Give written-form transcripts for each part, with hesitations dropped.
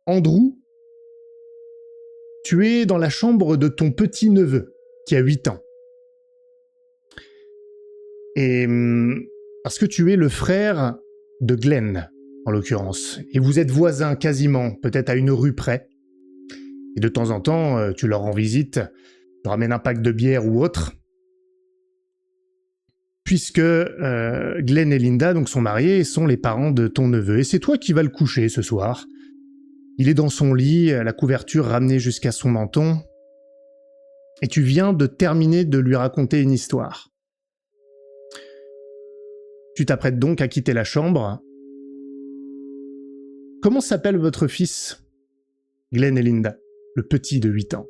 Andrew, tu es dans la chambre de ton petit-neveu, qui a 8 ans. Et parce que tu es le frère de Glenn, en l'occurrence. Et vous êtes voisins quasiment, peut-être à une rue près. Et de temps en temps, tu leur rends visite, tu ramènes un pack de bière ou autre. Puisque Glenn et Linda donc sont mariés et sont les parents de ton neveu. Et c'est toi qui vas le coucher ce soir. Il est dans son lit, la couverture ramenée jusqu'à son menton. Et tu viens de terminer de lui raconter une histoire. Tu t'apprêtes donc à quitter la chambre. Comment s'appelle votre fils, Glenn et Linda, le petit de 8 ans?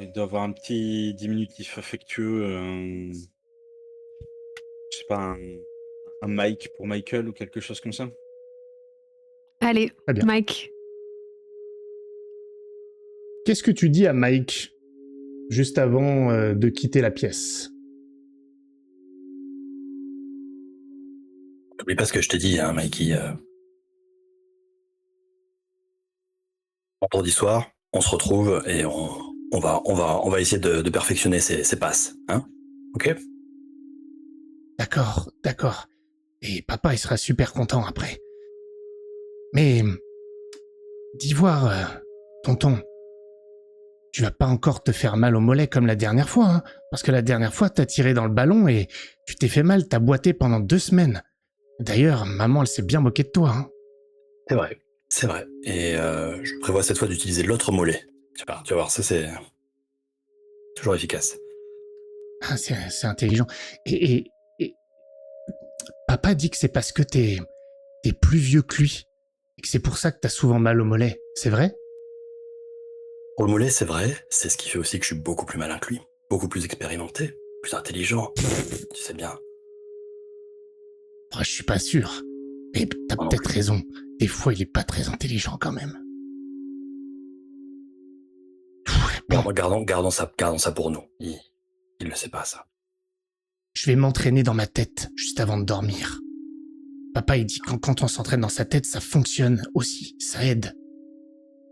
Il doit avoir un petit diminutif affectueux, je sais pas, un Mike pour Michael ou quelque chose comme ça. Allez, Très bien. Mike. Qu'est-ce que tu dis à Mike juste avant de quitter la pièce? N'oublie pas ce que je t'ai dit, hein, Mikey. Vendredi soir, on se retrouve et on va essayer de perfectionner ces passes, hein? Ok? D'accord. Et papa, il sera super content après. Mais dis voir, tonton, tu vas pas encore te faire mal au mollet comme la dernière fois, hein? Parce que la dernière fois, t'as tiré dans le ballon et tu t'es fait mal, t'as boité pendant 2 semaines. D'ailleurs, maman, elle s'est bien moquée de toi, hein? C'est vrai. Et je prévois cette fois d'utiliser l'autre mollet. Tu vas voir, ça c'est toujours efficace. Ah, c'est intelligent. Et papa dit que c'est parce que t'es plus vieux que lui. Et que c'est pour ça que t'as souvent mal au mollet. C'est vrai? Pour le mollet, c'est vrai, c'est ce qui fait aussi que je suis beaucoup plus malin que lui, beaucoup plus expérimenté, plus intelligent. Tu sais bien. Oh, je suis pas sûr. Mais t'as Moi non peut-être plus. raison. Des fois, il est pas très intelligent quand même. Bon, Gardons ça pour nous. Il le sait pas, ça. je vais m'entraîner dans ma tête juste avant de dormir. Papa, il dit que quand on s'entraîne dans sa tête, ça fonctionne aussi. Ça aide.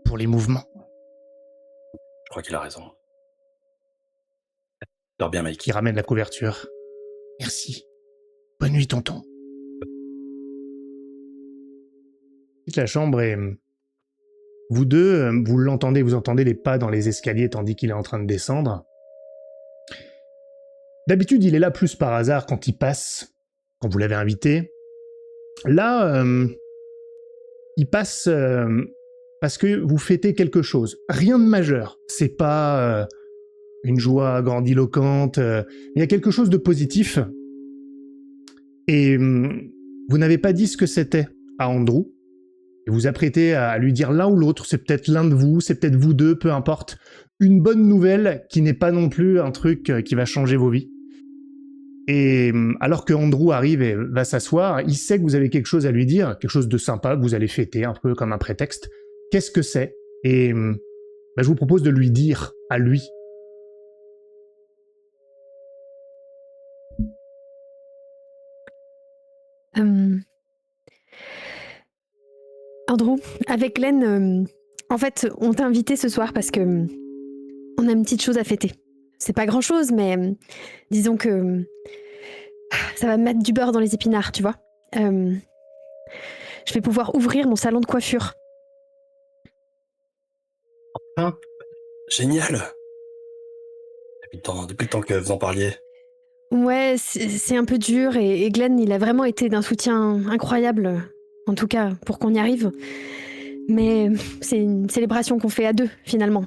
Pour les mouvements. Je crois qu'il a raison. Dors bien, Mikey. Il ramène la couverture. Merci. Bonne nuit, tonton. Quitte la chambre et vous deux, vous l'entendez, vous entendez les pas dans les escaliers tandis qu'il est en train de descendre. D'habitude, il est là plus par hasard quand il passe, quand vous l'avez invité. Là, il passe parce que vous fêtez quelque chose. Rien de majeur. C'est pas une joie grandiloquente. Il y a quelque chose de positif. Et vous n'avez pas dit ce que c'était à Andrew. Et vous apprêtez à lui dire l'un ou l'autre. C'est peut-être l'un de vous, c'est peut-être vous deux, peu importe. Une bonne nouvelle qui n'est pas non plus un truc qui va changer vos vies. Et alors que Andrew arrive et va s'asseoir, il sait que vous avez quelque chose à lui dire, quelque chose de sympa que vous allez fêter, un peu comme un prétexte. Qu'est-ce que c'est? Et je vous propose de lui dire à lui. Andrew, avec Glenn, en fait, on t'a invité ce soir parce que on a une petite chose à fêter. C'est pas grand-chose, mais disons que ça va me mettre du beurre dans les épinards, tu vois. Je vais pouvoir ouvrir mon salon de coiffure. Hein? Génial! Depuis le temps que vous en parliez. Ouais, c'est un peu dur et Glenn, il a vraiment été d'un soutien incroyable, en tout cas pour qu'on y arrive. Mais c'est une célébration qu'on fait à deux, finalement,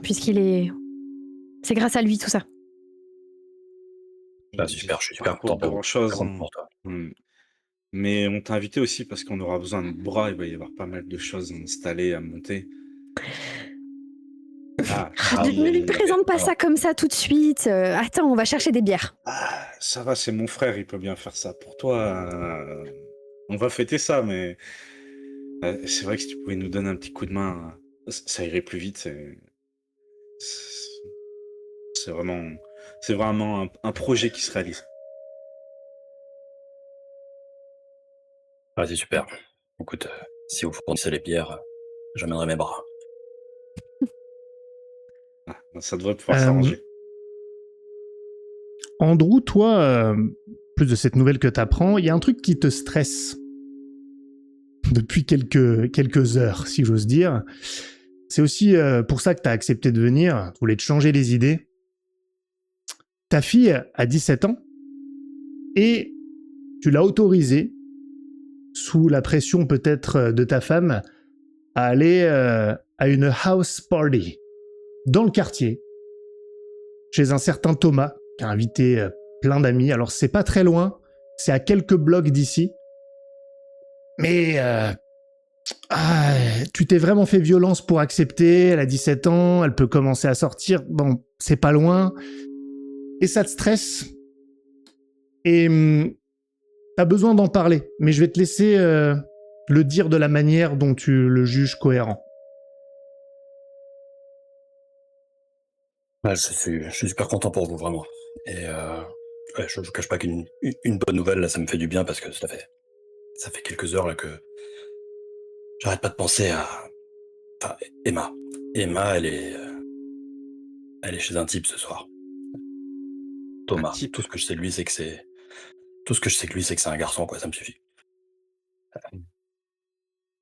c'est grâce à lui tout ça. Bah, super, je suis super Pour content grand-chose, hein. pour toi. Mais on t'a invité aussi parce qu'on aura besoin de bras, il va y avoir pas mal de choses installées, à monter. Ne lui présente pas ça comme ça tout de suite. Attends, on va chercher des bières. Ça va, c'est mon frère, il peut bien faire ça pour toi. On va fêter ça, mais c'est vrai que si tu pouvais nous donner un petit coup de main, ça irait plus vite. C'est vraiment un projet qui se réalise. c'est super. Écoute, si vous fournissez les bières, j'amènerai mes bras. Ah, ça devrait pouvoir Euh, s'arranger. Andrew, toi, plus de cette nouvelle que t'apprends, il y a un truc qui te stresse depuis quelques heures, si j'ose dire. C'est aussi pour ça que t'as accepté de venir, tu voulais te changer les idées. Ta fille a 17 ans et tu l'as autorisée, sous la pression peut-être de ta femme, à aller à une house party dans le quartier, chez un certain Thomas, qui a invité plein d'amis. Alors c'est pas très loin, c'est à quelques blocs d'ici. Mais tu t'es vraiment fait violence pour accepter, elle a 17 ans, elle peut commencer à sortir, bon, c'est pas loin. Et ça te stresse. Et t'as besoin d'en parler. Mais je vais te laisser le dire de la manière dont tu le juges cohérent. Ouais, je suis super content pour vous, vraiment. Et ouais, je vous cache pas qu'une bonne nouvelle, là, ça me fait du bien parce que ça fait quelques heures là, que j'arrête pas de penser à... Enfin, Emma. Emma, elle est chez un type ce soir. Un Thomas. type. Tout ce que je sais de lui, c'est que c'est un garçon, quoi, ça me suffit.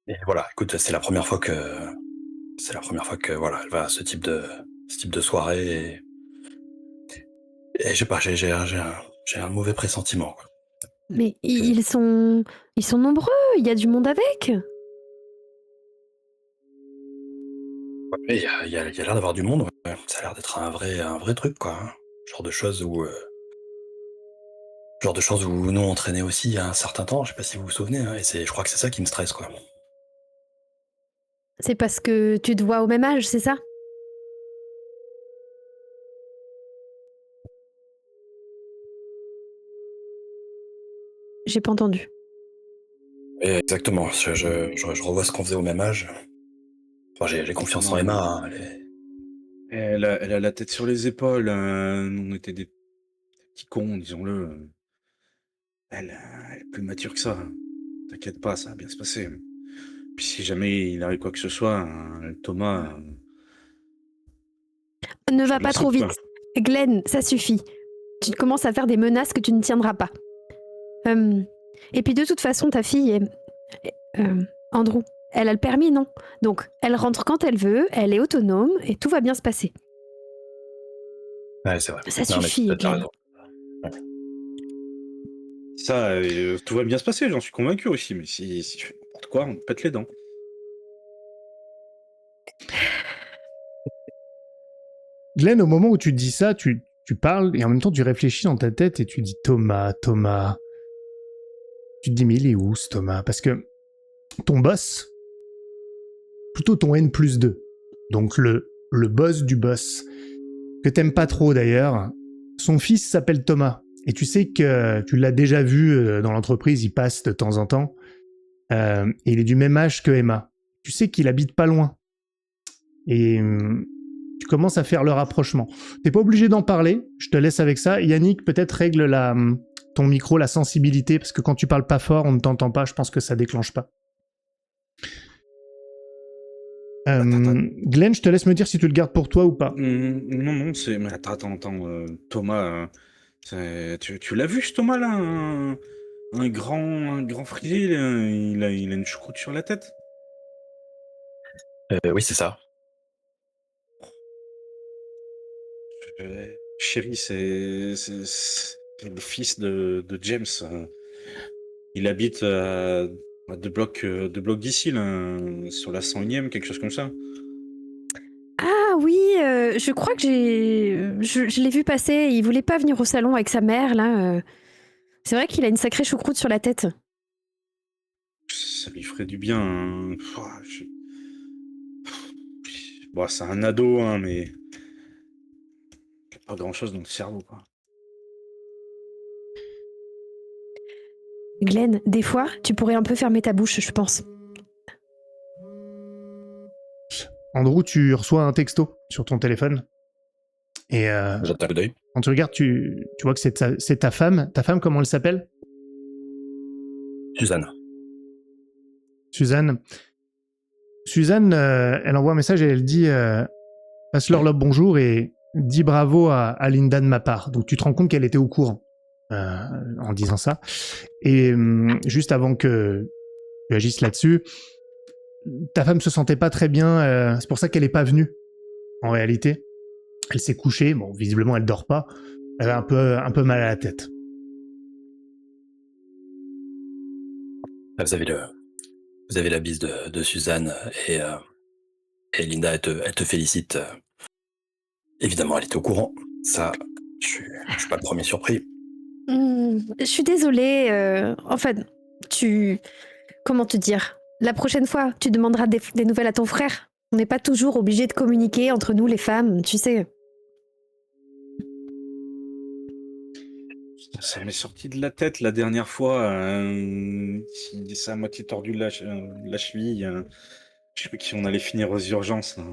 Et voilà, écoute, c'est la première fois que voilà, elle va à ce type de soirée et je sais pas, j'ai un mauvais pressentiment, quoi. Mais ils sont nombreux, il y a du monde avec. Et il y a l'air d'avoir du monde, ouais. Ça a l'air d'être un vrai truc, quoi, hein. Genre de choses où nous on traînait aussi il y a un certain temps, je sais pas si vous vous souvenez, hein, et je crois que c'est ça qui me stresse, quoi. C'est parce que tu te vois au même âge, c'est ça? J'ai pas entendu. Et exactement, je revois ce qu'on faisait au même âge. Enfin, j'ai confiance en Non, mais Emma, hein, elle a la tête sur les épaules. Nous, on était des petits cons, disons-le. Elle est plus mature que ça. T'inquiète pas, ça va bien se passer. Puis si jamais il arrive quoi que ce soit, Thomas, Ne je va te pas laisse trop pas. vite. Glenn, ça suffit. Tu commences à faire des menaces que tu ne tiendras pas. Et puis de toute façon, ta fille, Andrew, elle a le permis, non? Donc, elle rentre quand elle veut, elle est autonome et tout va bien se passer. ouais, c'est vrai. Ça Non, mais suffit, t'as Glenn. raison. Ouais. Ça, tout va bien se passer, j'en suis convaincu aussi. Mais si tu fais n'importe quoi, on te pète les dents. Glenn, au moment où tu dis ça, tu parles et en même temps tu réfléchis dans ta tête et tu dis Thomas, Thomas. Tu te dis mais il est où ce Thomas? Parce que ton boss, plutôt ton N+2, donc le boss du boss, que t'aimes pas trop d'ailleurs, son fils s'appelle Thomas. Et tu sais que tu l'as déjà vu dans l'entreprise, il passe de temps en temps. Et il est du même âge que Emma. Tu sais qu'il habite pas loin. Et tu commences à faire le rapprochement. T'es pas obligé d'en parler, je te laisse avec ça. Yannick, peut-être règle ton micro, la sensibilité, parce que quand tu parles pas fort, on ne t'entend pas, je pense que ça déclenche pas. Glenn, je te laisse me dire si tu le gardes pour toi ou pas. Non, non, c'est. Mais attends. Thomas, tu l'as vu ce Thomas là? Un grand frisé, il a une choucroute sur la tête. Oui, c'est ça. Chérie, c'est le fils de James. Il habite à deux blocs d'ici, là, sur la 101e, quelque chose comme ça. Ah oui, je crois que je l'ai vu passer. Il voulait pas venir au salon avec sa mère, là. C'est vrai qu'il a une sacrée choucroute sur la tête. Ça lui ferait du bien, hein. Bon, c'est un ado, hein, mais il a pas grand-chose dans le cerveau, quoi. Glenn, des fois, tu pourrais un peu fermer ta bouche, je pense. Andrew, tu reçois un texto sur ton téléphone. Et Jette un coup d'œil. quand tu regardes, tu vois que c'est ta femme. Ta femme, comment elle s'appelle? Suzanne. Suzanne. Suzanne, elle envoie un message et elle dit passe-leur le bonjour et dis bravo à Linda de ma part. Donc tu te rends compte qu'elle était au courant en disant ça. Et juste avant que tu agisses là-dessus, ta femme se sentait pas très bien, c'est pour ça qu'elle est pas venue, en réalité. Elle s'est couchée, bon, visiblement elle dort pas, elle a un peu mal à la tête. Vous avez la bise de Suzanne et Linda, elle te félicite. Évidemment, elle était au courant. Ça, je suis pas le premier surpris. Je suis désolée. En fait, comment te dire? La prochaine fois, tu demanderas des nouvelles à ton frère. On n'est pas toujours obligé de communiquer entre nous, les femmes, tu sais. Ça m'est sorti de la tête la dernière fois. Il s'est à moitié tordu la cheville. Je sais pas qui on allait finir aux urgences. Là.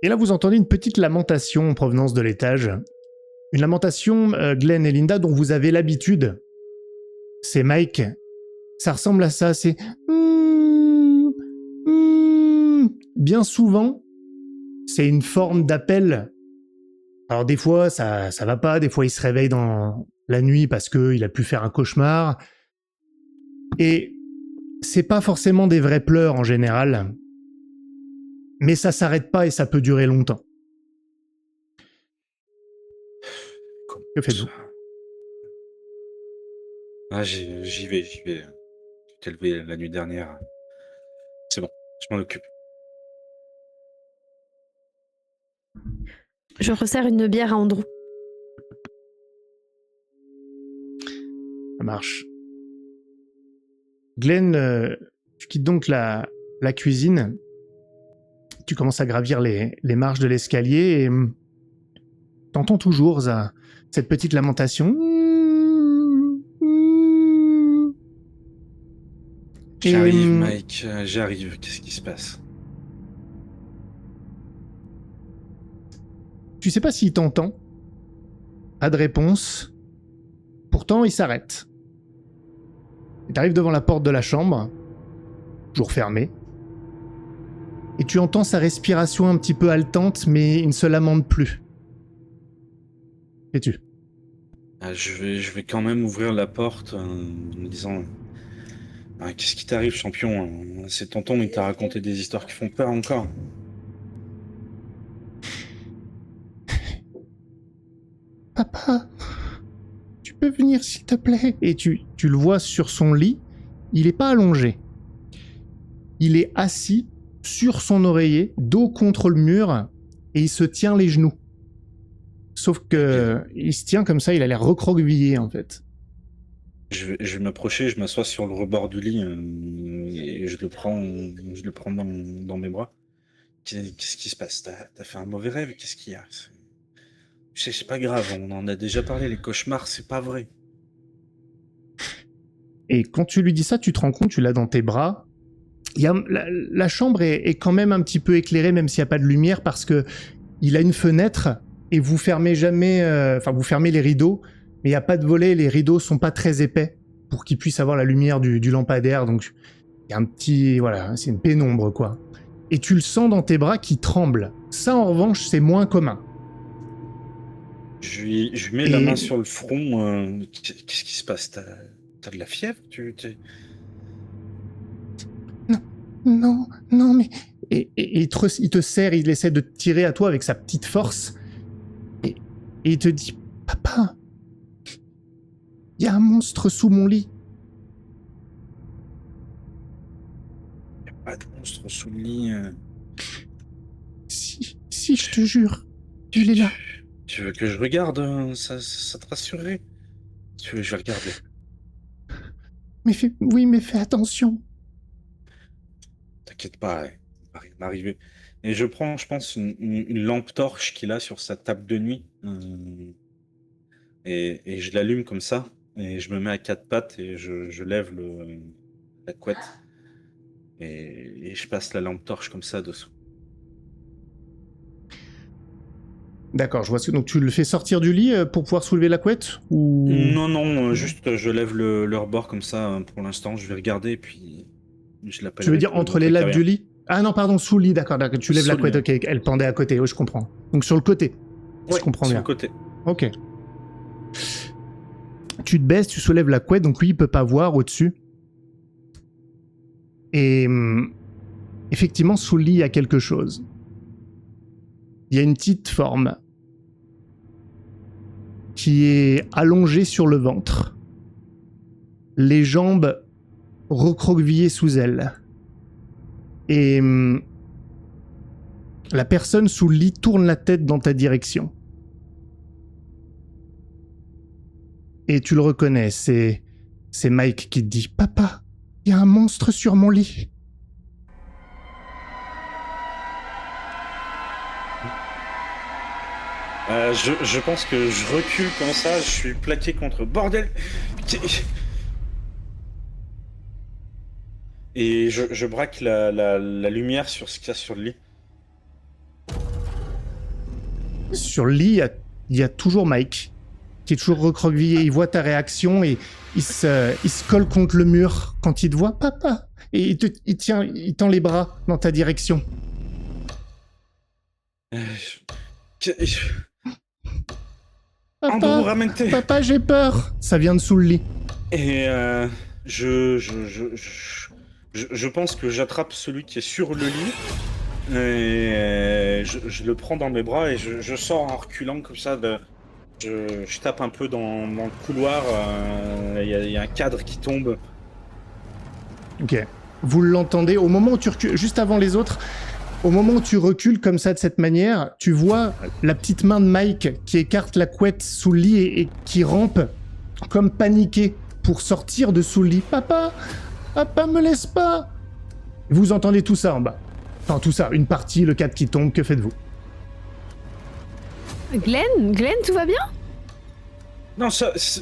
Et là, vous entendez une petite lamentation en provenance de l'étage. Une lamentation, Glenn et Linda, dont vous avez l'habitude. C'est Mike. Ça ressemble à ça, c'est... Bien souvent, c'est une forme d'appel. Alors des fois, ça va pas, des fois il se réveille dans la nuit parce qu'il a pu faire un cauchemar. Et c'est pas forcément des vrais pleurs en général. Mais ça s'arrête pas et ça peut durer longtemps. Que faites-vous? Ah, j'y vais. Je t'ai levé la nuit dernière. C'est bon, je m'en occupe. Je resserre une bière à Andrew. Ça marche. Glenn, tu quittes donc la cuisine. Tu commences à gravir les marches de l'escalier et t'entends toujours cette petite lamentation. J'arrive, Mike, j'arrive. Qu'est-ce qui se passe? Tu sais pas s'il t'entend. Pas de réponse. Pourtant, il s'arrête. Et t'arrives devant la porte de la chambre, toujours fermée. Et tu entends sa respiration un petit peu haletante, mais il ne se lamente plus. Fais-tu? Ah, je vais quand même ouvrir la porte en me disant qu'est-ce qui t'arrive, champion? C'est tonton, il t'a raconté des histoires qui font peur encore. Papa, tu peux venir s'il te plaît? Et tu le vois sur son lit, il est pas allongé. Il est assis sur son oreiller, dos contre le mur, et il se tient les genoux. Sauf que il se tient comme ça, il a l'air recroquevillé en fait. Je vais m'approcher, je m'assois sur le rebord du lit et je le prends dans mes bras. Qu'est-ce qui se passe? T'as fait un mauvais rêve? Qu'est-ce qu'il y a? C'est pas grave, on en a déjà parlé, les cauchemars, c'est pas vrai. Et quand tu lui dis ça, tu te rends compte, tu l'as dans tes bras. La chambre est quand même un petit peu éclairée, même s'il n'y a pas de lumière, parce que il a une fenêtre et vous fermez jamais, vous fermez les rideaux, mais il n'y a pas de volet, les rideaux sont pas très épais pour qu'il puisse avoir la lumière du lampadaire, donc il y a un petit, voilà, c'est une pénombre quoi. Et tu le sens dans tes bras qui tremble. Ça en revanche, c'est moins commun. Je lui mets la main sur le front. Qu'est-ce qui se passe? T'as de la fièvre? Non, mais... Et il te serre, il essaie de te tirer à toi avec sa petite force. Et il te dit, papa, il y a un monstre sous mon lit. Y a pas de monstre sous le lit. Si, je te jure, il est là. Tu veux que je regarde? Ça te rassurerait? Tu veux que je vais regarder? Mais fais attention. T'inquiète pas, il va rien m'arriver. Et je prends, je pense, une lampe torche qu'il a sur sa table de nuit. Et je l'allume comme ça. Et je me mets à quatre pattes et je lève la couette. Et je passe la lampe torche comme ça dessous. D'accord, je vois ce que... Donc tu le fais sortir du lit pour pouvoir soulever la couette ou... Non, juste je lève le rebord comme ça pour l'instant. Je vais regarder et puis je l'appelle Tu veux avec dire le entre les lattes carrière. du lit? Ah non, pardon, sous le lit, d'accord. Tu lèves Sous la le couette, lit, ok. Elle pendait à côté, oui, je comprends. Donc sur le côté, si Ouais, je comprends sur bien. le côté. Ok. Tu te baisses, tu soulèves la couette, donc lui, il peut pas voir au-dessus. Et effectivement, sous le lit, il y a quelque chose. Il y a une petite forme qui est allongée sur le ventre. Les jambes recroquevillées sous elle. Et la personne sous le lit tourne la tête dans ta direction. Et tu le reconnais, c'est Mike qui te dit « Papa, il y a un monstre sur mon lit !» Je pense que je recule comme ça, je suis plaqué contre bordel. Et je braque la lumière sur ce qu'il y a sur le lit. Sur le lit, il y a toujours Mike, qui est toujours recroquevillé. Il voit ta réaction et il se colle contre le mur quand il te voit « Papa !» Et il tend les bras dans ta direction. Andrew, Papa, ramène tes... papa, j'ai peur. Ça vient de sous le lit. Et je pense que j'attrape celui qui est sur le lit et je le prends dans mes bras et je sors en reculant comme ça. Je tape un peu dans le couloir. Il y a un cadre qui tombe. Ok. Vous l'entendez au moment où tu recules, juste avant les autres. Au moment où tu recules comme ça de cette manière, tu vois la petite main de Mike qui écarte la couette sous le lit et qui rampe comme paniqué pour sortir de sous le lit. Papa, papa, me laisse pas. Vous entendez tout ça en bas. Enfin tout ça, une partie, le cadre qui tombe. Que faites-vous? Glenn, tout va bien? Non, ça... Je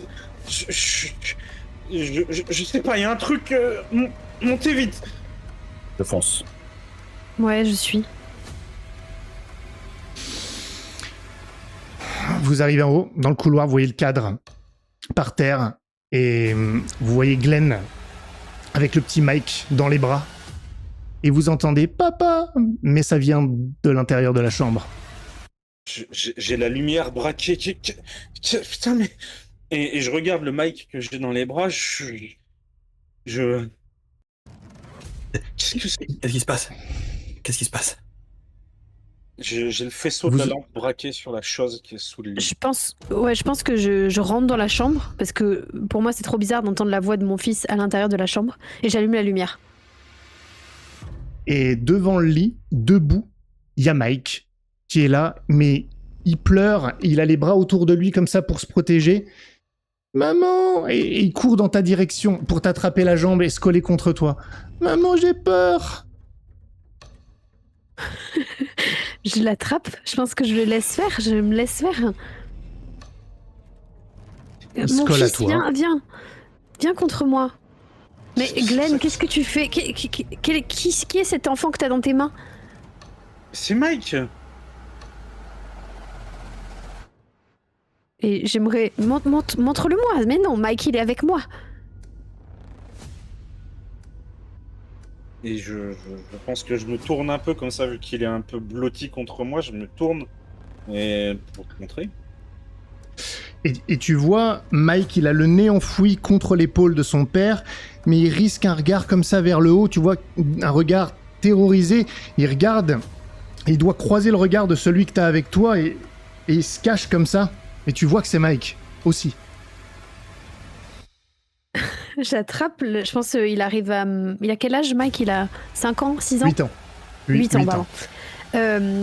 sais pas, il y a un truc... montez vite. Je fonce. Ouais, je suis. Vous arrivez en haut, dans le couloir, vous voyez le cadre par terre et vous voyez Glenn avec le petit Mike dans les bras et vous entendez « Papa !» mais ça vient de l'intérieur de la chambre. J'ai la lumière braquée. Putain, mais... Et je regarde le Mike que j'ai dans les bras, Qu'est-ce que c'est? Qu'est-ce qui se passe? Qu'est-ce qui se passe? J'ai le faisceau de la lampe braqué sur la chose qui est sous le lit. Je pense que je rentre dans la chambre parce que pour moi c'est trop bizarre d'entendre la voix de mon fils à l'intérieur de la chambre et j'allume la lumière. Et devant le lit, debout, il y a Mike qui est là, mais il pleure, il a les bras autour de lui comme ça pour se protéger. Maman! Et il court dans ta direction pour t'attraper la jambe et se coller contre toi. Maman, j'ai peur! Je l'attrape, je pense que je le laisse faire, je me laisse faire. Il se Mon colle à fils, toi. viens contre moi. Mais Glenn, qu'est-ce que tu fais? Qui est cet enfant que t'as dans tes mains? C'est Mike! Et j'aimerais... Montre-le-moi. Mais non, Mike, il est avec moi. Et je pense que je me tourne un peu comme ça, vu qu'il est un peu blotti contre moi, je me tourne et pour te montrer. Et tu vois, Mike, il a le nez enfoui contre l'épaule de son père, mais il risque un regard comme ça vers le haut, tu vois, un regard terrorisé. Il regarde, et il doit croiser le regard de celui que t'as avec toi, et il se cache comme ça. Et tu vois que c'est Mike, aussi. J'attrape, je pense qu'il arrive à... Il a quel âge, Mike? Il a 5 ans, 6 ans? 8 ans. 8 ans, pardon.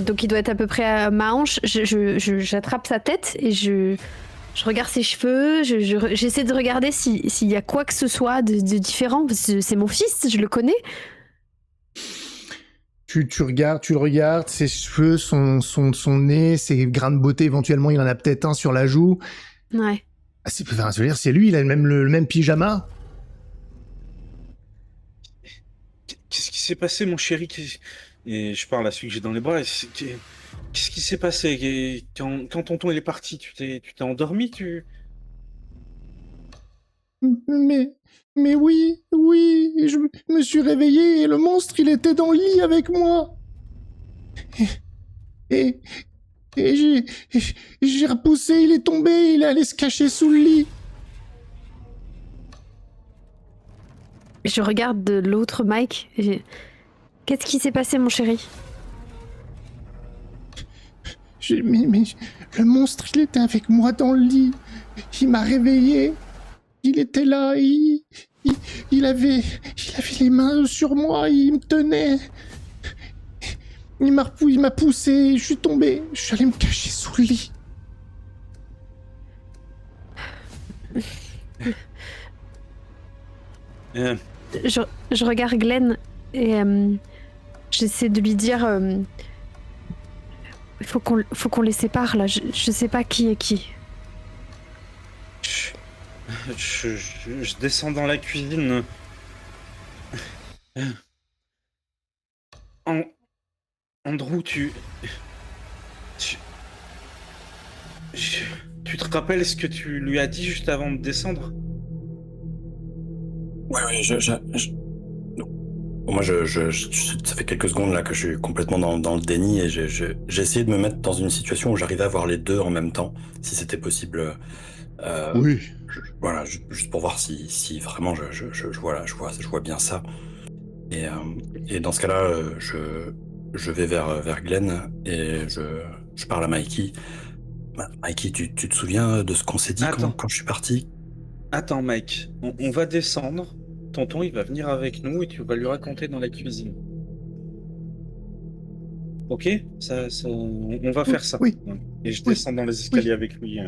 Donc il doit être à peu près à ma hanche. J'attrape sa tête et je regarde ses cheveux. J'essaie de regarder s'il y a quoi que ce soit de différent. Parce que c'est mon fils, je le connais. Tu le regardes, ses cheveux, son nez, ses grains de beauté, éventuellement, il en a peut-être un sur la joue. Ouais. Ah, je veux dire, c'est lui, il a le même pyjama. Qu'est-ce qui s'est passé, mon chéri? Et je parle à celui que j'ai dans les bras. Qu'est-ce qui s'est passé? Quand tonton il est parti, tu t'es endormi, Mais, mais oui, je me suis réveillé et le monstre, il était dans le lit avec moi. Et, et j'ai repoussé, il est tombé, il est allé se cacher sous le lit. Je regarde de l'autre Mike. Qu'est-ce qui s'est passé, mon chéri? Mais le monstre, il était avec moi dans le lit. Il m'a réveillé. Il était là. Il avait les mains sur moi. Il me tenait. Il m'a poussé. Je suis tombé. Je suis allé me cacher sous le lit. Je regarde Glenn et j'essaie de lui dire il faut qu'on les sépare là. Je sais pas qui est qui. Je descends dans la cuisine. Andrew, tu te rappelles ce que tu lui as dit juste avant de descendre? Ouais, non. Moi, ça fait quelques secondes là que je suis complètement dans le déni et j'ai essayé de me mettre dans une situation où j'arrivais à voir les deux en même temps, si c'était possible. Oui. Voilà, juste pour voir si vraiment je vois bien ça. Et dans ce cas-là, je vais vers Glenn et je parle à Mikey. Mikey, tu te souviens de ce qu'on s'est dit quand je suis parti? Attends, Mike, on va descendre. Tonton, il va venir avec nous et tu vas lui raconter dans la cuisine. Ok? On va faire ça. Oui. Et je descends dans les escaliers avec lui.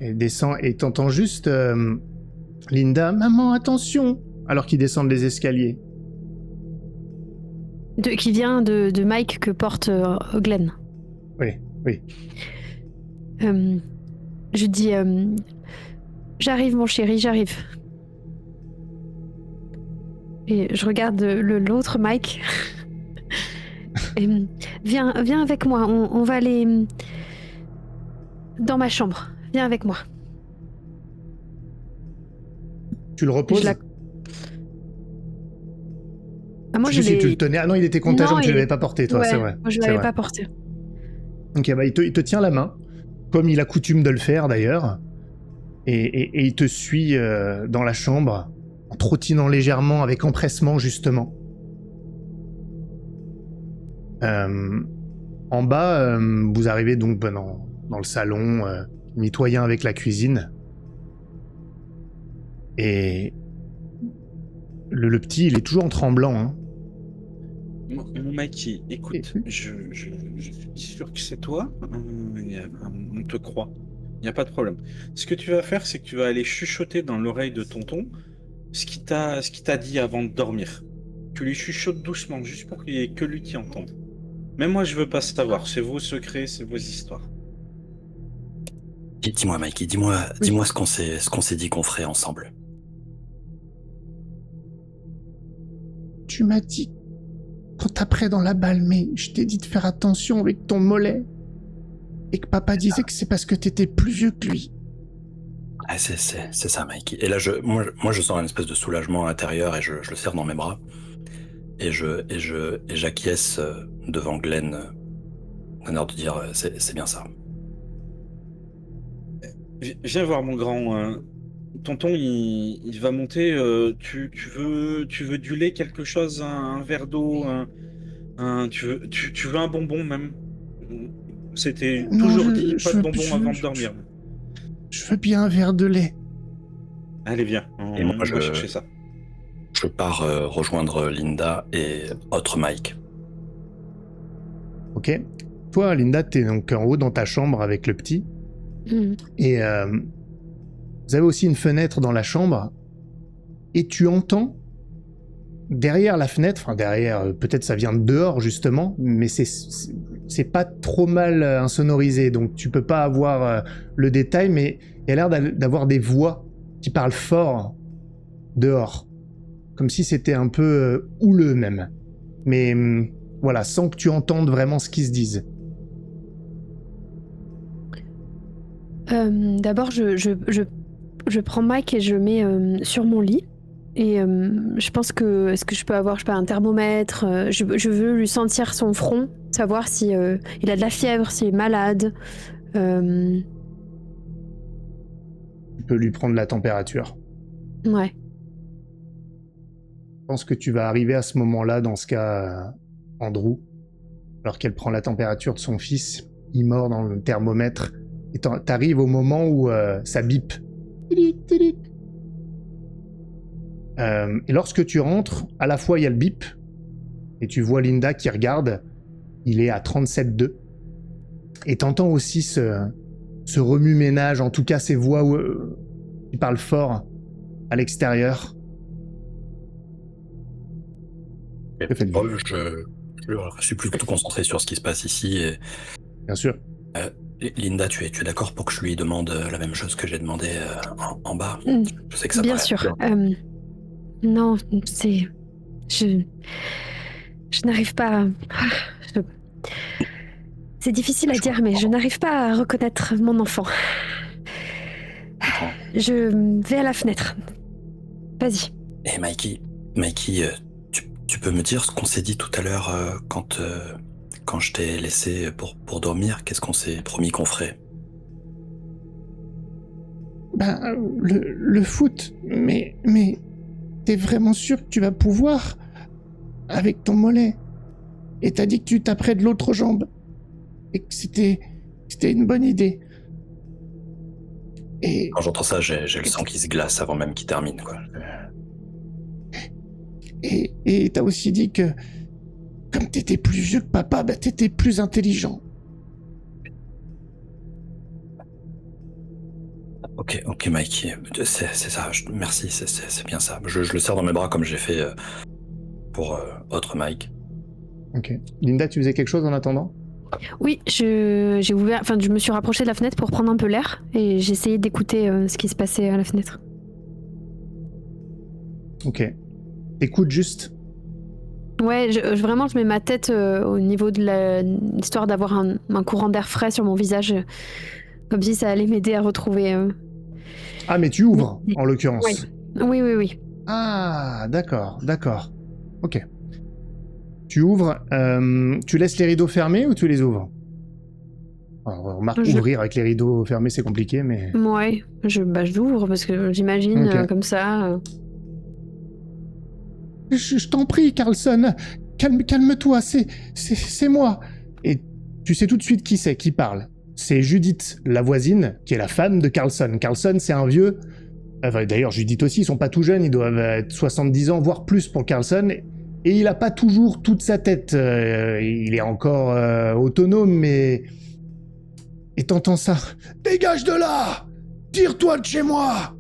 Et descend et t'entends juste Linda, maman, attention, alors qu'ils descendent les escaliers. Qui vient de Mike que porte Glenn. Oui. Je dis j'arrive, mon chéri, j'arrive. Et je regarde l'autre Mike. Et, viens avec moi, on va aller dans ma chambre. Viens avec moi. Tu le reposes? Moi, je sais si tu le tenais. Ah non, il était contagieux, tu ne l'avais pas porté, toi, ouais, c'est vrai. Moi, je ne l'avais pas porté. Ok, il te tient la main, comme il a coutume de le faire d'ailleurs, et il te suit dans la chambre, en trottinant légèrement, avec empressement justement. En bas, vous arrivez donc dans le salon, mitoyen avec la cuisine. Et le petit, il est toujours en tremblant. Hein. Mon Mikey, écoute, je suis sûr que c'est toi. On te croit. Il n'y a pas de problème. Ce que tu vas faire, c'est que tu vas aller chuchoter dans l'oreille de tonton ce qu'il t'a dit avant de dormir. Tu lui chuchotes doucement, juste pour qu'il n'y ait que lui qui entende. Même moi, je veux pas savoir. C'est vos secrets, c'est vos histoires. Dis-moi, Mikey, dis-moi ce qu'on s'est dit qu'on ferait ensemble. Tu m'as dit quand t'apprends dans la balle, mais je t'ai dit de faire attention avec ton mollet. Et que papa disait que c'est parce que t'étais plus vieux que lui. Ah, c'est ça, Mikey. Et là, moi, je sens une espèce de soulagement intérieur et je le serre dans mes bras. Et j'acquiesce devant Glenn, d'un air de dire c'est bien ça. Viens voir mon grand. Tonton, il va monter. Tu veux du lait, quelque chose, un verre d'eau, tu veux un bonbon même? C'était toujours dit, pas de bonbon avant de dormir. Je veux bien un verre de lait. Allez, viens, Et moi, on va chercher ça. Je pars rejoindre Linda et autre Mike. Ok. Toi, Linda, t'es donc en haut dans ta chambre avec le petit. Et vous avez aussi une fenêtre dans la chambre. Et tu entends derrière la fenêtre, enfin derrière, peut-être ça vient de dehors justement, mais c'est pas trop mal insonorisé, donc tu peux pas avoir le détail, mais il y a l'air d'avoir des voix qui parlent fort dehors, comme si c'était un peu houleux même. Mais voilà, sans que tu entendes vraiment ce qu'ils se disent. D'abord, je prends Mike et je le mets sur mon lit. Et je pense que... Est-ce que je peux avoir, un thermomètre? Je veux lui sentir son front, savoir si il a de la fièvre, s'il est malade. Tu peux lui prendre la température. Ouais. Je pense que tu vas arriver à ce moment-là, dans ce cas, Andrew, alors qu'elle prend la température de son fils, il mord dans le thermomètre, et t'arrives au moment où ça bip. Et lorsque tu rentres, à la fois il y a le bip, et tu vois Linda qui regarde, il est à 37,2. Et t'entends aussi ce remue-ménage, en tout cas ces voix qui parlent fort à l'extérieur. Que faites-vous ? Je suis plutôt concentré sur ce qui se passe ici. Et... Bien sûr. Linda, tu es d'accord pour que je lui demande la même chose que j'ai demandé en bas? Je sais que ça Bien paraît sûr. bien. Non, c'est... Je n'arrive pas à... C'est difficile à dire, mais je n'arrive pas à reconnaître mon enfant. Je vais à la fenêtre. Vas-y. Et Mikey, tu peux me dire ce qu'on s'est dit tout à l'heure quand je t'ai laissé pour dormir? Qu'est-ce qu'on s'est promis qu'on ferait? Ben, le foot, mais t'es vraiment sûr que tu vas pouvoir avec ton mollet? Et t'as dit que tu taperais de l'autre jambe et que c'était une bonne idée. Et Quand j'entends ça, j'ai le sang qui se glace avant même qu'il termine, quoi. et t'as aussi dit que comme t'étais plus vieux que papa, ben t'étais plus intelligent. Ok, Mikey, c'est ça, merci, c'est bien ça. Je le serre dans mes bras comme j'ai fait pour autre Mike. Ok. Linda, tu faisais quelque chose en attendant? Oui, j'ai ouvert... Enfin, je me suis rapprochée de la fenêtre pour prendre un peu l'air et j'ai essayé d'écouter ce qui se passait à la fenêtre. Ok. Écoute juste. Ouais, vraiment, je mets ma tête au niveau de l'histoire d'avoir un courant d'air frais sur mon visage, comme si ça allait m'aider à retrouver... Ah, mais tu ouvres, en l'occurrence. Oui. Ah, d'accord. Ok. Tu ouvres, tu laisses les rideaux fermés ou tu les ouvres? Alors, remarque, ouvrir avec les rideaux fermés, c'est compliqué, mais... Ouais, j'ouvre parce que j'imagine comme ça... Je t'en prie, Carlson, calme-toi, c'est moi. Et tu sais tout de suite qui c'est qui parle. C'est Judith, la voisine, qui est la femme de Carlson. Carlson, c'est un vieux... Enfin, d'ailleurs, Judith aussi, ils sont pas tout jeunes, ils doivent être 70 ans, voire plus pour Carlson. Et il a pas toujours toute sa tête. Il est encore autonome, mais... Et t'entends ça. Dégage de là! Tire-toi de chez moi!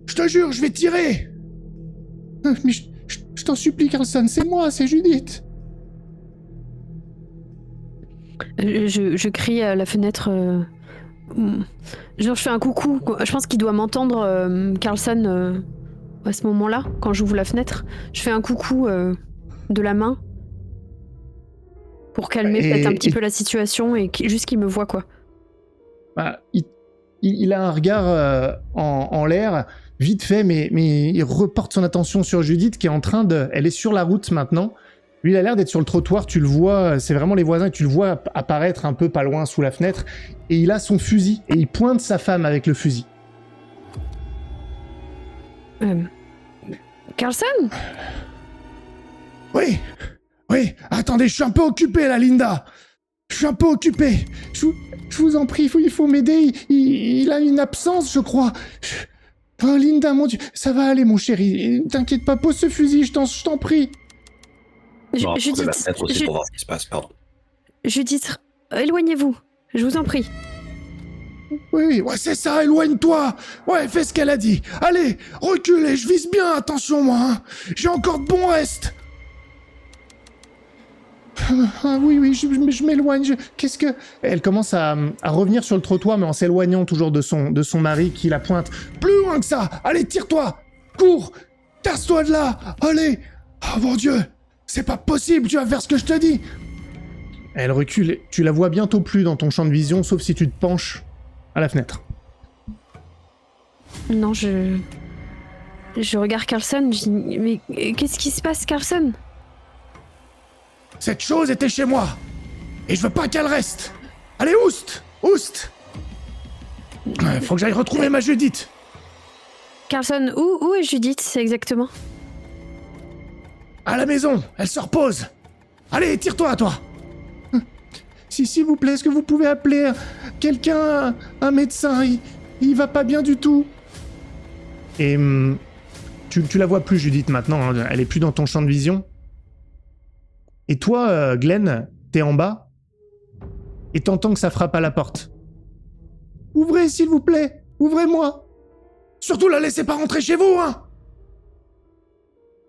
Je te jure, je vais tirer! Mais je t'en supplie, Carlson, c'est moi, c'est Judith. Je crie à la fenêtre. Genre, je fais un coucou. Je pense qu'il doit m'entendre, Carlson, à ce moment-là, quand j'ouvre la fenêtre. Je fais un coucou de la main pour calmer peut-être un petit peu la situation et juste qu'il me voit, quoi. Bah, il a un regard en l'air, vite fait, mais il reporte son attention sur Judith qui est en train de... Elle est sur la route maintenant. Lui, il a l'air d'être sur le trottoir, tu le vois, c'est vraiment les voisins, tu le vois apparaître un peu pas loin sous la fenêtre, et il a son fusil, et il pointe sa femme avec le fusil. Carlson ? Oui, attendez, je suis un peu occupé là, Linda. Je suis un peu occupé. Je vous en prie, il faut m'aider, il a une absence, je crois. Oh, Linda, mon Dieu, ça va aller, mon chéri, t'inquiète pas, pose ce fusil, je t'en prie. Judith, la fenêtre aussi pour voir ce qui se passe, pardon. Judith, éloignez-vous, je vous en prie. Oui, ouais, c'est ça, éloigne-toi. Ouais, fais ce qu'elle a dit. Allez, reculez, je vise bien, attention, moi. Hein. J'ai encore de bons restes. Ah oui, je m'éloigne. Qu'est-ce que... Elle commence à revenir sur le trottoir, mais en s'éloignant toujours de son mari qui la pointe. Plus loin que ça. Allez, tire-toi. Cours. Casse-toi de là. Allez. Oh mon Dieu. C'est pas possible, tu vas faire ce que je te dis. Elle recule, tu la vois bientôt plus dans ton champ de vision, sauf si tu te penches à la fenêtre. Non, je regarde Carlson, je dis, mais qu'est-ce qui se passe, Carlson? Cette chose était chez moi, et je veux pas qu'elle reste. Allez, oust. Faut que j'aille retrouver ma Judith. Carlson, où est Judith, exactement? À la maison, elle se repose. Allez, tire-toi, toi. S'il vous plaît, est-ce que vous pouvez appeler quelqu'un, un médecin, il va pas bien du tout. Et tu la vois plus, Judith, maintenant, hein, elle est plus dans ton champ de vision. Et toi, Glenn, t'es en bas, et t'entends que ça frappe à la porte. Ouvrez, s'il vous plaît, ouvrez-moi. Surtout, la laissez pas rentrer chez vous, hein.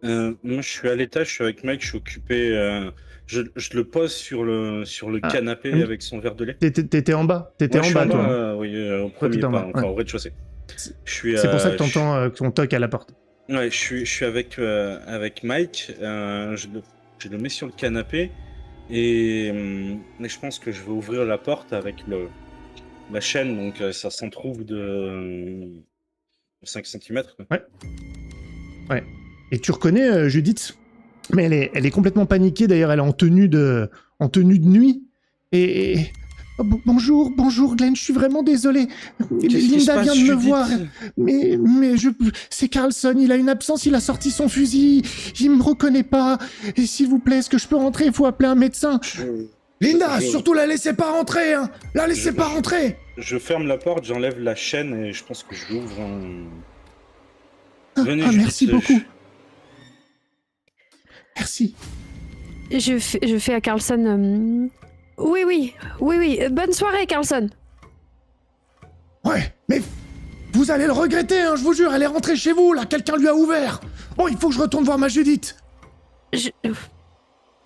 Moi, je suis à l'étage, je suis avec Mike, je suis occupé. Je le pose sur le canapé avec son verre de lait. T'étais en bas, Ouais, je suis toi. en bas, oui, au premier t'étais en pas, bas, enfin ouais. au rez-de-chaussée. C'est pour ça que t'entends qu'on toque à la porte. Ouais, je suis avec Mike, je le mets sur le canapé et je pense que je vais ouvrir la porte avec la chaîne, donc ça s'en trouve de 5 cm. Ouais. Et tu reconnais Judith, mais elle est complètement paniquée. D'ailleurs, elle est en tenue de nuit. Et oh, bonjour, Glenn. Je suis vraiment désolé. Linda vient de me voir. Mais c'est Carlson. Il a une absence. Il a sorti son fusil. Il me reconnaît pas. Et s'il vous plaît, est-ce que je peux rentrer? Il faut appeler un médecin. Linda, surtout la laissez pas rentrer. Hein. La laissez pas rentrer. Je ferme la porte, j'enlève la chaîne et je pense que je l'ouvre. Venez, Judith, merci beaucoup. Merci. Je fais à Carlson... Oui. Bonne soirée, Carlson. Ouais, mais vous allez le regretter, hein, je vous jure, elle est rentrée chez vous, là, quelqu'un lui a ouvert. Bon, il faut que je retourne voir ma Judith. Je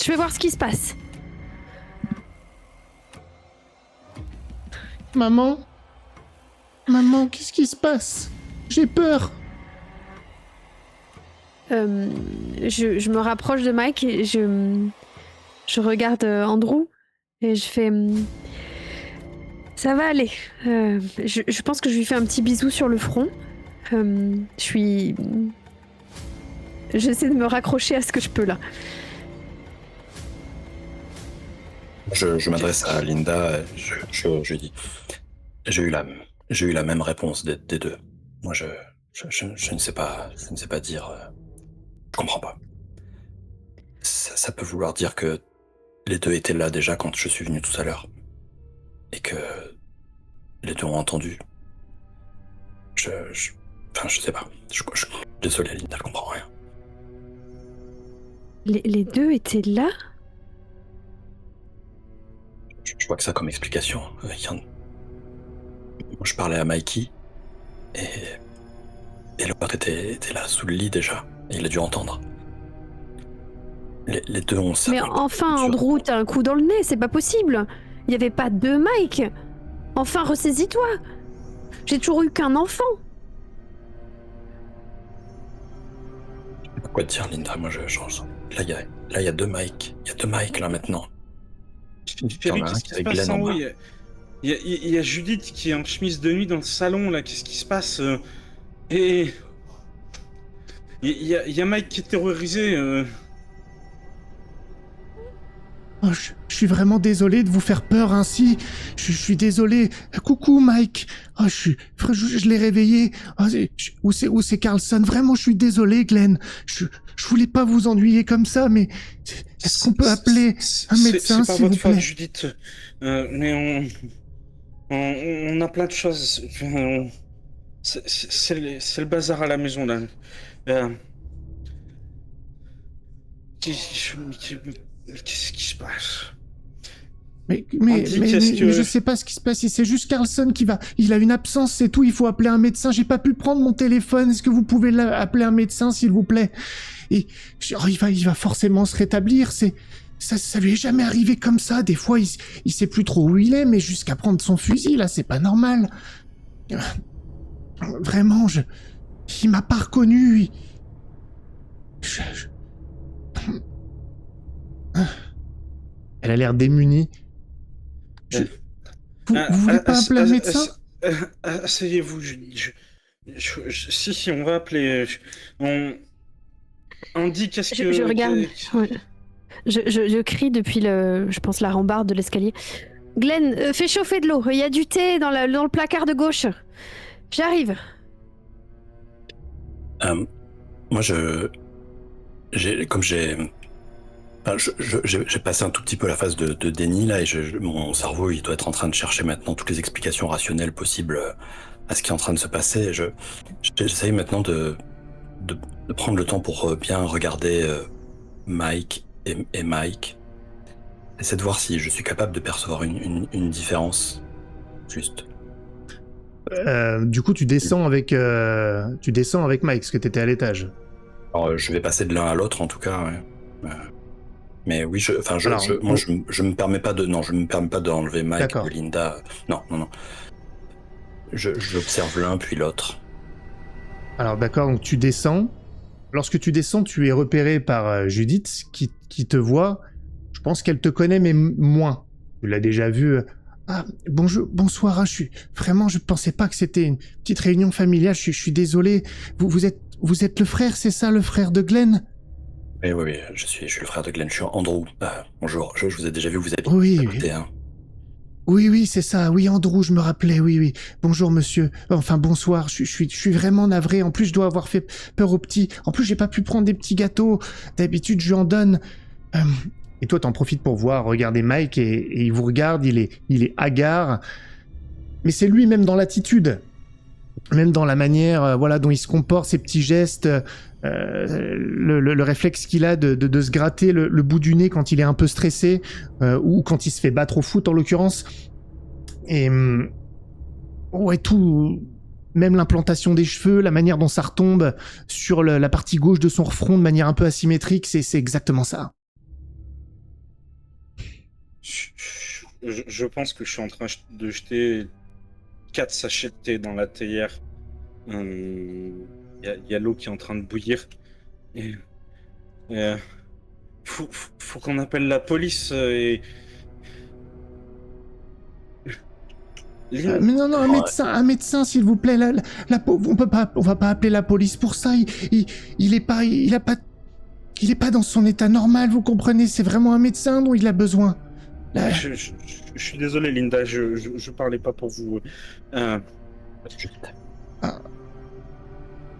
vais voir ce qui se passe. Maman, qu'est-ce qui se passe? J'ai peur. Je me rapproche de Mike et je regarde Andrew et je fais... ça va aller. Je pense que je lui fais un petit bisou sur le front. J'essaie de me raccrocher à ce que je peux là. Je m'adresse à Linda, je dis, j'ai eu la même réponse des deux. Moi, je ne sais pas dire, je comprends pas. Ça peut vouloir dire que les deux étaient là déjà quand je suis venu tout à l'heure. Et que les deux ont entendu. Enfin, je sais pas. Désolé, Linda, je comprends rien. Les deux étaient là? Je vois que ça comme explication. Moi, je parlais à Mikey et l'autre était là sous le lit déjà. Et il a dû entendre. Les deux ont ça. Mais enfin, Andrew, t'as un coup dans le nez, c'est pas possible. Il y avait pas deux Mike. Enfin, ressaisis-toi. J'ai toujours eu qu'un enfant. Quoi te dire, Linda? Moi, je change. Là, il y a deux Mike. Il y a deux Mike là maintenant. Chérie, qu'est-ce qui se passe en haut? Il y a Judith qui est en chemise de nuit dans le salon, là. Qu'est-ce qui se passe? Et... Il y a Mike qui est terrorisé. Oh, je suis vraiment désolé de vous faire peur ainsi. Je suis désolé. Coucou, Mike. Oh, je l'ai réveillé. Oh, où c'est Carlson? Vraiment, je suis désolé, Glenn. Je voulais pas vous ennuyer comme ça, mais est-ce qu'on peut appeler un médecin, s'il vous plaît? C'est pas votre faute, Judith. Mais on a plein de choses. C'est le bazar à la maison, là. Qu'est-ce qui se passe? Mais je sais pas ce qui se passe. C'est juste Carlson il a une absence, c'est tout. Il faut appeler un médecin. J'ai pas pu prendre mon téléphone. Est-ce que vous pouvez appeler un médecin, s'il vous plaît? Et il va forcément se rétablir. Ça lui est jamais arrivé comme ça. Des fois, il sait plus trop où il est, mais jusqu'à prendre son fusil, là, c'est pas normal. Vraiment, il m'a pas reconnu. Elle a l'air démunie. Euh, Vous voulez pas appeler un médecin? Asseyez-vous, si, on va appeler. On dit qu'est-ce que. Je regarde. Ouais. Je crie depuis je pense la rambarde de l'escalier. Glenn, fais chauffer de l'eau. Il y a du thé dans le placard de gauche. J'arrive. Moi, comme j'ai passé un tout petit peu la phase de déni là, et mon cerveau, il doit être en train de chercher maintenant toutes les explications rationnelles possibles à ce qui est en train de se passer. J'essaye maintenant de prendre le temps pour bien regarder Mike et Mike. Essayer de voir si je suis capable de percevoir une différence. Juste. Du coup, tu descends avec Mike, parce que t'étais à l'étage. Alors, je vais passer de l'un à l'autre en tout cas. Ouais. Mais oui, je me permets pas d'enlever Mike de Linda. Non. J'observe l'un puis l'autre. Alors d'accord, donc tu descends. Lorsque tu descends, tu es repéré par Judith qui te voit. Je pense qu'elle te connaît, mais moins. Tu l'as déjà vu. Ah, bonsoir, je pensais pas que c'était une petite réunion familiale, je suis désolé. Vous êtes le frère, c'est ça, le frère de Glenn? Oui, je suis le frère de Glenn, je suis Andrew. Bonjour, je vous ai déjà vu, vous avez écouté, hein. Oui, c'est ça, oui, Andrew, je me rappelais, oui. Bonjour, monsieur. Enfin, bonsoir, je suis vraiment navré. En plus, je dois avoir fait peur aux petits. En plus, j'ai pas pu prendre des petits gâteaux. D'habitude, je lui en donne. Et toi, t'en profites pour regarder Mike, et il vous regarde, il est hagard. Mais c'est lui-même dans l'attitude. Même dans la manière dont il se comporte, ses petits gestes, le réflexe qu'il a de se gratter le bout du nez quand il est un peu stressé, ou quand il se fait battre au foot en l'occurrence. Et ouais, tout, même l'implantation des cheveux, la manière dont ça retombe sur la partie gauche de son front de manière un peu asymétrique, c'est exactement ça. Je pense que je suis en train de jeter 4 sachets de thé dans la théière. Il y a l'eau qui est en train de bouillir. Faut qu'on appelle la police et... Mais non, un médecin, s'il vous plaît. On va pas appeler la police pour ça. Il est pas dans son état normal, vous comprenez. C'est vraiment un médecin dont il a besoin. Je suis désolé, Linda, je parlais pas pour vous.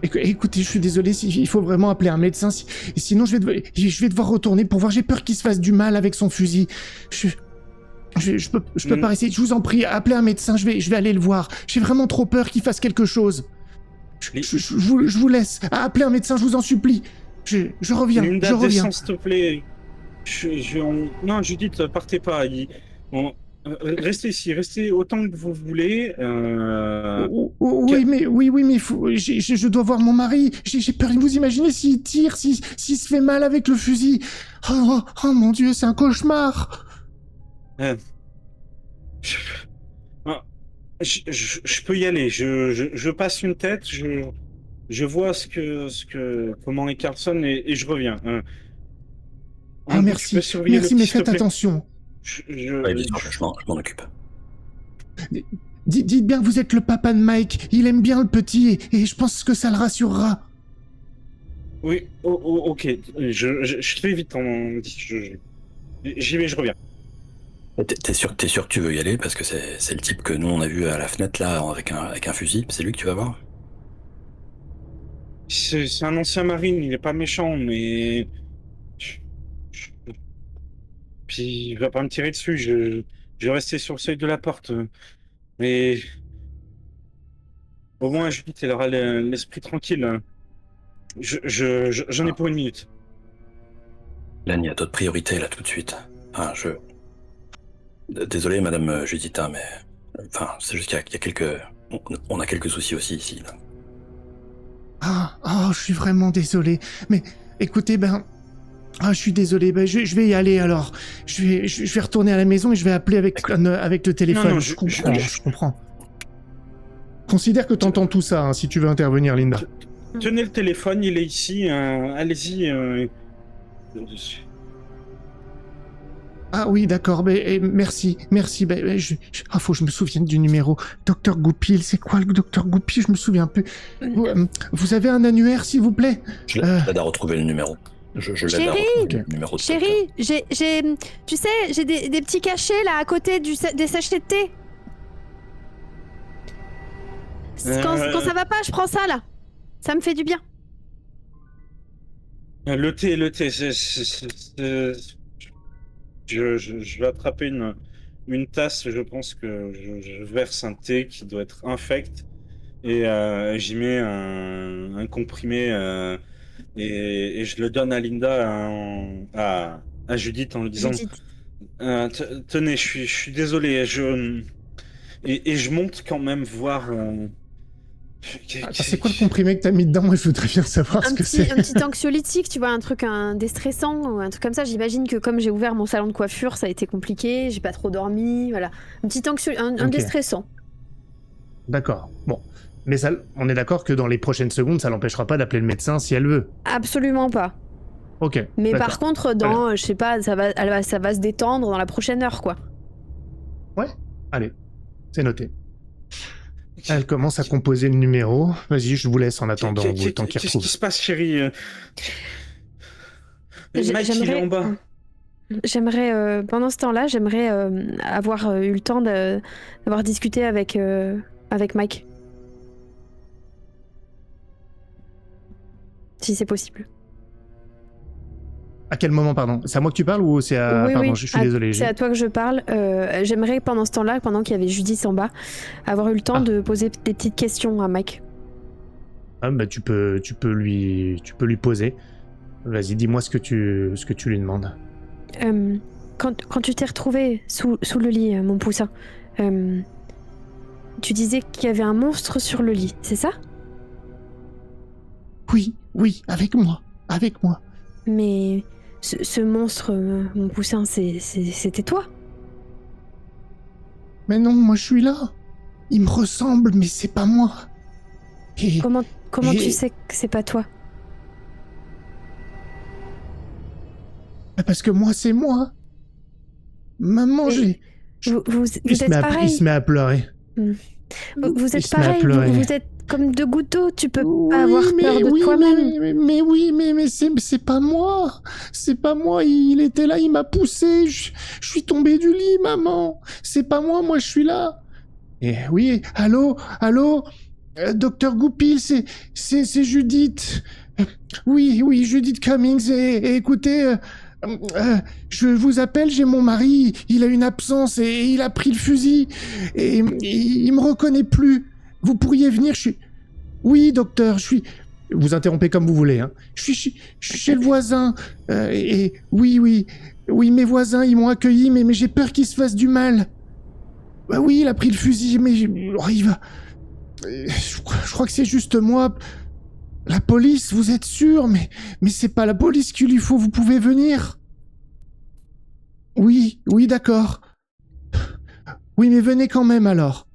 Écoutez, je suis désolé, il faut vraiment appeler un médecin, sinon je vais devoir retourner pour voir. J'ai peur qu'il se fasse du mal avec son fusil. Je peux pas rester. Je vous en prie, appelez un médecin, je vais aller le voir. J'ai vraiment trop peur qu'il fasse quelque chose. Je vous laisse. Appelez un médecin, je vous en supplie. Je reviens. Linda, descends, s'il te plaît. Non, Judith, partez pas. Restez ici, restez autant que vous voulez. Oui, mais je dois voir mon mari. J'ai peur. Vous imaginez s'il tire, s'il se fait mal avec le fusil. Oh mon Dieu, c'est un cauchemar. Je peux y aller. Je passe une tête. Je vois comment est Carlson et je reviens. Merci, mais faites attention. Je m'en occupe. Dites bien que vous êtes le papa de Mike. Il aime bien le petit et je pense que ça le rassurera. Oui, ok. Je fais vite. J'y vais, je reviens. T'es sûr que tu veux y aller parce que c'est le type que nous on a vu à la fenêtre là avec un fusil. C'est lui que tu vas voir. C'est un ancien marine. Il est pas méchant, mais puis il va pas me tirer dessus. Je vais rester sur le seuil de la porte. Mais au moins, Judith, elle aura l'esprit tranquille. J'en ai pour une minute. Là, il y a d'autres priorités, là, tout de suite. Désolé, madame Judith, mais... Enfin, c'est juste qu'il y a quelques... On a quelques soucis aussi, ici, là. Je suis vraiment désolé. Mais, écoutez, je suis désolé, je vais y aller, alors. Je vais retourner à la maison et je vais appeler avec le téléphone. Non, je comprends. Considère que t'entends tout ça, hein, si tu veux intervenir, Linda. Tenez le téléphone, il est ici. Allez-y. Ah oui, d'accord, merci. Faut que je me souvienne du numéro. Docteur Goupil, c'est quoi le Docteur Goupil? Je me souviens plus. Vous avez un annuaire, s'il vous plaît? Je l'aide à retrouver le numéro. Je l'aide à Chérie, retrouver le numéro de docteur. Chérie, tu sais, j'ai des petits cachets là à côté des sachets de thé. Quand ça va pas, je prends ça là. Ça me fait du bien. Le thé, je vais attraper une tasse, je pense que je verse un thé qui doit être infect, et j'y mets un comprimé, et je le donne à Linda, à Judith, en lui disant Judith. Tenez, je suis désolé, et je monte quand même voir. C'est quoi le comprimé que t'as mis dedans? Moi, je voudrais bien savoir ce que c'est. Un petit anxiolytique, tu vois, un truc déstressant ou un truc comme ça. J'imagine que comme j'ai ouvert mon salon de coiffure, ça a été compliqué, j'ai pas trop dormi, voilà. Un petit un Ok. déstressant. D'accord. Bon. Mais ça, on est d'accord que dans les prochaines secondes, ça l'empêchera pas d'appeler le médecin si elle veut. Absolument pas. Ok. Mais d'accord. par contre, je sais pas, ça va se détendre dans la prochaine heure, quoi. Ouais. Allez. C'est noté. Elle commence à composer le numéro. Vas-y, je vous laisse en attendant le temps qu'il Qu'est-ce retrouve. qui se passe, chérie? Mike, il est en bas. J'aimerais, pendant ce temps-là, avoir eu le temps d'avoir discuté avec Mike. Si c'est possible. À quel moment, pardon? C'est à moi que tu parles ou c'est à... Oui, pardon, oui. je suis désolé. C'est à toi que je parle. J'aimerais, pendant ce temps-là, pendant qu'il y avait Judith en bas, avoir eu le temps de poser des petites questions à Mike. Ah, bah, tu peux lui poser. Vas-y, dis-moi ce que tu lui demandes. Quand tu t'es retrouvé sous le lit, mon poussin, tu disais qu'il y avait un monstre sur le lit, c'est ça? Oui, avec moi. Mais ce monstre, mon poussin, c'était toi? Mais non, moi je suis là. Il me ressemble, mais c'est pas moi. Et... Comment tu sais que c'est pas toi? Parce que moi, c'est moi. Maman, j'ai... Vous êtes pareil. Il se met à pleurer. Vous êtes se met à pareil, pleurer. vous êtes comme deux gouttes d'eau, tu peux pas avoir peur de toi-même. Mais c'est pas moi. C'est pas moi, il était là, il m'a poussé. Je suis tombé du lit, maman. C'est pas moi je suis là. Et oui, allô, Docteur Goupil, c'est Judith. Oui, Judith Cummings. Et écoutez, je vous appelle, j'ai mon mari, il a une absence et il a pris le fusil. Et il me reconnaît plus. Vous pourriez venir, Oui, docteur, je suis... Vous interrompez comme vous voulez, hein. Je suis chez le voisin. Et oui, mes voisins, ils m'ont accueilli, mais j'ai peur qu'il se fasse du mal. Bah oui, il a pris le fusil, mais il va... Je crois que c'est juste moi. La police, vous êtes sûr? Mais c'est pas la police qu'il lui faut, vous pouvez venir. Oui, d'accord. Oui, mais venez quand même alors.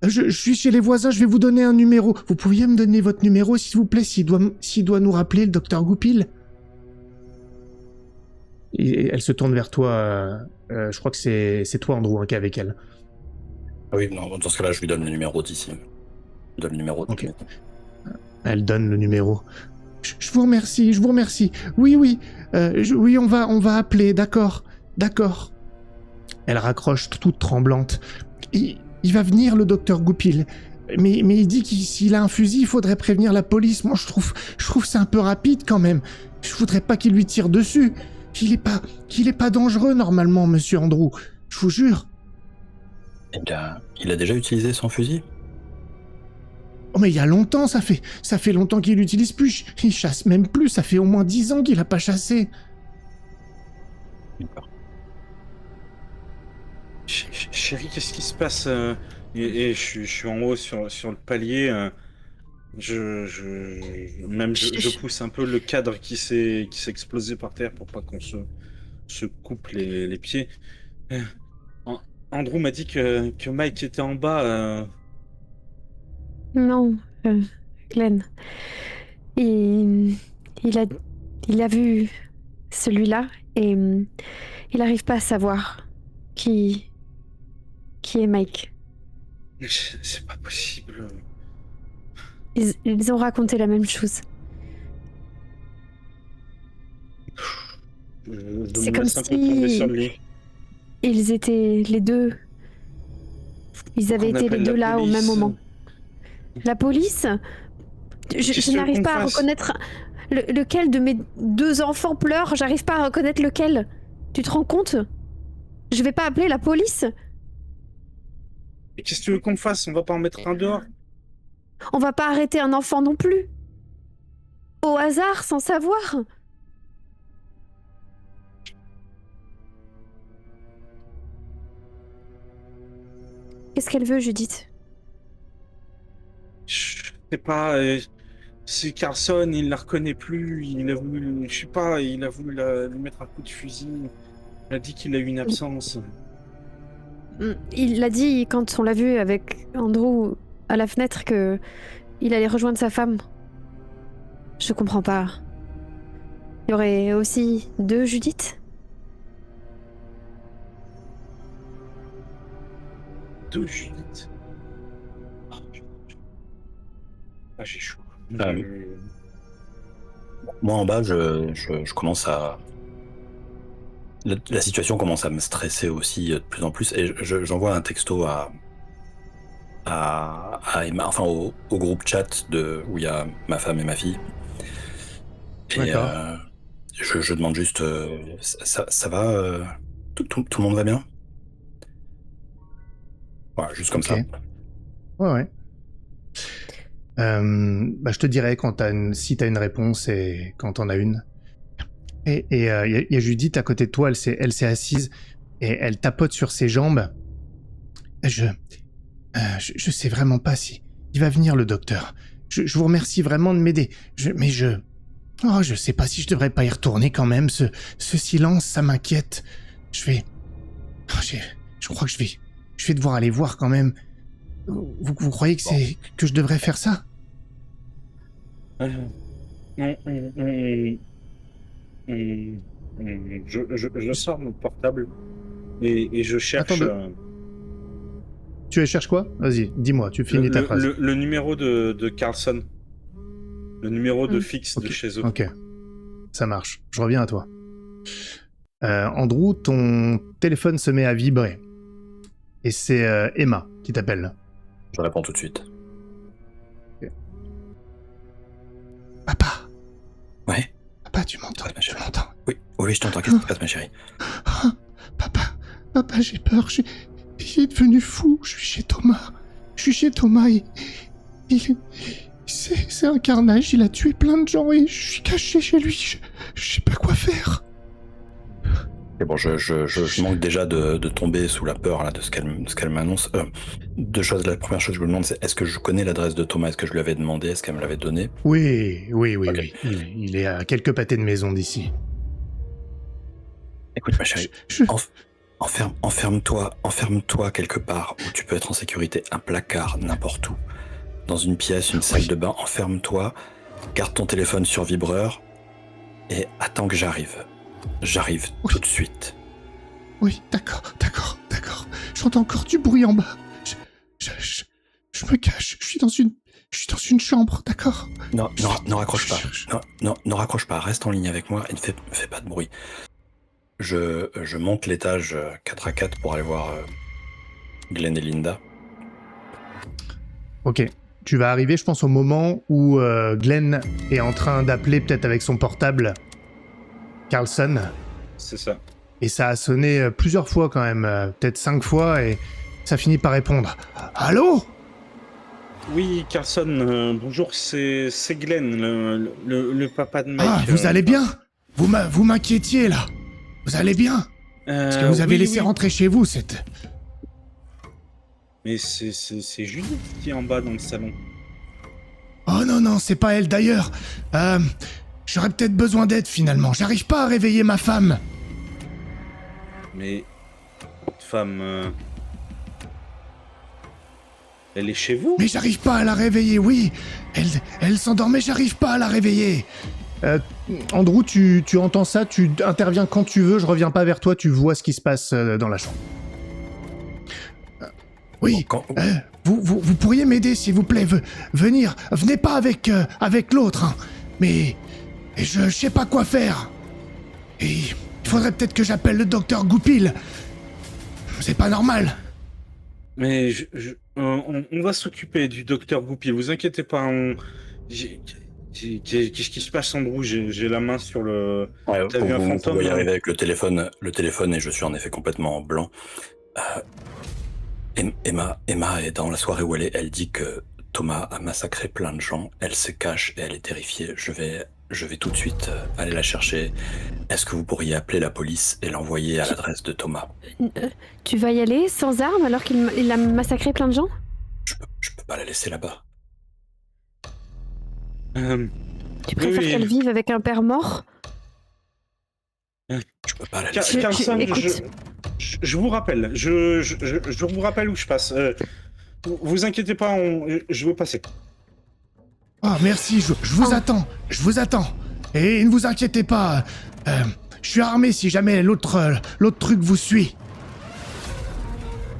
Je suis chez les voisins, je vais vous donner un numéro. Vous pourriez me donner votre numéro, s'il vous plaît, s'il doit nous rappeler, le docteur Goupil? Et elle se tourne vers toi. Je crois que c'est toi, Andrew, qui est avec elle. Ah oui, non, dans ce cas-là, je lui donne le numéro d'ici. Je donne le numéro. Ok. Elle donne le numéro. Je vous remercie. Oui. Oui, on va appeler, d'accord. Elle raccroche toute tremblante. Il va venir, le docteur Goupil. Mais il dit que s'il a un fusil, il faudrait prévenir la police. Moi, je trouve que c'est un peu rapide quand même. Je voudrais pas qu'il lui tire dessus. Qu'il est pas dangereux normalement, monsieur Andrew. Je vous jure. Il a déjà utilisé son fusil? Oh, mais il y a longtemps, ça fait longtemps qu'il l'utilise plus. Il chasse même plus, ça fait au moins 10 ans qu'il a pas chassé. D'accord. Chérie, qu'est-ce qui se passe? Et je suis en haut sur le palier. Je pousse un peu le cadre qui s'est explosé par terre pour pas qu'on se coupe les pieds. Andrew m'a dit que Mike était en bas. Non, Glenn. Il a vu celui-là. Et il n'arrive pas à savoir qui est Mike. C'est pas possible. Ils ont raconté la même chose. Je C'est me comme laisse un peu tomber si sur le lit. ils étaient les deux. Ils avaient Qu'on été les appelle deux la là au même police. moment. La police? Qu'est-ce que Je tu veux n'arrive qu'on pas à fasse? reconnaître lequel de mes 2 enfants pleure. J'arrive pas à reconnaître lequel. Tu te rends compte? Je vais pas appeler la police. Et qu'est-ce que tu veux qu'on fasse? On va pas en mettre un dehors? On va pas arrêter un enfant non plus. Au hasard, sans savoir. Qu'est-ce qu'elle veut, Judith? Je sais pas. C'est Carlson, il la reconnaît plus. Il a voulu, je sais pas, il a voulu lui mettre un coup de fusil. Il a dit qu'il a eu une absence. Il l'a dit quand on l'a vu avec Andrew à la fenêtre que il allait rejoindre sa femme. Je comprends pas. Il y aurait aussi 2 Judith? De Judith. Ah, j'ai chaud. Ah oui. Moi en bas, je commence à... La situation commence à me stresser aussi de plus en plus et j'envoie un texto à Emma, enfin au groupe chat où il y a ma femme et ma fille. Et D'accord. je demande juste, ça va, tout le monde va bien? Voilà, juste comme Ok. ça. Ouais. Je te dirai si t'as une réponse et quand t'en as une. Et il y a Judith à côté de toi, elle s'est assise et elle tapote sur ses jambes. Je sais vraiment pas si il va venir le docteur. Je vous remercie vraiment de m'aider. Je sais pas si je devrais pas y retourner quand même. Ce silence, ça m'inquiète. Je crois que je vais devoir aller voir quand même. Vous croyez que je devrais faire ça? Je sors mon portable et je cherche Attends, tu cherches quoi? Vas-y, dis-moi, tu finis ta phrase. le numéro de Carlson. Le numéro de fixe de Ok, chez eux. ok. Ça marche. Je reviens à toi. Andrew, ton téléphone se met à vibrer. Et c'est Emma qui t'appelle. Je réponds tout de suite. Papa. Ouais. Papa, tu m'entends? Ouais, ma Tu chérie. m'entends? Oui, je t'entends. Qu'est-ce qui se passe, ma chérie? Ah, Papa, j'ai peur. Il est devenu fou. Je suis chez Thomas. C'est un carnage. Il a tué plein de gens et je suis caché chez lui. Je sais pas quoi faire. Et bon, je manque déjà de tomber sous la peur là, de ce qu'elle m'annonce. 2 choses. La première chose que je me demande, c'est est-ce que je connais l'adresse de Thomas? Est-ce que je lui avais demandé? Est-ce qu'elle me l'avait donné? Oui. Ok. Il est à quelques pâtés de maison d'ici. Écoute, ma chérie, Je- enferme-toi quelque part où tu peux être en sécurité. Un placard, n'importe où. Dans une pièce, une salle Oui. de bain, enferme-toi, garde ton téléphone sur vibreur et attends que j'arrive. J'arrive Oui. tout de suite. Oui, d'accord. J'entends encore du bruit en bas. Je me cache. Je suis dans une chambre, d'accord? Non, raccroche pas. Je- Non, raccroche pas. Reste en ligne avec moi et ne fais pas de bruit. Je monte l'étage 4 à 4 pour aller voir Glenn et Linda. Ok. Tu vas arriver, je pense, au moment où Glenn est en train d'appeler, peut-être avec son portable, Carlson. C'est ça. Et ça a sonné plusieurs fois quand même, peut-être 5 fois, et ça finit par répondre. Allô? Oui, Carlson, bonjour, c'est Glenn, le papa de Mike. Ah, vous allez bien? Vous m'inquiétiez là. Vous allez bien? Parce que vous avez laissé rentrer chez vous cette... Mais c'est Judith qui est en bas dans le salon. Oh non, c'est pas elle d'ailleurs. J'aurais peut-être besoin d'aide finalement. J'arrive pas à réveiller ma femme. Mais votre femme, elle est chez vous? Mais j'arrive pas à la réveiller, oui. Elle s'endort, mais j'arrive pas à la réveiller. Andrew, tu entends ça, tu interviens quand tu veux, je reviens pas vers toi, tu vois ce qui se passe dans la chambre. Oui, vous pourriez m'aider s'il vous plaît, venez pas avec l'autre, hein. Mais je sais pas quoi faire. Et il faudrait peut-être que j'appelle le docteur Goupil. C'est pas normal. Mais on va s'occuper du docteur Goupil, vous inquiétez pas. Qu'est-ce qui se passe, Andrew? J'ai la main sur le... Ouais, T'as vu un vous fantôme? voyez arriver avec le téléphone, et je suis en effet complètement blanc. Emma est dans la soirée où elle dit que Thomas a massacré plein de gens. Elle se cache et elle est terrifiée. Je vais tout de suite aller la chercher. Est-ce que vous pourriez appeler la police et l'envoyer à l'adresse de Thomas? Tu vas y aller sans armes alors qu'il a massacré plein de gens? Je peux pas la laisser là-bas. Tu préfères oui. qu'elle vive avec un père mort? Je peux pas la laisser. Carlson, écoute. je vous rappelle. Je vous rappelle où je passe. Vous inquiétez pas, je vais passer. Ah, merci, je vous attends, Et ne vous inquiétez pas, je suis armé si jamais l'autre truc vous suit.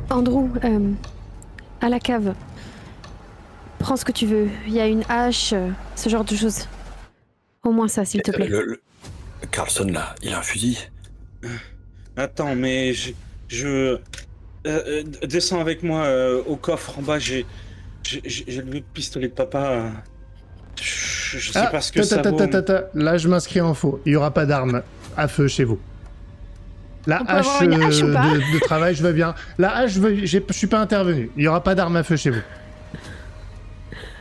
Andrew, à la cave. Prends ce que tu veux. Il y a une hache, ce genre de choses. Au moins ça, s'il te plaît. Carlson, là, il a un fusil. Attends, mais descends avec moi au coffre en bas. J'ai le pistolet de papa. Je sais pas ce que ça vaut. Là, je m'inscris en faux. Il y aura pas d'armes à feu chez vous. La On peut hache, avoir une hache ou pas de travail, je veux bien. La hache, je suis pas intervenu. Il y aura pas d'armes à feu chez vous.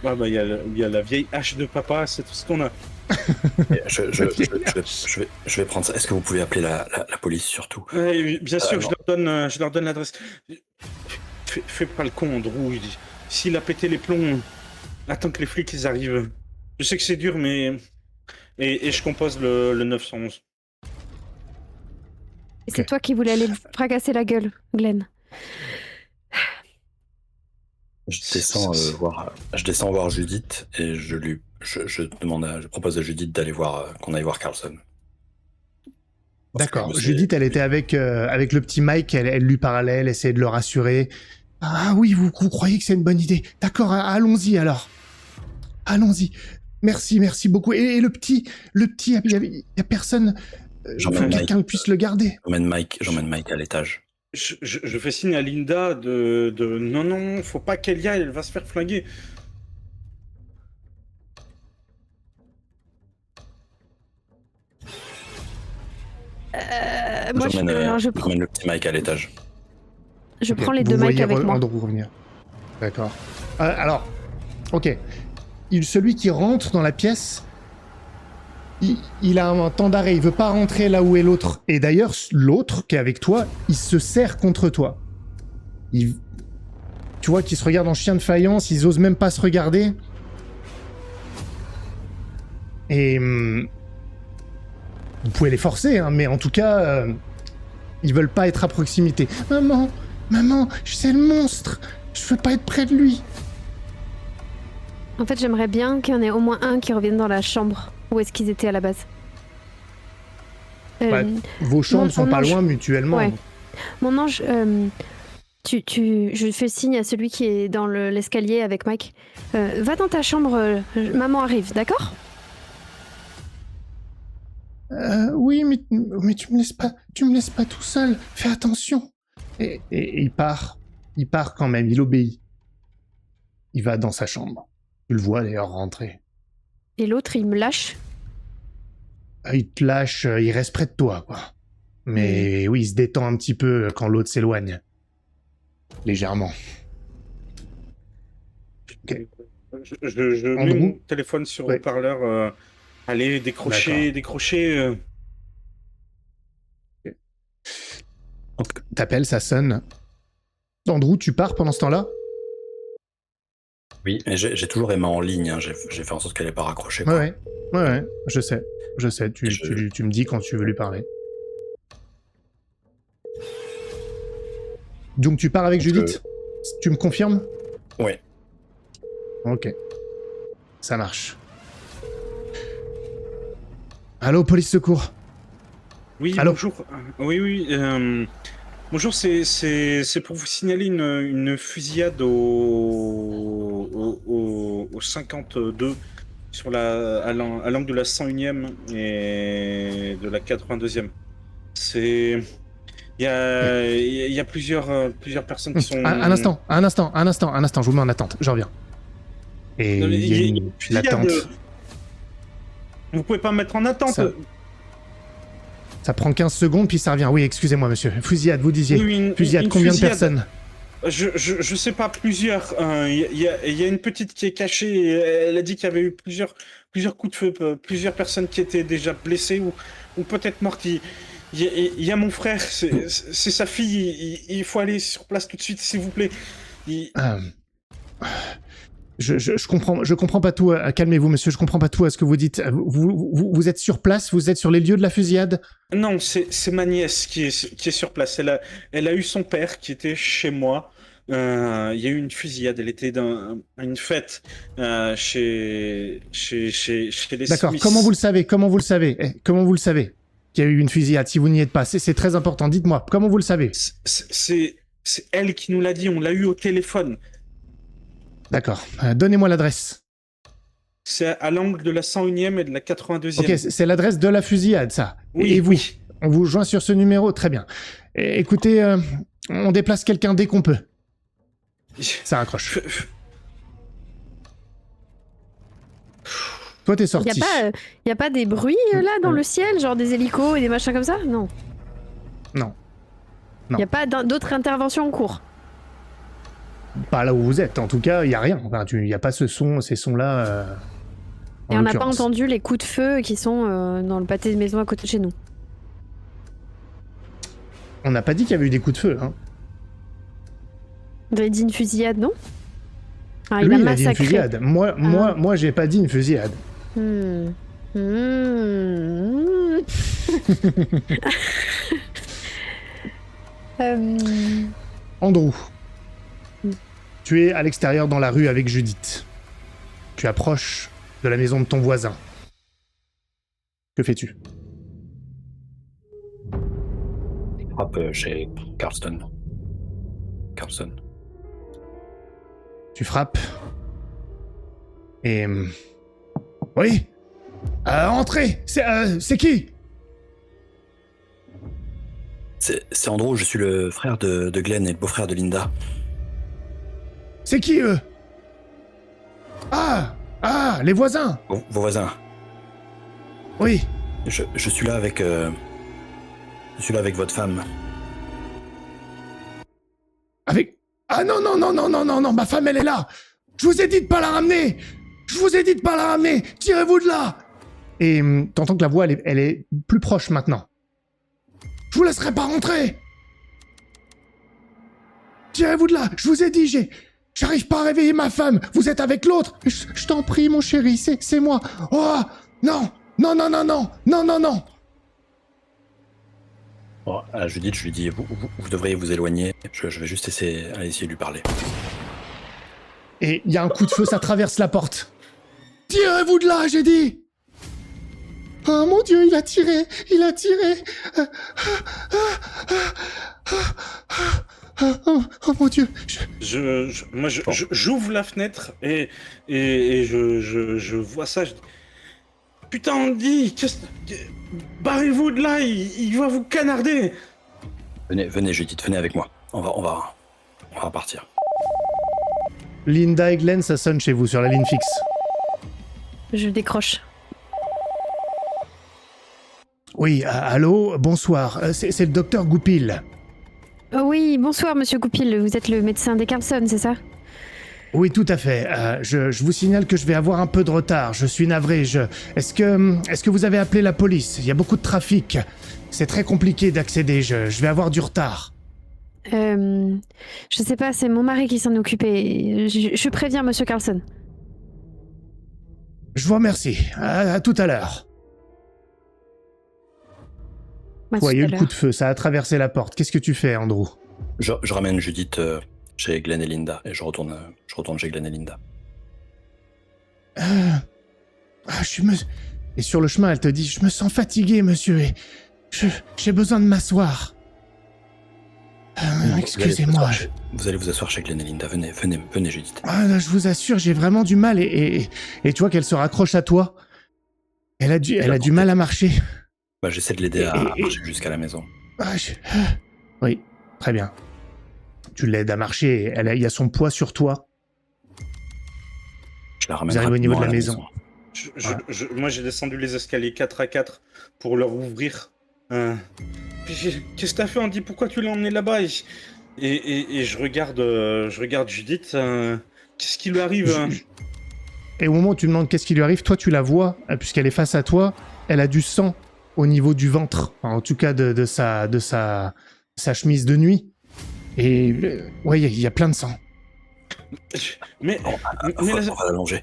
Ah bah, il y a la vieille hache de papa, c'est tout ce qu'on a. Je vais prendre ça. Est-ce que vous pouvez appeler la police surtout? Ouais, bien sûr, je leur donne l'adresse. Fais pas le con, Andrew. S'il a pété les plombs, attends que les flics ils arrivent. Je sais que c'est dur, mais... Et je compose le 911. Et c'est toi qui voulais aller le fracasser la gueule, Glenn. Je descends voir Judith et je propose à Judith qu'on aille voir Carlson. D'accord. Judith, elle était avec le petit Mike, elle lui parlait, elle essayait de le rassurer. Ah oui, vous croyez que c'est une bonne idée. D'accord, allons-y alors. Allons-y. Merci beaucoup. Et le petit, il y a personne. Quelqu'un puisse le garder. J'emmène Mike à l'étage. Je fais signe à Linda de non, faut pas qu'elle y aille, elle va se faire flinguer. Moi, J'emmène le petit Mike à l'étage. Je prends les deux Mike avec moi. Andrew revenir. D'accord. Alors, ok. Celui qui rentre dans la pièce, il a un temps d'arrêt, il veut pas rentrer là où est l'autre. Et d'ailleurs, l'autre qui est avec toi, il se serre contre toi. Tu vois qu'ils se regardent en chien de faïence, ils osent même pas se regarder. Et vous pouvez les forcer, hein, mais en tout cas, ils veulent pas être à proximité. Maman, c'est le monstre. Je veux pas être près de lui. En fait, j'aimerais bien qu'il y en ait au moins un qui revienne dans la chambre. Où est-ce qu'ils étaient à la base? Vos chambres sont pas loin mutuellement. Ouais. Mon ange, je fais signe à celui qui est dans l'escalier avec Mike. Va dans ta chambre, maman arrive, d'accord? Oui, mais tu me laisses pas tout seul. Fais attention. Et il part quand même. Il obéit. Il va dans sa chambre. Tu le vois d'ailleurs rentrer. Et l'autre, il me lâche? Il te lâche, il reste près de toi, quoi. Mais oui, il se détend un petit peu quand l'autre s'éloigne. Légèrement. Okay. Je mets mon téléphone sur haut-parleur. Allez, décrocher. Okay. T'appelles, ça sonne. Andrew, tu pars pendant ce temps-là? Oui, mais j'ai toujours Emma en ligne, hein. J'ai fait en sorte qu'elle n'ait pas raccroché. Ouais, je sais. Tu me dis quand tu veux lui parler. Donc tu pars avec Judith? Tu me confirmes? Oui. Ok. Ça marche. Allô, police secours. Oui, Allô? bonjour. Oui. Bonjour, c'est pour vous signaler une fusillade au 52 à l'angle de la 101e et de la 82e. C'est il y a plusieurs personnes qui sont. Un instant, je vous mets en attente, je reviens. Et Non, mais il y a une une fusillade. l'attente. Vous pouvez pas me mettre en attente. Ça prend 15 secondes, puis ça revient. Oui, excusez-moi, monsieur. Fusillade, vous disiez. Oui, Fusillade, une combien de fusillade. personnes? Je sais pas, plusieurs. Il y a une petite qui est cachée. Et elle a dit qu'il y avait eu plusieurs coups de feu, plusieurs personnes qui étaient déjà blessées ou peut-être mortes. Il y a mon frère, c'est sa fille. Il faut aller sur place tout de suite, s'il vous plaît. Euh, je comprends pas tout. Calmez-vous, monsieur. Je comprends pas tout à ce que vous dites. Vous êtes sur place? Vous êtes sur les lieux de la fusillade? Non, c'est ma nièce qui est sur place. Elle a eu son père qui était chez moi. Il y a eu une fusillade. Elle était dans une fête chez les D'accord. Smiths. Comment vous le savez? Comment vous le savez qu'il y a eu une fusillade si vous n'y êtes pas? C'est très important. Dites-moi. Comment vous le savez? C'est elle qui nous l'a dit. On l'a eu au téléphone. D'accord. Donnez-moi l'adresse. C'est à l'angle de la 101e et de la 82e. Ok, c'est l'adresse de la fusillade, ça. Oui, Et vous? oui. On vous joint sur ce numéro? Très bien. Écoutez, on déplace quelqu'un dès qu'on peut. Ça raccroche. Toi, t'es sorti. Y a pas des bruits là dans le ciel, genre des hélicos et des machins comme ça? Non. Non. Non. Y a pas d'autres interventions en cours? Pas là où vous êtes. En tout cas, il y a rien. Enfin, il y a pas ces sons-là. Et on n'a pas entendu les coups de feu qui sont dans le pâté de maison à côté de chez nous. On n'a pas dit qu'il y avait eu des coups de feu. Hein. Vous avez dit une fusillade, non? Ah, Lui, a il a dit une massacré. fusillade. Moi, j'ai pas dit une fusillade. Andrew, tu es à l'extérieur dans la rue avec Judith. Tu approches de la maison de ton voisin. Que fais-tu? Je frappe chez Carlston. Tu frappes. Et... Oui. Entrez. C'est qui? C'est Andrew, je suis le frère de Glenn et le beau-frère de Linda. C'est qui, eux? Les voisins. Bon, vos voisins. Oui. Je suis là avec... Je suis là avec votre femme. Avec... Ah non, ma femme, elle est là. Je vous ai dit de pas la ramener. Tirez-vous de là. Et t'entends que la voix, elle est plus proche maintenant. Je vous laisserai pas rentrer. Tirez-vous de là. Je vous ai dit, j'arrive pas à réveiller ma femme. Vous êtes avec l'autre. Je t'en prie, mon chéri, c'est moi. Oh, non. Bon, à Judith, je lui dis, vous devriez vous éloigner. Je vais juste essayer de lui parler. Et il y a un coup de feu, ça traverse la porte. Tirez-vous de là, j'ai dit. Oh mon Dieu, il a tiré. Oh mon Dieu. J'ouvre la fenêtre et je vois ça. Je dis, putain, Andy, barrez-vous de là, il va vous canarder. Venez Judith, venez avec moi. On va partir. Linda et Glenn, ça sonne chez vous sur la ligne fixe. Je décroche. Oui, allô, bonsoir. C'est le docteur Goupil. Oh oui, bonsoir monsieur Goupil, vous êtes le médecin des Carlson, c'est ça? Oui, tout à fait. Je vous signale que je vais avoir un peu de retard. Je suis navré. Est-ce que vous avez appelé la police? Il y a beaucoup de trafic. C'est très compliqué d'accéder. Je vais avoir du retard. Je sais pas, c'est mon mari qui s'en occupait. Je préviens monsieur Carlson. Je vous remercie. À tout à l'heure. Ouais, il y a eu le coup de feu. Ça a traversé la porte. Qu'est-ce que tu fais, Andrew? Je ramène Judith chez Glenn et Linda et je retourne chez Glenn et Linda. Et sur le chemin, elle te dit « Je me sens fatiguée, monsieur, et j'ai besoin de m'asseoir. Excusez-moi. » Vous allez vous asseoir chez Glenn et Linda. Venez, Judith. Ah, là, je vous assure, j'ai vraiment du mal. Et tu vois qu'elle se raccroche à toi. Elle a du mal à marcher. Bah, j'essaie de l'aider à marcher jusqu'à la maison. Oui, très bien. Tu l'aides à marcher. Il y a son poids sur toi. Je la ramène Vous arrivez au niveau de rapidement la à maison. Moi, j'ai descendu les escaliers 4 à 4 pour leur ouvrir. Qu'est-ce que t'as fait, Andy? Pourquoi tu l'as emmené là-bas? Et je regarde Judith. Qu'est-ce qui lui arrive? Et au moment où tu demandes qu'est-ce qui lui arrive, toi, tu la vois, puisqu'elle est face à toi. Elle a du sang au niveau du ventre. Enfin, en tout cas, de sa chemise de nuit. Et ouais, il y a plein de sang. Mais On va l'allonger.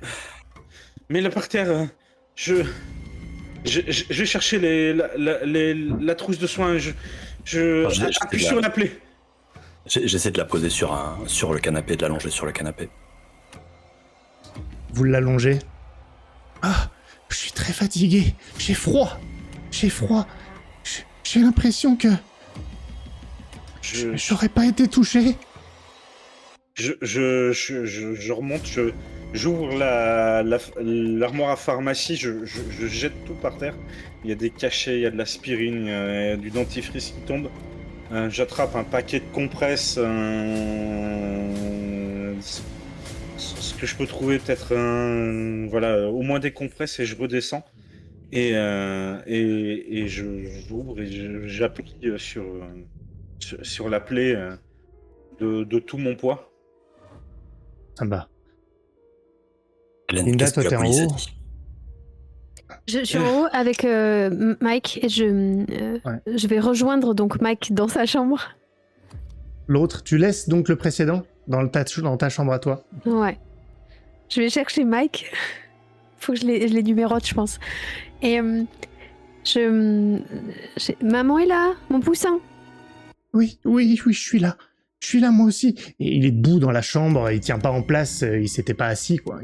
Mais là par terre, je vais chercher la trousse de soins. Appuie sur la plaie. J'essaie de la poser sur le canapé, de l'allonger sur le canapé. Vous l'allongez. Ah, je suis très fatigué. J'ai froid. J'ai l'impression que j'aurais pas été touché. Je remonte, j'ouvre l'armoire à pharmacie, je jette tout par terre. Il y a des cachets, il y a de l'aspirine, il y a du dentifrice qui tombe. J'attrape un paquet de compresses, ce que je peux trouver, peut-être au moins des compresses, et je redescends. Et j'ouvre et j'appuie sur la plaie de tout mon poids. Ah bah. Glenn, Linda, toi, qu'est-ce que t'es la en police a haut. dit? Je suis en haut avec Mike et je vais rejoindre donc Mike dans sa chambre. L'autre, tu laisses donc le précédent dans ta chambre à toi. Ouais. Je vais chercher Mike. Faut que je les numérote, je pense. Et maman est là, mon poussin. Oui, je suis là. Je suis là, moi aussi. Et il est debout dans la chambre, il tient pas en place, il s'était pas assis, quoi.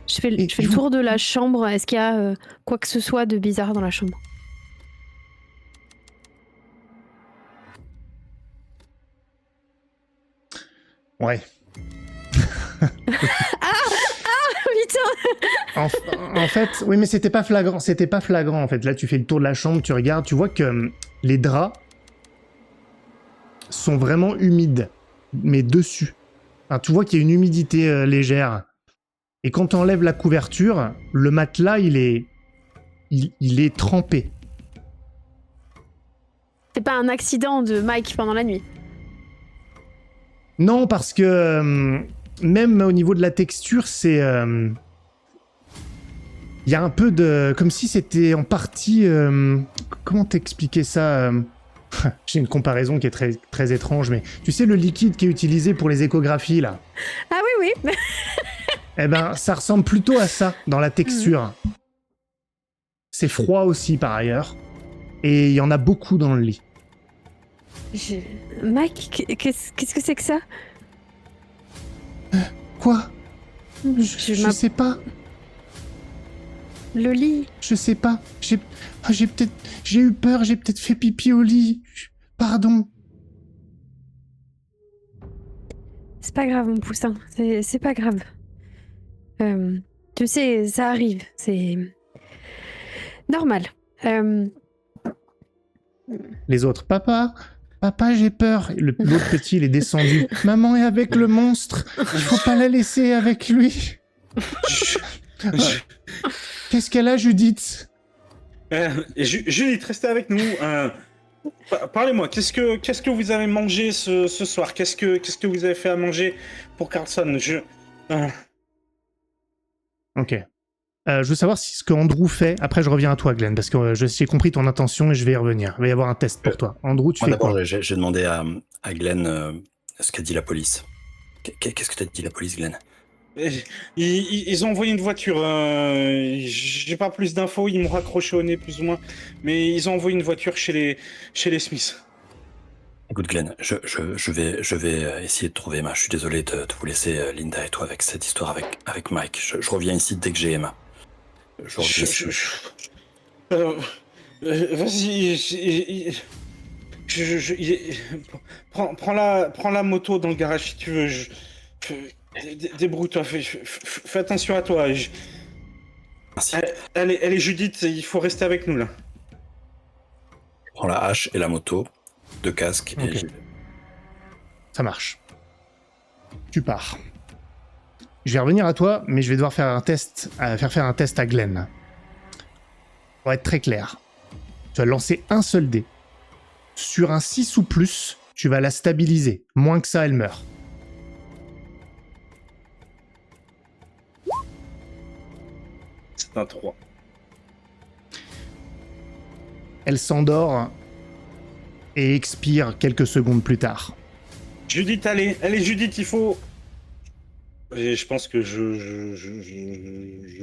Je fais le tour de la chambre. Est-ce qu'il y a quoi que ce soit de bizarre dans la chambre? Ouais. Putain. En fait, oui, mais c'était pas flagrant, en fait. Là, tu fais le tour de la chambre, tu regardes, tu vois que les draps sont vraiment humides, mais dessus. Enfin, tu vois qu'il y a une humidité légère. Et quand tu enlèves la couverture, le matelas, il est trempé. C'est pas un accident de Mike pendant la nuit? Non, parce que même au niveau de la texture, c'est... Il y a un peu de... Comme si c'était en partie... Comment t'expliquer ça J'ai une comparaison qui est très, très étrange, mais tu sais le liquide qui est utilisé pour les échographies, là? Ah oui, oui. Eh ben, ça ressemble plutôt à ça, dans la texture. C'est froid aussi, par ailleurs. Et il y en a beaucoup dans le lit. Mike, qu'est-ce que c'est que ça? Quoi? Je sais pas. Le lit. Je sais pas. J'ai eu peur, j'ai peut-être fait pipi au lit. Pardon. C'est pas grave, mon poussin. C'est pas grave. Tu sais, ça arrive. C'est normal. Les autres, papa, j'ai peur. L'autre petit, il est descendu. Maman est avec le monstre. Il faut pas la laisser avec lui. Qu'est-ce qu'elle a, Judith? Judith, restez avec nous. Parlez-moi, qu'est-ce que vous avez mangé ce soir? Qu'est-ce que vous avez fait à manger pour Carlson? Ok. Je veux savoir ce que Andrew fait. Après, je reviens à toi, Glenn, parce que j'ai compris ton intention et je vais y revenir. Il va y avoir un test pour toi. Andrew, tu fais quoi? D'abord, j'ai demandé à Glenn ce qu'a dit la police. Qu'est-ce que t'as dit la police, Glenn? Ils ont envoyé une voiture. J'ai pas plus d'infos. Ils m'ont raccroché au nez plus ou moins, mais ils ont envoyé une voiture chez les Smiths. Écoute, Glenn, je vais essayer de trouver Emma. Je suis désolé de vous laisser, Linda et toi, avec cette histoire avec Mike. Je reviens ici dès que j'ai Emma. Vas-y, prends la moto dans le garage si tu veux. Débrouille-toi, fais attention à toi. Merci. Elle est Judith, il faut rester avec nous là. Je prends la hache et la moto, 2 casques, Ok. et j'y vais. Ça marche. Tu pars. Je vais revenir à toi, mais je vais devoir faire un test, faire un test à Glenn. Pour être très clair, tu vas lancer un seul dé. Sur un 6 ou plus, tu vas la stabiliser. Moins que ça, elle meurt. C'est un 3. Elle s'endort et expire quelques secondes plus tard. Judith, allez, Judith, il faut... Et je pense que je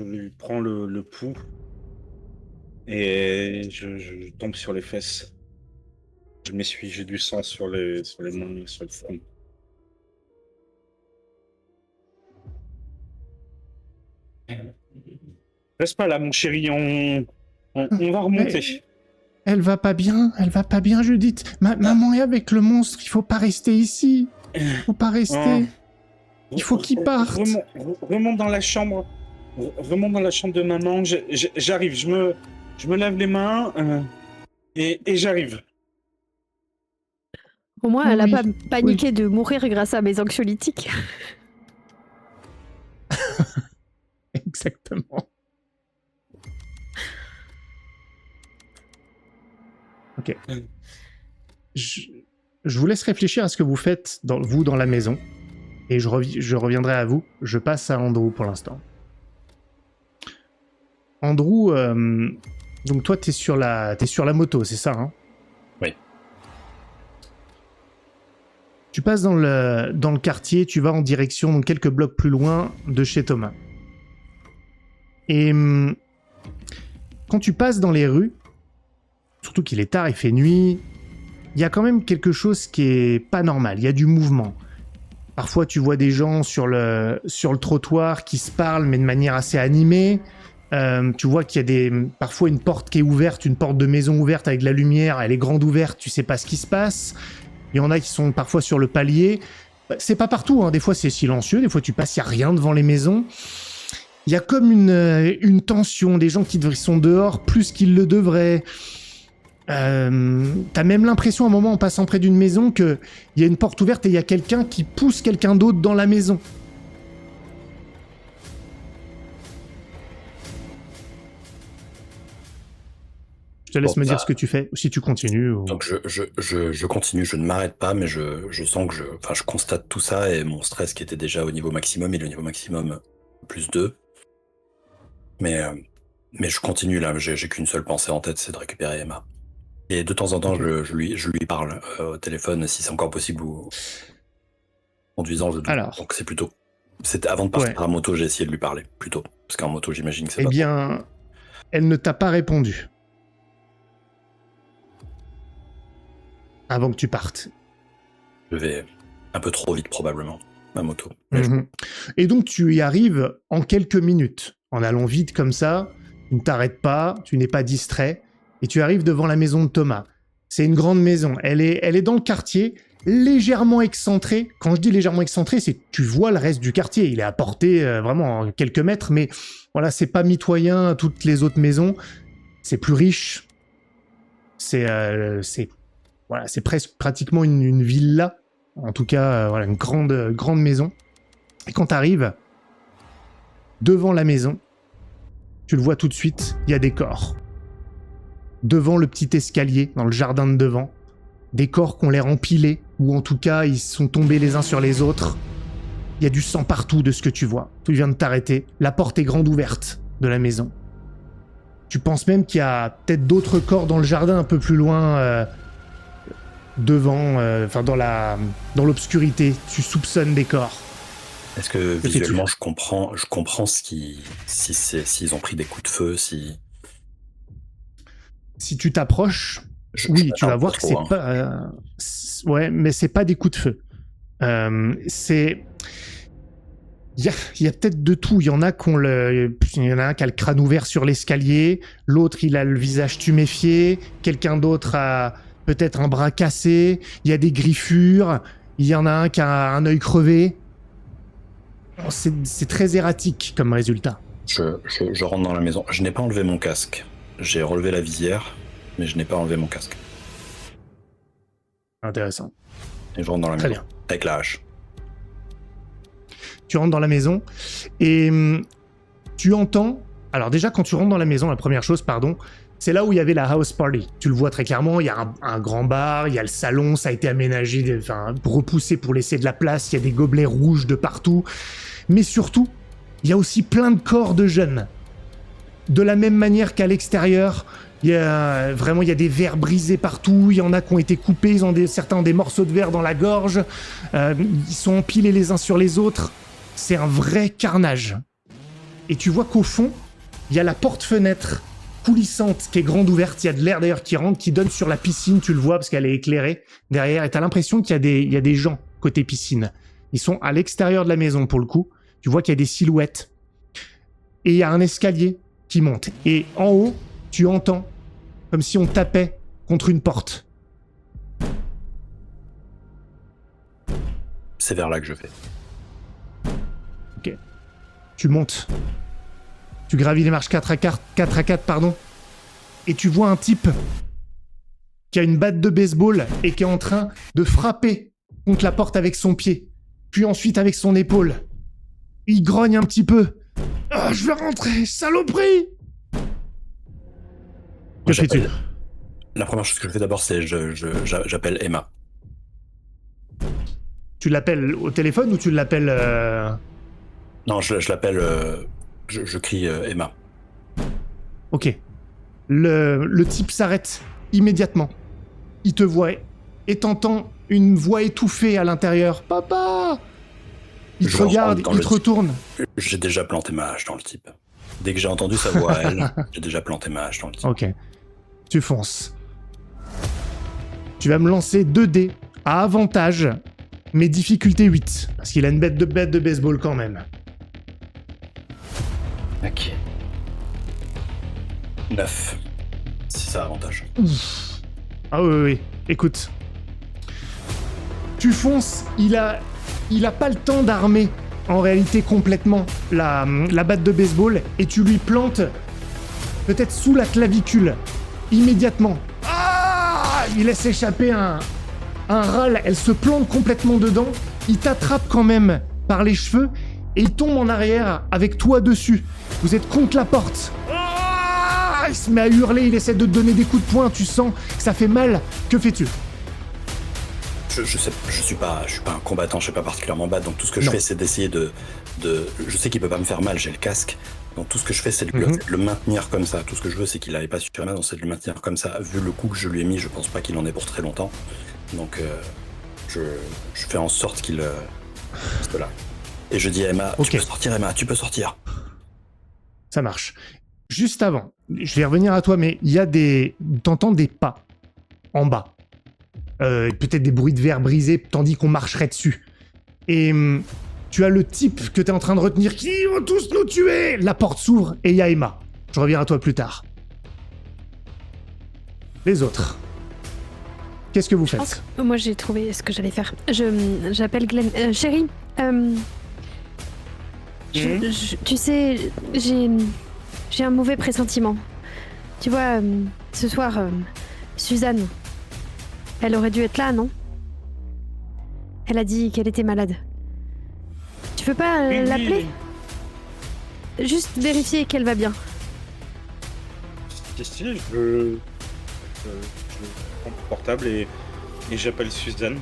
lui prends le pouls et je tombe sur les fesses. Je m'essuie, j'ai du sang sur les mains, sur le front. Reste pas là, mon chéri, on va remonter. Elle va pas bien, Judith. Maman est avec le monstre, il faut pas rester ici. Faut pas rester. Il faut qu'il parte. Remonte dans la chambre. Remonte dans la chambre de maman. J'arrive, je me lave les mains et j'arrive. Au moins, elle a Oui, pas paniqué de mourir grâce à mes anxiolytiques. Exactement. Ok. Je vous laisse réfléchir à ce que vous faites, dans la maison. Et je reviendrai à vous. Je passe à Andrew pour l'instant. Andrew, donc toi, t'es sur la moto, c'est ça, hein? Oui. Tu passes dans le quartier, tu vas en direction, donc quelques blocs plus loin, de chez Thomas. Et quand tu passes dans les rues, surtout qu'il est tard, il fait nuit, il y a quand même quelque chose qui est pas normal, il y a du mouvement. Parfois, tu vois des gens sur le trottoir qui se parlent, mais de manière assez animée. Tu vois qu'il y a parfois une porte qui est ouverte, une porte de maison ouverte avec de la lumière, elle est grande ouverte, tu sais pas ce qui se passe. Il y en a qui sont parfois sur le palier. C'est pas partout, hein. Des fois c'est silencieux, des fois tu passes, il n'y a rien devant les maisons. Il y a comme une tension, des gens qui sont dehors plus qu'ils le devraient. T'as même l'impression à un moment en passant près d'une maison qu'il y a une porte ouverte et il y a quelqu'un qui pousse quelqu'un d'autre dans la maison. Je te laisse me dire ce que tu fais, ou si tu continues. Ou... Donc je continue, je ne m'arrête pas, mais je sens que je constate tout ça et mon stress qui était déjà au niveau maximum et le niveau maximum plus 2. Mais je continue là, j'ai qu'une seule pensée en tête, c'est de récupérer Emma. Et de temps en temps, Ok. je lui parle au téléphone, si c'est encore possible, ou conduisant, je doute. Alors. Donc c'est plutôt. C'était avant de partir en moto, j'ai essayé de lui parler, plutôt. Parce qu'en moto, j'imagine que c'est pas... Eh bien, elle ne t'a pas répondu. Avant que tu partes. Je vais un peu trop vite, probablement, ma moto. Et donc, tu y arrives en quelques minutes. En allant vite comme ça, tu ne t'arrêtes pas, tu n'es pas distrait, et tu arrives devant la maison de Thomas. C'est une grande maison. Elle est dans le quartier, légèrement excentrée. Quand je dis légèrement excentrée, c'est que tu vois le reste du quartier. Il est à portée vraiment quelques mètres, mais voilà, c'est pas mitoyen à toutes les autres maisons. C'est plus riche. C'est presque pratiquement une villa. En tout cas, voilà, une grande maison. Et quand tu arrives devant la maison, tu le vois tout de suite, il y a des corps. Devant le petit escalier, dans le jardin de devant, des corps qui ont l'air empilés, ou en tout cas, ils sont tombés les uns sur les autres. Il y a du sang partout de ce que tu vois. Tu viens de t'arrêter. La porte est grande ouverte de la maison. Tu penses même qu'il y a peut-être d'autres corps dans le jardin un peu plus loin, devant, dans l'obscurité. Tu soupçonnes des corps. Est-ce que visuellement, je comprends s'ils ont pris des coups de feu, Si tu t'approches, oui, tu vas voir que c'est pas... ouais, mais c'est pas des coups de feu. Il y a peut-être de tout. Il y en a il y en a un qui a le crâne ouvert sur l'escalier, l'autre il a le visage tuméfié, quelqu'un d'autre a peut-être un bras cassé, il y a des griffures, il y en a un qui a un œil crevé. C'est très erratique comme résultat. Je rentre dans la maison. Je n'ai pas enlevé mon casque. J'ai relevé la visière, mais je n'ai pas enlevé mon casque. Intéressant. Et je rentre dans la Très maison. bien. Avec la hache. Tu rentres dans la maison et tu entends... Alors déjà, quand tu rentres dans la maison, la première chose, c'est là où il y avait la house party. Tu le vois très clairement, il y a un grand bar, il y a le salon, ça a été aménagé, repoussé pour laisser de la place, il y a des gobelets rouges de partout. Mais surtout, il y a aussi plein de corps de jeunes. De la même manière qu'à l'extérieur, il y a des verres brisés partout, il y en a qui ont été coupés, certains ont des morceaux de verre dans la gorge, ils sont empilés les uns sur les autres. C'est un vrai carnage. Et tu vois qu'au fond, il y a la porte-fenêtre coulissante qui est grande ouverte, il y a de l'air d'ailleurs qui rentre, qui donne sur la piscine, tu le vois parce qu'elle est éclairée derrière, et t'as l'impression qu'il y a des gens côté piscine. Ils sont à l'extérieur de la maison pour le coup, tu vois qu'il y a des silhouettes. Et il y a un escalier qui monte. Et en haut, tu entends comme si on tapait contre une porte. C'est vers là que je vais. Ok. Tu montes. Tu gravis les marches 4 à 4, pardon. Et tu vois un type qui a une batte de baseball et qui est en train de frapper contre la porte avec son pied. Puis ensuite avec son épaule. Il grogne un petit peu. Ah, je vais rentrer, saloperie! Que fais-tu? La première chose que je fais d'abord, c'est j'appelle Emma. Tu l'appelles au téléphone ou tu l'appelles... Non, je l'appelle... je crie Emma. Ok. Le type s'arrête immédiatement. Il te voit et t'entends une voix étouffée à l'intérieur. Papa! Il te regarde, il te retourne. J'ai déjà planté ma hache dans le type. Dès que j'ai entendu sa voix à elle, j'ai déjà planté ma hache dans le type. Ok. Tu fonces. Tu vas me lancer 2 dés à avantage, mais difficulté 8. Parce qu'il a une bête de baseball quand même. Ok. 9. C'est ça avantage. Ouf. Ah oui. Écoute. Tu fonces, il a pas le temps d'armer en réalité complètement la batte de baseball et tu lui plantes peut-être sous la clavicule immédiatement. Ah! Il laisse échapper un râle, elle se plante complètement dedans, il t'attrape quand même par les cheveux et il tombe en arrière avec toi dessus. Vous êtes contre la porte. Ah! Il se met à hurler, il essaie de te donner des coups de poing, tu sens que ça fait mal. Que fais-tu? Je suis pas un combattant, je sais pas particulièrement battre, donc tout ce que je fais, c'est d'essayer de... Je sais qu'il peut pas me faire mal, j'ai le casque, donc tout ce que je fais, c'est de le maintenir comme ça. Tout ce que je veux, c'est qu'il n'avait pas super mal, donc c'est de le maintenir comme ça. Vu le coup que je lui ai mis, je pense pas qu'il en ait pour très longtemps, donc je fais en sorte qu'il reste là. Et je dis à Emma, Tu peux sortir Emma, tu peux sortir. Ça marche. Juste avant, je vais revenir à toi, mais il y a t'entends des pas en bas. Peut-être des bruits de verre brisés tandis qu'on marcherait dessus. Et tu as le type que t'es en train de retenir qui vont tous nous tuer. La porte s'ouvre et il y a Emma. Je reviens à toi plus tard. Les autres. Qu'est-ce que vous faites? Moi j'ai trouvé ce que j'allais faire. J'appelle Glenn. Chérie, tu sais, j'ai un mauvais pressentiment. Tu vois, ce soir, Suzanne, elle aurait dû être là, non? Elle a dit qu'elle était malade. Tu peux pas l'appeler? Juste vérifier qu'elle va bien. Si, je prends mon portable et j'appelle Suzanne.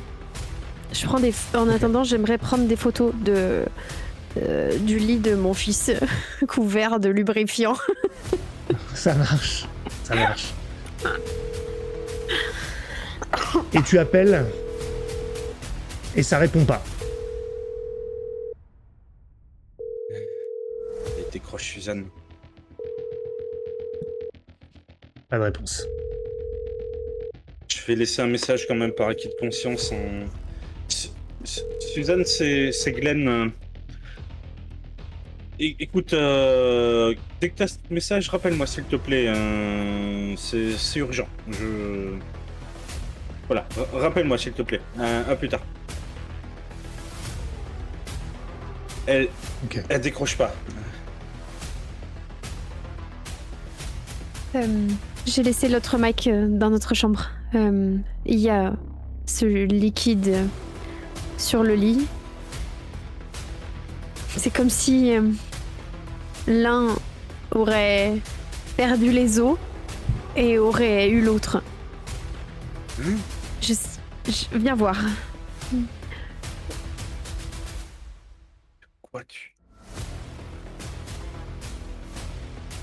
En attendant, j'aimerais prendre des photos du lit de mon fils couvert de lubrifiant. Ça marche. Et tu appelles et ça répond pas. Elle décroche Suzanne. Pas de réponse. Je vais laisser un message quand même par acquis de conscience. Suzanne, c'est Glenn. Écoute, dès que t'as ce message, rappelle-moi s'il te plaît. C'est urgent. Voilà, rappelle-moi s'il te plaît. À plus tard. Elle décroche pas. J'ai laissé l'autre mic dans notre chambre. Il y a ce liquide sur le lit. C'est comme si l'un aurait perdu les os et aurait eu l'autre. Je viens voir. Quoi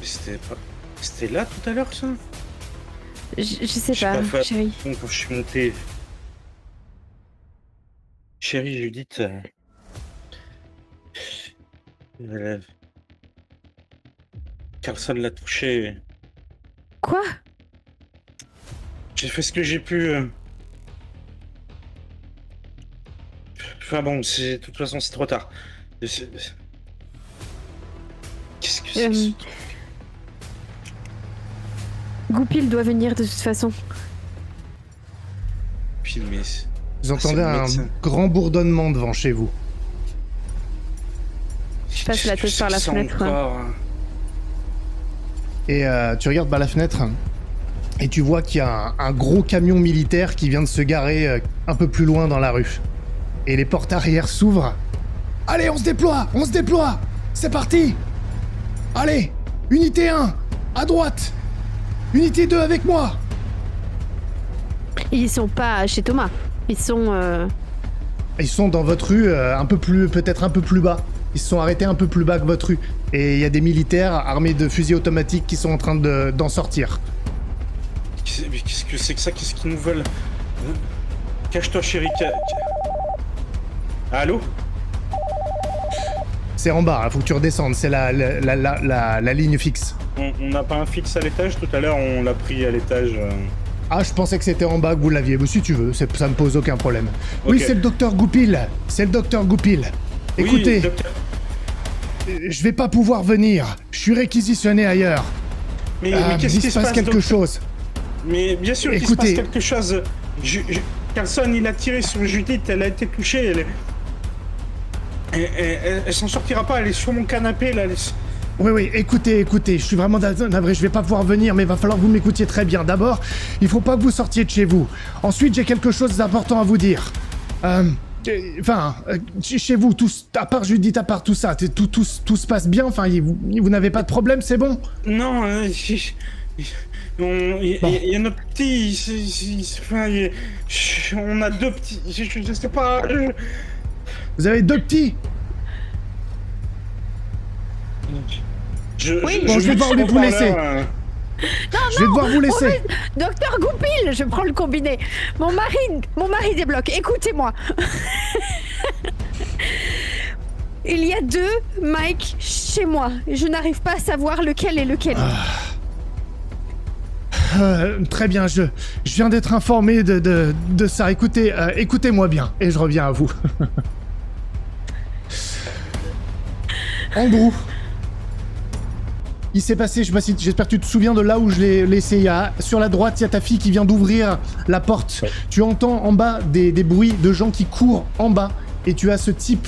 C'était là tout à l'heure, ça? Je sais J'ai pas, pas fait chérie. Quand je suis monté. Chérie Judith. Carlson l'a touché. Quoi? J'ai fait ce que j'ai pu. Enfin bon, de toute façon, c'est trop tard. Qu'est-ce que c'est que ce truc? Goupil doit venir de toute façon. Puis, mais Vous entendez c'est le un médecin. grand bourdonnement devant chez vous. Je passe la Qu'est-ce que tête par c'est la que ça fenêtre. encore? Et tu regardes par la fenêtre et tu vois qu'il y a un gros camion militaire qui vient de se garer un peu plus loin dans la rue. Et les portes arrière s'ouvrent. Allez, on se déploie, c'est parti. Allez, unité 1, à droite. Unité 2 avec moi. Ils sont pas chez Thomas. Ils sont... Ils sont dans votre rue, peut-être un peu plus bas. Ils se sont arrêtés un peu plus bas que votre rue. Et il y a des militaires armés de fusils automatiques qui sont en train d'en sortir. Mais qu'est-ce que c'est que ça? Qu'est-ce qu'ils nous veulent? Cache-toi, chérie. Allô? C'est en bas, faut que tu redescendes, c'est la ligne fixe. On n'a pas un fixe à l'étage? Tout à l'heure, on l'a pris à l'étage. Ah, je pensais que c'était en bas que vous l'aviez. Mais si tu veux, ça me pose aucun problème. Oui, Ok. c'est le docteur Goupil. C'est le docteur Goupil. Écoutez, Oui, docteur. je vais pas pouvoir venir. Je suis réquisitionné ailleurs. Mais qu'est-ce il qui se passe quelque docteur? chose. Mais bien sûr qu'il se Écoutez. passe quelque chose. Carlson, il a tiré sur Judith, elle a été touchée. Elle s'en sortira pas, elle est sur mon canapé là. Oui, écoutez, je suis vraiment navré, je vais pas pouvoir venir, mais il va falloir que vous m'écoutiez très bien. D'abord, il faut pas que vous sortiez de chez vous. Ensuite, j'ai quelque chose d'important à vous dire. Chez vous, tous, à part Judith, à part tout ça, tout se passe bien, vous n'avez pas de problème, c'est bon? Non, il y a notre petit. On a deux petits. Je sais pas. Vous avez deux petits? Oui. Bon, je vais devoir vous laisser. Je vais devoir vous laisser. Docteur Goupil, je prends le combiné. Mon mari débloque. Écoutez-moi. Il y a deux Mike chez moi. Je n'arrive pas à savoir lequel est lequel. Très bien, je viens d'être informé de ça. Écoutez, écoutez-moi bien, et je reviens à vous. Andrew, il s'est passé, j'espère que tu te souviens de là où je l'ai laissé. Sur la droite, il y a ta fille qui vient d'ouvrir la porte. Oui. Tu entends en bas des bruits de gens qui courent en bas, et tu as ce type,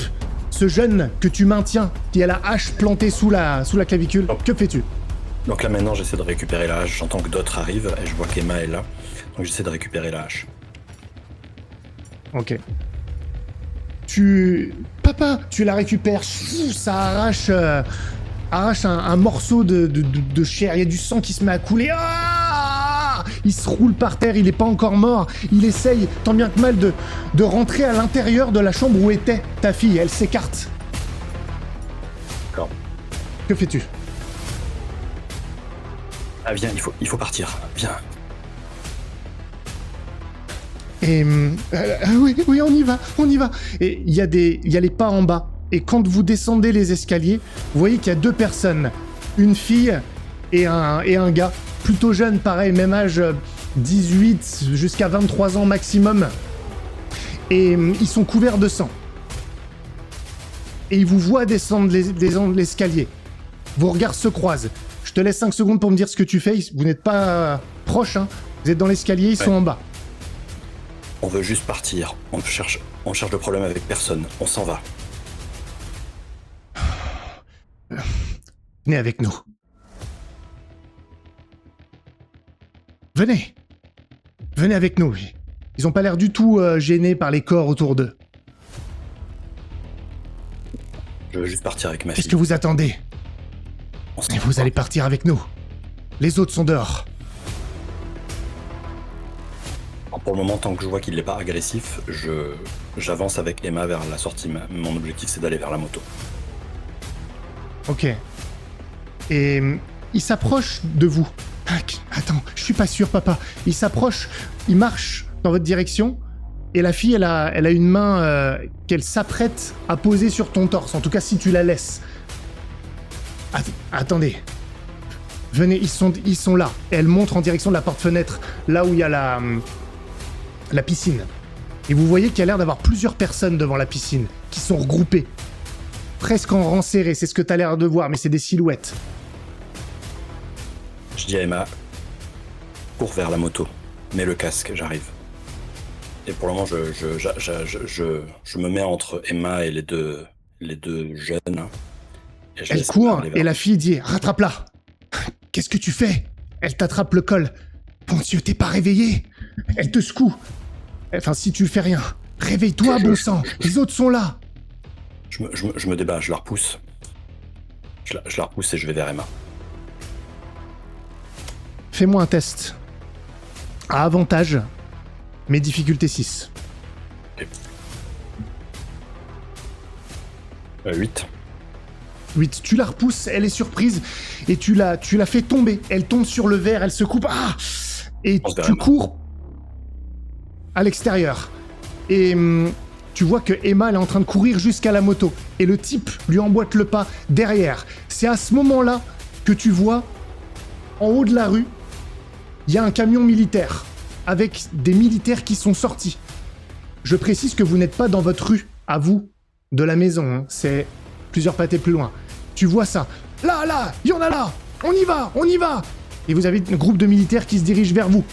ce jeune que tu maintiens, qui a la hache plantée sous la clavicule. Oh. Que fais-tu? Donc là maintenant j'essaie de récupérer la hache, j'entends que d'autres arrivent et je vois qu'Emma est là. Donc j'essaie de récupérer la hache. Ok. Papa, tu la récupères, ça arrache un morceau de chair, il y a du sang qui se met à couler. Ah, il se roule par terre, il est pas encore mort. Il essaye, tant bien que mal, de rentrer à l'intérieur de la chambre où était ta fille. Elle s'écarte. D'accord. Que fais-tu? Ah viens, il faut partir, viens. Et oui, on y va. Et il y a les pas en bas. Et quand vous descendez les escaliers, vous voyez qu'il y a deux personnes, une fille et un gars, plutôt jeune, pareil, même âge, 18 jusqu'à 23 ans maximum. Et ils sont couverts de sang. et il vous voit descendre l'escalier. Vos regards se croisent. Je te laisse 5 secondes pour me dire ce que tu fais. Vous n'êtes pas proche, hein. Vous êtes dans l'escalier, ils sont en bas. On veut juste partir. On cherche de problème avec personne. On s'en va. Venez avec nous. Venez. Venez avec nous. Ils ont pas l'air du tout gênés par les corps autour d'eux. Je veux juste partir avec ma fille. Qu'est-ce que vous attendez? On s'en Et va. vous allez partir avec nous. Les autres sont dehors. Alors, pour le moment, tant que je vois qu'il n'est pas agressif, j'avance avec Emma vers la sortie. Mon objectif, c'est d'aller vers la moto. Ok. Et il s'approche de vous. Attends, je suis pas sûr, papa. Il s'approche, il marche dans votre direction, et la fille, elle a une main qu'elle s'apprête à poser sur ton torse. En tout cas, si tu la laisses. Attendez. Venez, ils sont là. Et elle montre en direction de la porte-fenêtre, là où il y a la piscine. Et vous voyez qu'il y a l'air d'avoir plusieurs personnes devant la piscine, qui sont regroupées. Presque en rang serré, c'est ce que t'as l'air de voir, mais c'est des silhouettes. Je dis à Emma, cours vers la moto. Mets le casque, j'arrive. Et pour le moment, je me mets entre Emma et les deux jeunes. Et je Elle laisse court, aller vers- et la fille dit « Rattrape-la !» Qu'est-ce que tu fais? Elle t'attrape le col. « Bon Dieu, t'es pas réveillé ?» Elle te secoue. Enfin, si tu fais rien. Réveille-toi, bon sang. Les autres sont là. Je me débat, je la repousse. Je la repousse et je vais vers Emma. Fais-moi un test. À avantage, mais difficulté 6. 8. 8. Tu la repousses, elle est surprise, et tu la fais tomber. Elle tombe sur le verre, elle se coupe. Ah! Et On se verra, tu Emma. cours à l'extérieur. Et tu vois que Emma, elle est en train de courir jusqu'à la moto. Et le type lui emboîte le pas derrière. C'est à ce moment-là que tu vois, en haut de la rue, il y a un camion militaire, avec des militaires qui sont sortis. Je précise que vous n'êtes pas dans votre rue, à vous, de la maison, hein. C'est plusieurs pâtés plus loin. Tu vois ça. Là, il y en a là. On y va. Et vous avez un groupe de militaires qui se dirige vers vous.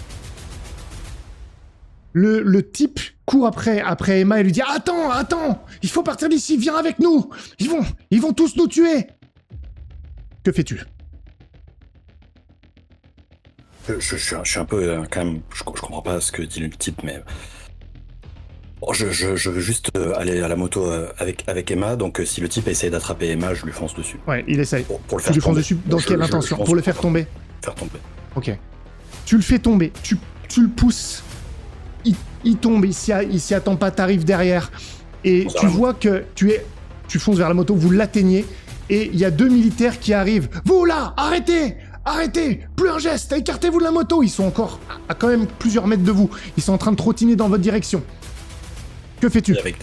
Le type court après Emma et lui dit « Attends, il faut partir d'ici, viens avec nous. Ils vont tous nous tuer. » Que fais-tu? Je suis un peu quand même. Je comprends pas ce que dit le type, mais. Bon, je veux juste aller à la moto avec Emma, donc si le type essaie d'attraper Emma, je lui fonce dessus. Ouais, il essaye. Pour le Tu faire lui fonces tomber. dessus dans Je- quelle je intention? fonce Pour le faire tomber? Faire tomber. Ok. Tu le fais tomber, tu le pousses, il tombe, il s'y attend pas, t'arrives derrière, et Fonce vers tu la vois que tu fonces vers la moto, vous l'atteignez, et il y a 2 militaires qui arrivent. Vous là, arrêtez, plus un geste, écartez-vous de la moto. Ils sont encore à quand même plusieurs mètres de vous, ils sont en train de trottiner dans votre direction. Que fais-tu? Et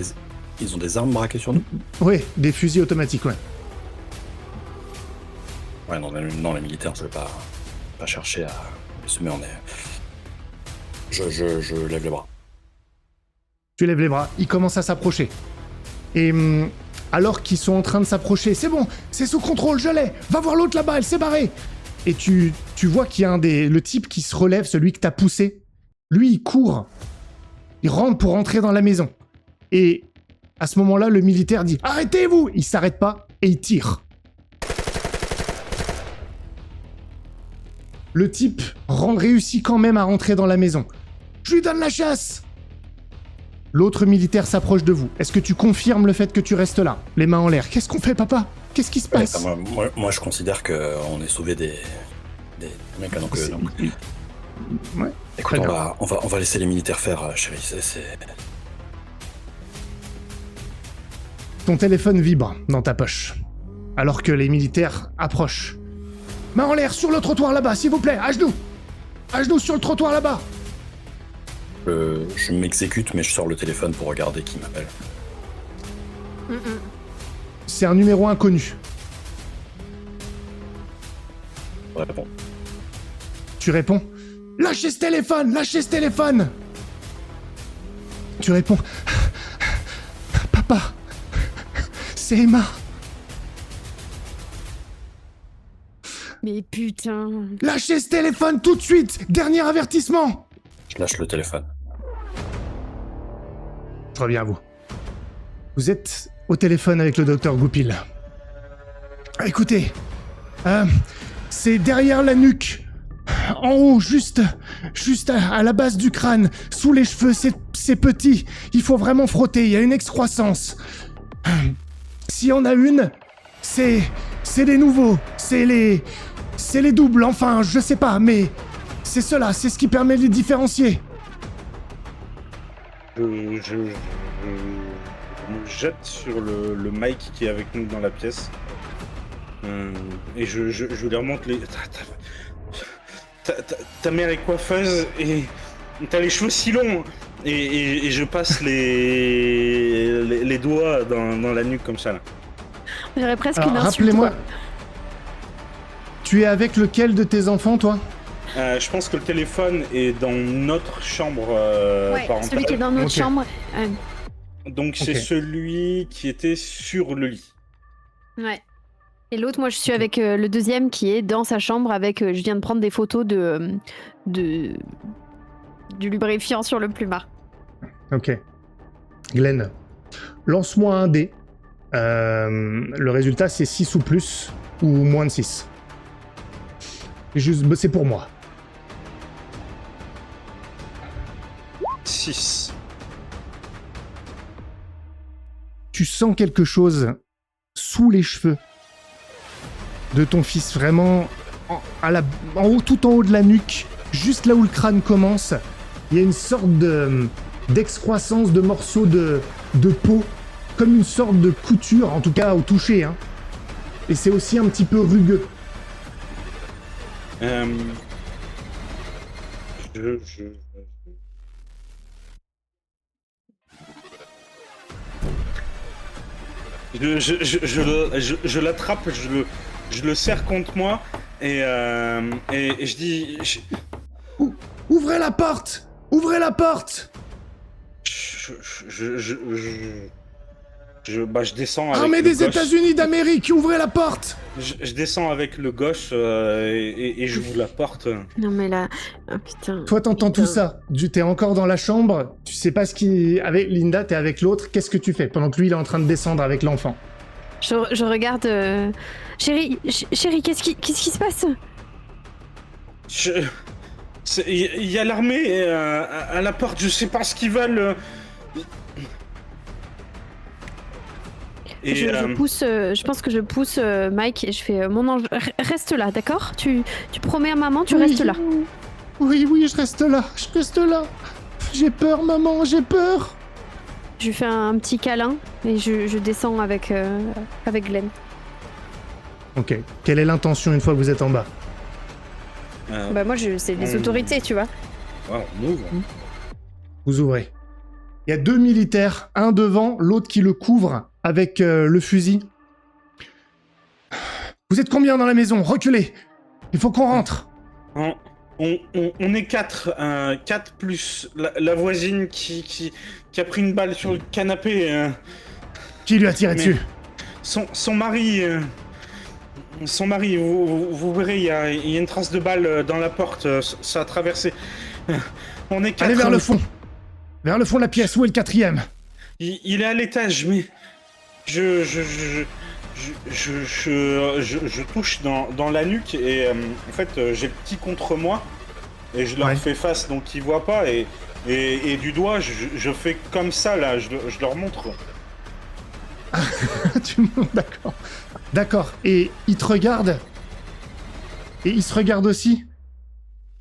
ils ont des armes braquées sur nous? Oui, des fusils automatiques, ouais. Ouais, non, les militaires, je vais pas chercher à les semer en air. Je lève les bras. Tu lèves les bras, ils commencent à s'approcher. Et alors qu'ils sont en train de s'approcher, c'est bon, c'est sous contrôle, je l'ai. Va voir l'autre là-bas, elle s'est barrée. Et tu vois qu'il y a le type qui se relève, celui que t'as poussé. Lui, il court. Il rentre pour rentrer dans la maison. Et à ce moment-là, le militaire dit « Arrêtez-vous !» Il s'arrête pas et il tire. Le type réussit quand même à rentrer dans la maison. Je lui donne la chasse. L'autre militaire s'approche de vous. Est-ce que tu confirmes le fait que tu restes là, les mains en l'air? Qu'est-ce qu'on fait, papa? Qu'est-ce qui se Ouais, passe? enfin, moi, je considère qu'on est sauvé des mecs, donc. Ouais. Écoute, Très bien. on va laisser les militaires faire, chérie. Ton téléphone vibre dans ta poche, alors que les militaires approchent. Main en l'air sur le trottoir là-bas, s'il vous plaît, à genoux! À genoux sur le trottoir là-bas! Je m'exécute, mais je sors le téléphone pour regarder qui m'appelle. C'est un numéro inconnu. Ouais, bon. Tu réponds. Lâchez ce téléphone! Lâchez ce téléphone! Tu réponds. Papa, c'est Emma. Mais putain. Lâchez ce téléphone tout de suite. Dernier avertissement. Je lâche le téléphone. Je reviens à vous. Vous êtes au téléphone avec le docteur Goupil. Écoutez, c'est derrière la nuque, en haut, juste à la base du crâne, sous les cheveux, c'est petit. Il faut vraiment frotter, il y a une excroissance. S'il y en a une, c'est les nouveaux, c'est les doubles, enfin, je sais pas, mais c'est cela, c'est ce qui permet de les différencier. Je me jette sur le Mike qui est avec nous dans la pièce. Et je lui remonte les... Ta mère est coiffeuse et t'as les cheveux si longs. Et je passe les doigts dans la nuque comme ça, là. J'aurais presque Alors, une insulte. rappelez-moi, quoi. tu es avec lequel de tes enfants, toi ? Je pense que le téléphone est dans notre chambre Ouais, parentale. celui qui est dans notre Ok. chambre. Donc c'est Ok. celui qui était sur le lit. Ouais. Et l'autre, moi, je suis avec le deuxième qui est dans sa chambre avec. Je viens de prendre des photos du lubrifiant sur le plumard. Ok. Glenn, lance-moi un dé. Le résultat, c'est 6 ou plus, ou moins de 6. C'est pour moi. 6. Tu sens quelque chose sous les cheveux de ton fils, vraiment en haut, tout en haut de la nuque, juste là où le crâne commence. Il y a une sorte d'excroissance de morceaux de peau, comme une sorte de couture, en tout cas au toucher. Hein. Et c'est aussi un petit peu rugueux. Je l'attrape, je le serre contre moi et je dis... Ouvrez la porte! Ouvrez la porte! Je descends avec Armée le des gauche. États-Unis d'Amérique, ouvrez la porte! Je descends avec le gauche et j'ouvre la porte. Non, mais là. Ah putain. Toi, t'entends Putain. tout ça. T'es encore dans la chambre, tu sais pas ce qui... Avec Linda, t'es avec l'autre, qu'est-ce que tu fais pendant que lui, il est en train de descendre avec l'enfant? Je regarde. Chérie, qu'est-ce qui se passe? Il y a l'armée à la porte, je sais pas ce qu'ils veulent. Et Je pousse. Je pense que je pousse Mike et je fais mon ange. Reste là, d'accord? Tu promets à maman, tu restes là. Oui, je reste là, J'ai peur, maman, j'ai peur! Je lui fais un petit câlin et je descends avec Glenn. Ok. Quelle est l'intention une fois que vous êtes en bas? Bah moi c'est les autorités, tu vois. ouais, on ouvre. Vous ouvrez. Il y a 2 militaires, un devant, l'autre qui le couvre avec le fusil. Vous êtes combien dans la maison? Reculez! Il faut qu'on rentre! On est 4. 4 plus la voisine qui a pris une balle sur le canapé. Qui lui a tiré Mais- dessus? Son mari... Son mari, vous verrez, il y a une trace de balle dans la porte, ça a traversé. On est 4. Allez vers le fond! Vers le fond de la pièce, où est le 4e? Il est à l'étage, mais je touche dans la nuque et en fait j'ai le petit contre moi et je leur Ouais. fais face donc ils voient pas et du doigt je fais comme ça là, je leur montre. D'accord. D'accord. Et il te regarde? Et il se regarde aussi?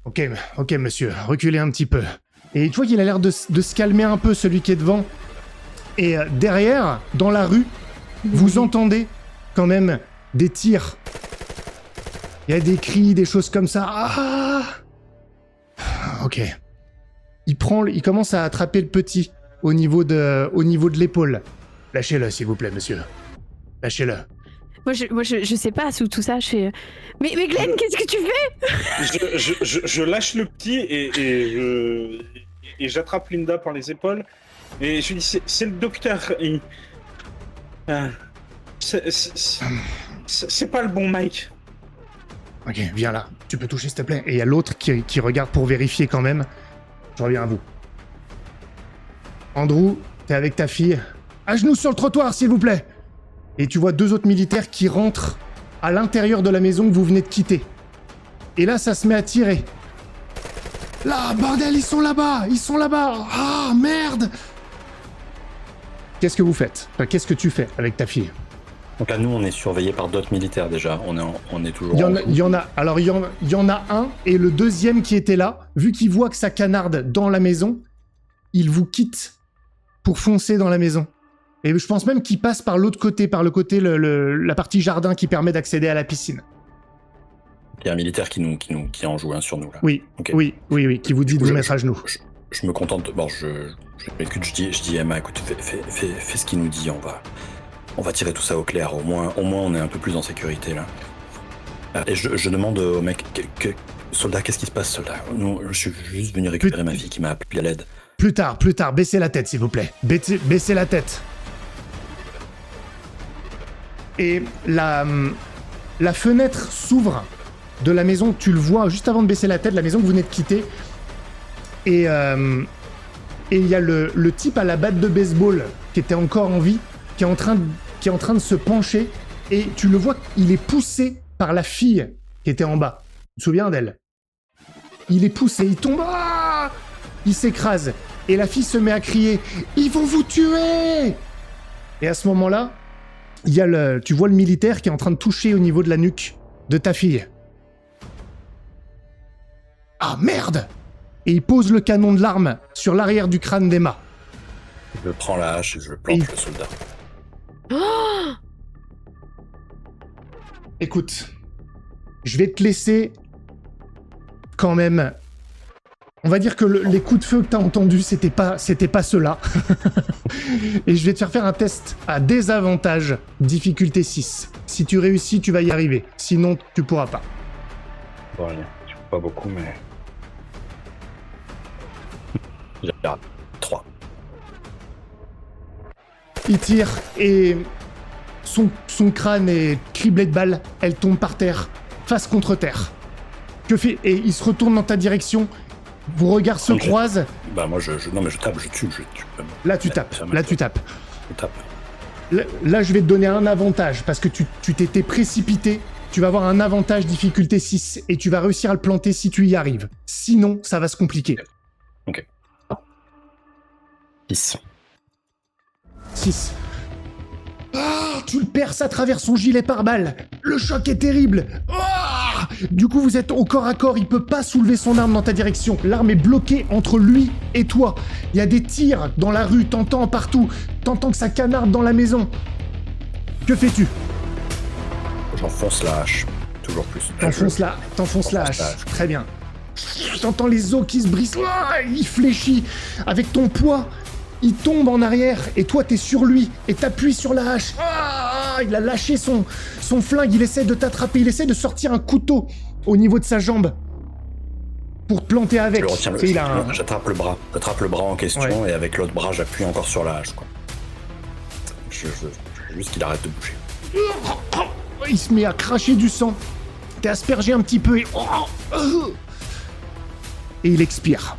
Ok, monsieur, reculez un petit peu. Et tu vois qu'il a l'air de se calmer un peu, celui qui est devant. Et derrière, dans la rue, vous entendez quand même des tirs. Il y a des cris, des choses comme ça. Ah! Ok. Il commence à attraper le petit au niveau de l'épaule. Lâchez-le, s'il vous plaît, monsieur. Lâchez-le. Moi je sais pas sous tout ça, je fais. Mais Glenn, qu'est-ce que tu fais? Je lâche le petit et j'attrape Linda par les épaules et je lui dis c'est le docteur. C'est pas le bon Mike. Ok, viens là. Tu peux toucher, s'il te plaît. Et il y a l'autre qui regarde pour vérifier quand même. Je reviens à vous. Andrew, t'es avec ta fille. À genoux sur le trottoir, s'il vous plaît. Et tu vois 2 autres militaires qui rentrent à l'intérieur de la maison que vous venez de quitter. Et là, ça se met à tirer. Là, bordel, ils sont là-bas. Ils sont là-bas. Ah, merde. Qu'est-ce que vous faites? Enfin, qu'est-ce que tu fais avec ta fille? Donc là, nous, on est surveillés par d'autres militaires déjà. On est toujours. Il y en a un, et le deuxième qui était là, vu qu'il voit que ça canarde dans la maison, il vous quitte pour foncer dans la maison. Et je pense même qu'il passe par l'autre côté, par le côté, la partie jardin qui permet d'accéder à la piscine. Il y a un militaire qui en joue un sur nous là. Oui, Ok. oui, qui vous dit de vous mettre à genoux. Je me contente. Bon, je dis Emma, écoute, fais ce qu'il nous dit. On va tirer tout ça au clair. Au moins, on est un peu plus en sécurité là. Et je demande au mec, soldat, qu'est-ce qui se passe, soldat? Non, je suis juste venu récupérer ma fille qui m'a appelé à l'aide. Plus tard, baissez la tête, s'il vous plaît. Baissez la tête. Et la fenêtre s'ouvre de la maison, tu le vois juste avant de baisser la tête, la maison que vous venez de quitter. Et il y a le type à la batte de baseball qui était encore en vie, qui est en train de se pencher, et tu le vois, il est poussé par la fille qui était en bas. Tu te souviens d'elle? Il est poussé, il tombe, il s'écrase, et la fille se met à crier « Ils vont vous tuer !» Et à ce moment-là, tu vois le militaire qui est en train de toucher au niveau de la nuque de ta fille. Ah merde! Et il pose le canon de l'arme sur l'arrière du crâne d'Emma. Je prends la hache et je plante le soldat. Oh, Écoute, je vais te laisser quand même. On va dire que les coups de feu que t'as entendus, c'était pas ceux-là. Et je vais te faire un test à désavantage, difficulté 6. Si tu réussis, tu vas y arriver. Sinon, tu pourras pas. Bon, allez, je peux pas beaucoup, mais. J'ai 3. Il tire et son crâne est criblé de balles. Elle tombe par terre, face contre terre. Que fait? Et il se retourne dans ta direction. Vos regards se croisent. Bah moi non mais je tape, je tue. Là tu tapes. Je tape. Là je vais te donner un avantage parce que tu t'étais précipité. Tu vas avoir un avantage difficulté 6 et tu vas réussir à le planter si tu y arrives. Sinon, ça va se compliquer. Ok. 6. 6. Ah, tu le perces à travers son gilet pare-balles. Le choc est terrible. Ah, du coup, vous êtes au corps à corps. Il peut pas soulever son arme dans ta direction. L'arme est bloquée entre lui et toi. Il y a des tirs dans la rue. T'entends partout. T'entends que ça canarde dans la maison. Que fais-tu? J'enfonce la hache. Toujours plus. T'enfonces la hache. Très bien. T'entends les os qui se brisent. Ah, il fléchit. Avec ton poids, il tombe en arrière et toi t'es sur lui et t'appuies sur la hache. Ah, il a lâché son flingue, il essaie de t'attraper, il essaie de sortir un couteau au niveau de sa jambe pour te planter avec. J'attrape le bras en question et avec l'autre bras j'appuie encore sur la hache. Quoi. Je veux juste qu'il arrête de bouger. Il se met à cracher du sang. T'es aspergé un petit peu et il expire.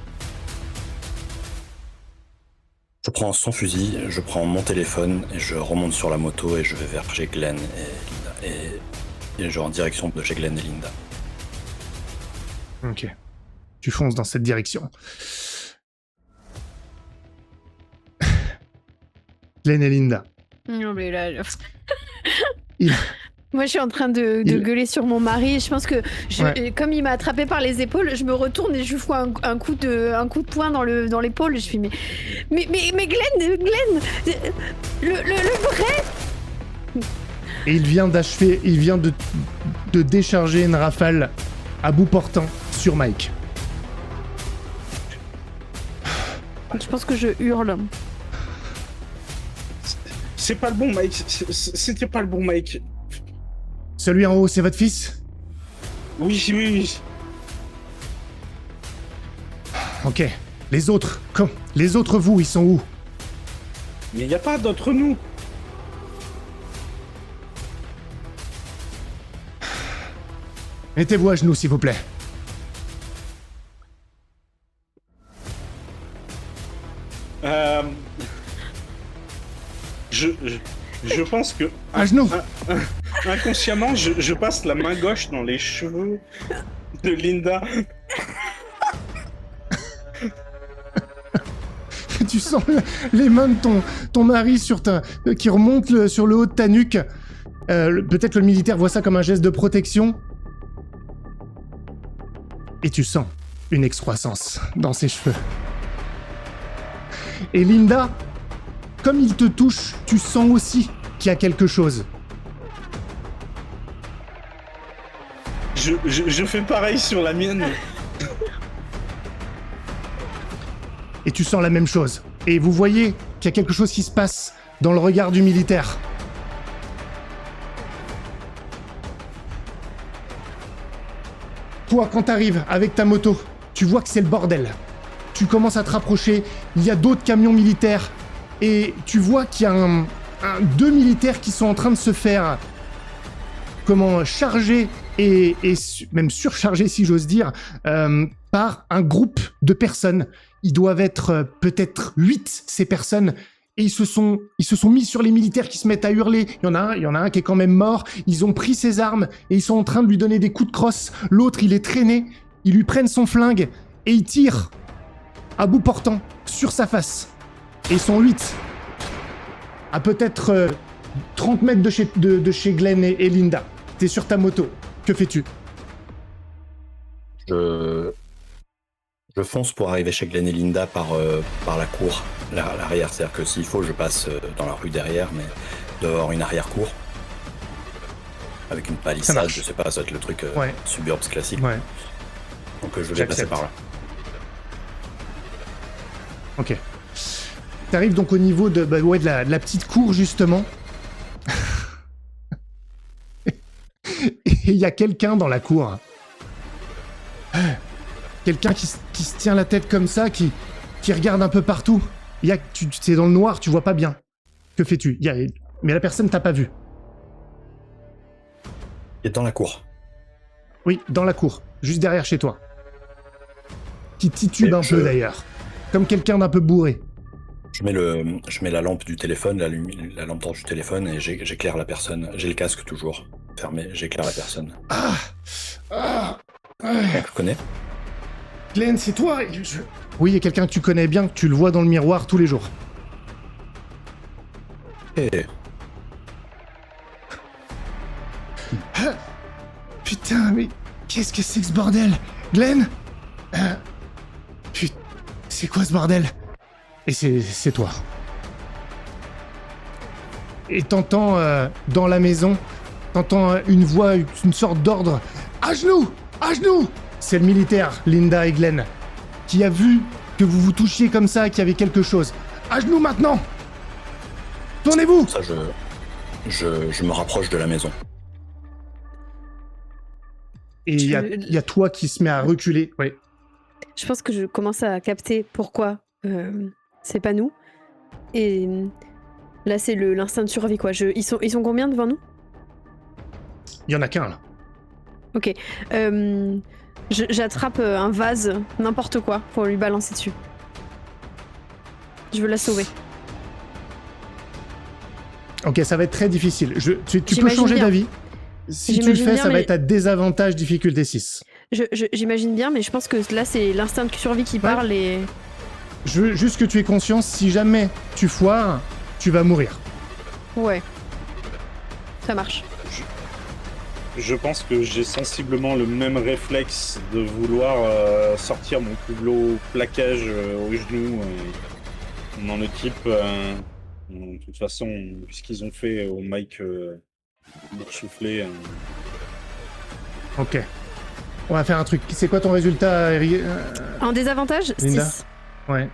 Je prends son fusil, je prends mon téléphone et je remonte sur la moto et je vais vers chez Glenn et Linda. Et je vais en direction de chez Glenn et Linda. Ok. Tu fonces dans cette direction. Glenn et Linda. non mais là... Il... Moi, je suis en train de gueuler sur mon mari. Je pense que, comme il m'a attrapé par les épaules, je me retourne et je lui fous un coup de poing dans l'épaule. Je fais mais Glenn, le vrai. Et il vient de décharger une rafale à bout portant sur Mike. Je pense que je hurle. C'est pas le bon Mike. C'était pas le bon Mike. Celui en haut, c'est votre fils? Oui. Ok. Les autres, vous, ils sont où? Mais y a pas d'autres nous. Mettez-vous à genoux, s'il vous plaît. Je pense que À genoux. inconsciemment, je passe la main gauche dans les cheveux de Linda. Tu sens les mains de ton mari qui remontent sur le haut de ta nuque. Peut-être le militaire voit ça comme un geste de protection. Et tu sens une excroissance dans ses cheveux. Et Linda, comme il te touche, tu sens aussi qu'il y a quelque chose. Je fais pareil sur la mienne. Et tu sens la même chose. Et vous voyez qu'il y a quelque chose qui se passe dans le regard du militaire. Toi, quand t'arrives avec ta moto, tu vois que c'est le bordel. Tu commences à te rapprocher, il y a d'autres camions militaires, et tu vois qu'il y a deux militaires qui sont en train de se faire charger et même surcharger, si j'ose dire, par un groupe de personnes. Ils doivent être peut-être 8, ces personnes, et ils se sont mis sur les militaires qui se mettent à hurler. Il y en a un qui est quand même mort. Ils ont pris ses armes et ils sont en train de lui donner des coups de crosse. L'autre, il est traîné. Ils lui prennent son flingue et ils tirent à bout portant sur sa face. Et ils sont 8. À peut-être 30 mètres de chez Glenn et Linda. T'es sur ta moto. Que fais-tu? Je fonce pour arriver chez Glenn et Linda par la cour, l'arrière. C'est-à-dire que s'il faut, je passe dans la rue derrière, mais il doit y avoir une arrière-cour. Avec une palissade, je sais pas, ça va être le truc suburbs classique. Ouais. Donc je vais passer par là. Ok. T'arrives donc au niveau de la petite cour, justement. Et il y a quelqu'un dans la cour. Quelqu'un qui se tient la tête comme ça, qui regarde un peu partout. C'est dans le noir, tu vois pas bien. Que fais-tu? Mais la personne t'a pas vu. Il est dans la cour. Oui, dans la cour, juste derrière chez toi. Qui titube un peu d'ailleurs. Comme quelqu'un d'un peu bourré. Je mets la lampe du téléphone, la lampe torche du téléphone, et j'éclaire la personne. J'ai le casque toujours fermé, j'éclaire la personne. Je connais. Glenn, c'est toi? Oui, il y a quelqu'un que tu connais bien, que tu le vois dans le miroir tous les jours. Putain, mais qu'est-ce que c'est que ce bordel? Glenn? Putain, c'est quoi ce bordel? Et c'est toi. Et t'entends dans la maison, t'entends une voix, une sorte d'ordre. À genoux! À genoux! C'est le militaire, Linda et Glenn, qui a vu que vous vous touchiez comme ça et qu'il y avait quelque chose. À genoux maintenant! Tournez-vous! Ça, je me rapproche de la maison. Et il y a toi qui se met à reculer. Oui. Je pense que je commence à capter pourquoi c'est pas nous. Et là, c'est l'instinct de survie, quoi. Ils sont combien devant nous? Il y en a qu'un, là. Ok. J'attrape un vase, n'importe quoi, pour lui balancer dessus. Je veux la sauver. Ok, ça va être très difficile. Tu peux changer d'avis. Si tu le fais, ça va être à désavantage difficulté 6. J'imagine bien, mais je pense que là, c'est l'instinct de survie qui parle et... Je veux juste que tu aies conscience, si jamais tu foires, tu vas mourir. Ouais. Ça marche. Je pense que j'ai sensiblement le même réflexe de vouloir sortir mon plus gros plaquage au genou. Dans le type... de toute façon, puisqu'ils ont fait au Mike souffler. Ok. On va faire un truc. C'est quoi ton résultat, En désavantage, Linda? 6. Ouais.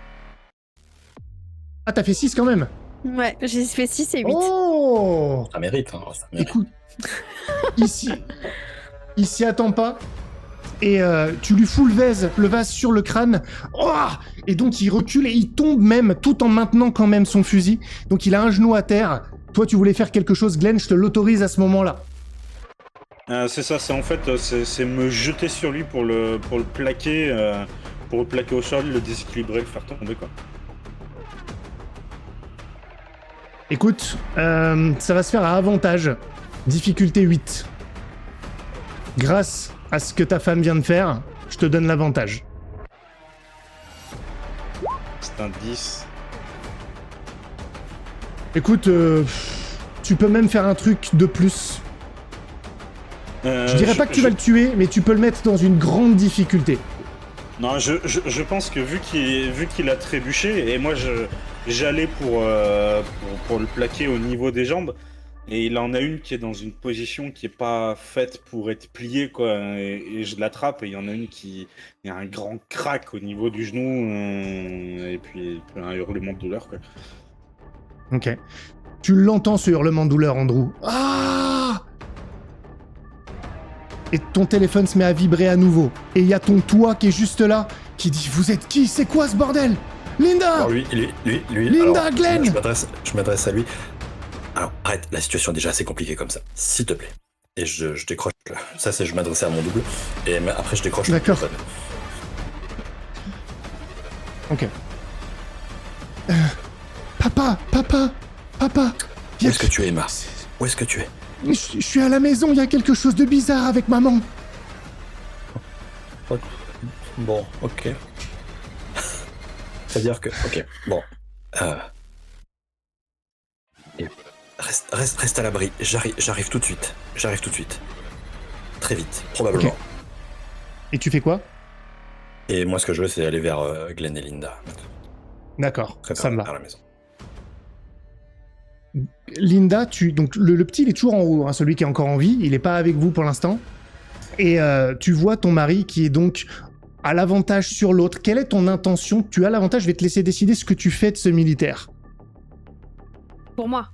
Ah, t'as fait 6 quand même? Ouais, j'ai fait 6 et 8. Oh! Ça mérite, hein, ça mérite. Écoute, il s'y attend pas. Et tu lui fous le vase sur le crâne. Oh! Et donc il recule et il tombe même, tout en maintenant quand même son fusil. Donc il a un genou à terre. Toi, tu voulais faire quelque chose, Glenn, je te l'autorise à ce moment-là. C'est ça, c'est en fait, c'est me jeter sur lui pour le plaquer, au sol, le déséquilibrer, le faire tomber, quoi. Écoute, ça va se faire à avantage. Difficulté 8. Grâce à ce que ta femme vient de faire, je te donne l'avantage. C'est un 10. Écoute, tu peux même faire un truc de plus. Je dirais pas que tu vas le tuer, mais tu peux le mettre dans une grande difficulté. Non, je pense que vu qu'il a trébuché, et moi j'allais pour le plaquer au niveau des jambes, et il en a une qui est dans une position qui est pas faite pour être pliée, quoi, et je l'attrape, et il y en a une il y a un grand crack au niveau du genou, et puis un hurlement de douleur, quoi. Ok. Tu l'entends ce hurlement de douleur, Andrew. Ah! Et ton téléphone se met à vibrer à nouveau. Et il y a ton toit qui est juste là, qui dit « Vous êtes qui? C'est quoi ce bordel? Linda !» Alors lui, Linda, alors, Glenn! Je m'adresse à lui. Alors, arrête, la situation est déjà assez compliquée comme ça, s'il te plaît. Et je décroche. Ça, c'est je m'adressais à mon double. Et après, je décroche. D'accord. Ok. Papa! Où est-ce que tu es, Emma? Où est-ce que tu es? Je suis à la maison, il y a quelque chose de bizarre avec maman. Bon, ok. C'est-à-dire que... Ok, bon. Et reste à l'abri. J'arrive tout de suite. Très vite, probablement. Ok. Et tu fais quoi? Et moi, ce que je veux, c'est aller vers Glenn et Linda. D'accord, ça me va. Vers la maison. Linda, donc le petit, il est toujours en haut, hein, celui qui est encore en vie, il n'est pas avec vous pour l'instant. Et tu vois ton mari qui est donc à l'avantage sur l'autre. Quelle est ton intention? Tu as l'avantage, je vais te laisser décider ce que tu fais de ce militaire. Pour moi.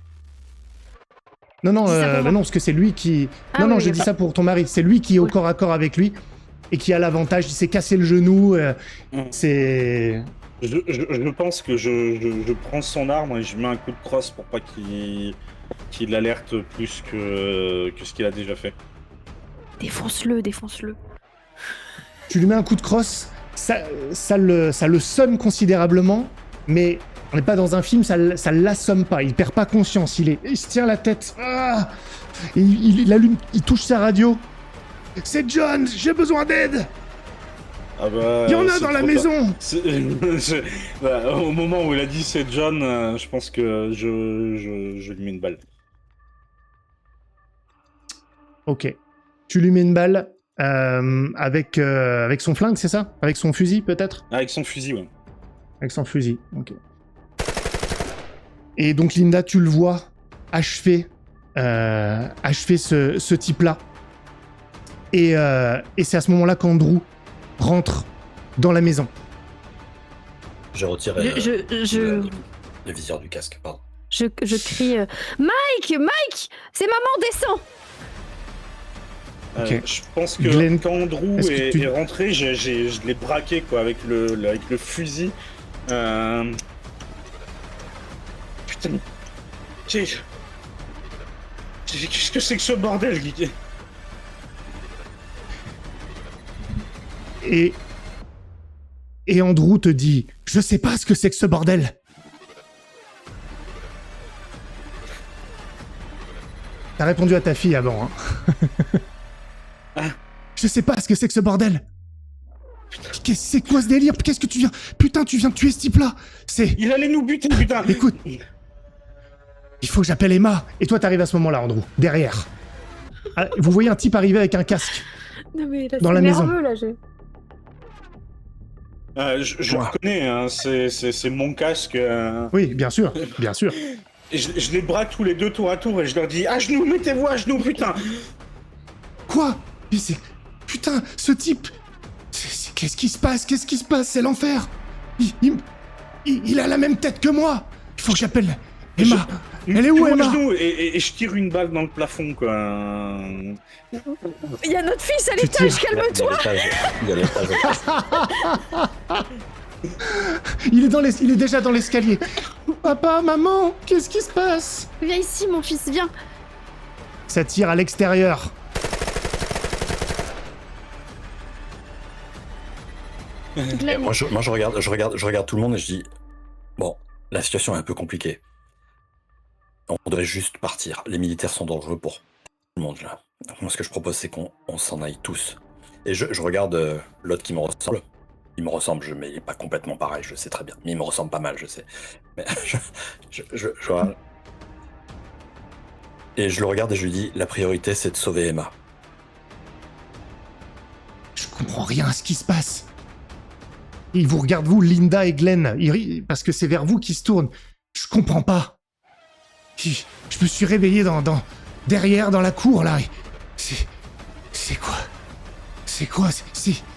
Non, Dis ça pour moi. non, parce que c'est lui qui... Ah non, oui, j'ai dit d'accord. ça pour ton mari. C'est lui qui est au corps à corps avec lui et qui a l'avantage. Il s'est cassé le genou. C'est... Je pense que je prends son arme et je mets un coup de crosse pour pas qu'il alerte plus que ce qu'il a déjà fait. Défonce-le. Tu lui mets un coup de crosse, ça le somme considérablement, mais on n'est pas dans un film, ça l'assomme pas, il perd pas conscience, il se tient la tête, et il allume, il touche sa radio. C'est John, j'ai besoin d'aide. Ah bah, Il y en a dans la maison. Voilà, au moment où il a dit c'est John, je pense que je lui mets une balle. Ok. Tu lui mets une balle avec son flingue, c'est ça? Avec son fusil, peut-être? Avec son fusil, ouais. Avec son fusil, ok. Et donc, Linda, tu le vois achever ce type-là. Et c'est à ce moment-là qu'Andrew rentre dans la maison. Je retire le viseur du casque, pardon. Je crie Mike, c'est maman, descends. Ok. Je pense que Glenn, quand Andrew est-ce que tu- est rentré, je l'ai braqué, quoi, avec le fusil. Putain. Qu'est-ce que c'est que ce bordel, Guy? Et Andrew te dit « Je sais pas ce que c'est que ce bordel !» T'as répondu à ta fille avant, hein. Je sais pas ce que c'est que ce bordel. C'est quoi ce délire? Qu'est-ce que tu viens... Putain, tu viens de tuer ce type-là. C'est... Il allait nous buter, putain. Écoute, il faut que j'appelle Emma. Et toi, t'arrives à ce moment-là, Andrew, derrière. Ah, vous voyez un type arriver avec un casque. Non mais là, Dans c'est la maison. nerveux, là, j'ai... Je reconnais, hein, c'est mon casque. Oui, bien sûr, bien sûr. Et je les braque tous les deux tour à tour et je leur dis à genoux, mettez-vous à genoux, putain. Quoi? Mais c'est... Putain, ce type... Qu'est-ce qui se passe? Qu'est-ce qui se passe? C'est l'enfer. Il a la même tête que moi. Il faut que j'appelle Emma. Elle est où, Mettez-vous à Emma? genoux et je tire une balle dans le plafond, quoi. Il y a notre fils à Tu l'étage, tires. calme-toi. Il y a l'étage. Il est déjà dans l'escalier. Papa, maman, qu'est-ce qui se passe? Viens ici, mon fils, viens. Ça tire à l'extérieur. Et Glenn, moi, je regarde tout le monde et je dis, bon, la situation est un peu compliquée. On devrait juste partir. Les militaires sont dangereux pour tout le monde là. Moi, ce que je propose, c'est qu'on s'en aille tous. Et je regarde l'autre qui me ressemble. Il me ressemble, mais il est pas complètement pareil, je sais très bien. Mais il me ressemble pas mal, je sais. Mais je regarde. Et je le regarde et je lui dis, la priorité, c'est de sauver Emma. Je comprends rien à ce qui se passe. Il vous regarde, vous, Linda et Glenn, parce que c'est vers vous qu'ils se tournent. Je comprends pas. Je me suis réveillé derrière, dans la cour, là. C'est quoi? C'est quoi?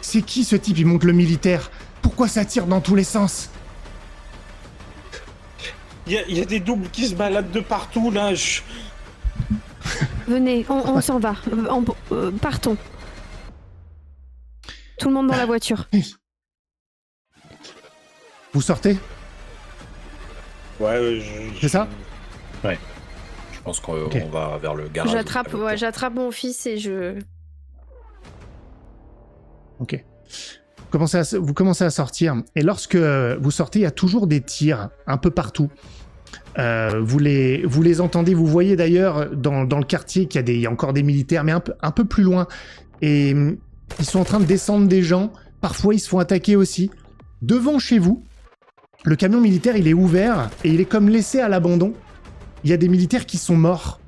C'est qui ce type? Il monte le militaire. Pourquoi ça tire dans tous les sens? Il y a des doubles qui se baladent de partout, là. venez, on s'en va. Partons. Tout le monde dans la voiture. Vous sortez? Ouais, C'est ça? Ouais. Je pense qu'on Ok. va vers le garage. J'attrape mon fils et je... Ok. Vous commencez à sortir. Et lorsque vous sortez, il y a toujours des tirs un peu partout. Vous les entendez. Vous voyez d'ailleurs dans le quartier qu'il y a encore des militaires, mais un peu plus loin. Et ils sont en train de descendre des gens. Parfois, ils se font attaquer aussi. Devant chez vous, le camion militaire, il est ouvert et il est comme laissé à l'abandon. Il y a des militaires qui sont morts.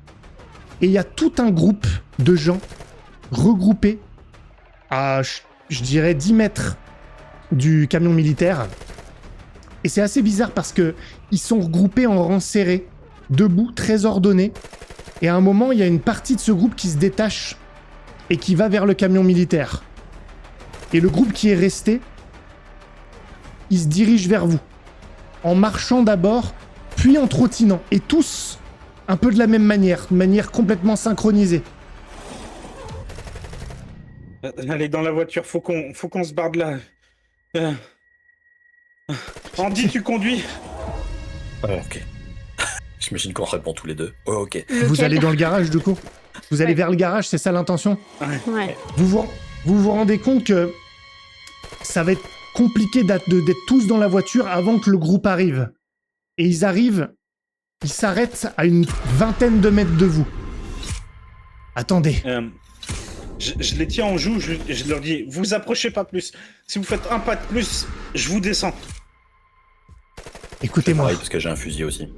Et il y a tout un groupe de gens regroupés à, je dirais, 10 mètres du camion militaire. Et c'est assez bizarre parce que ils sont regroupés en rang serré, debout, très ordonnés. Et à un moment, il y a une partie de ce groupe qui se détache et qui va vers le camion militaire. Et le groupe qui est resté, il se dirige vers vous. En marchant d'abord, puis en trottinant. Et tous, un peu de la même manière, de manière complètement synchronisée. Allez, dans la voiture, faut qu'on se barre de là. Andy, tu conduis? Ok. J'imagine qu'on répond tous les deux. Oh, ok. Vous allez dans le garage, du coup? Vous allez vers le garage, c'est ça l'intention? Ouais. Vous vous rendez compte que ça va être compliqué d'être tous dans la voiture avant que le groupe arrive. Et ils arrivent, ils s'arrêtent à une vingtaine de mètres de vous. Attendez. Je les tiens en joue, je leur dis, vous approchez pas plus. Si vous faites un pas de plus, je vous descends. Écoutez-moi. Pareil, parce que j'ai un fusil aussi.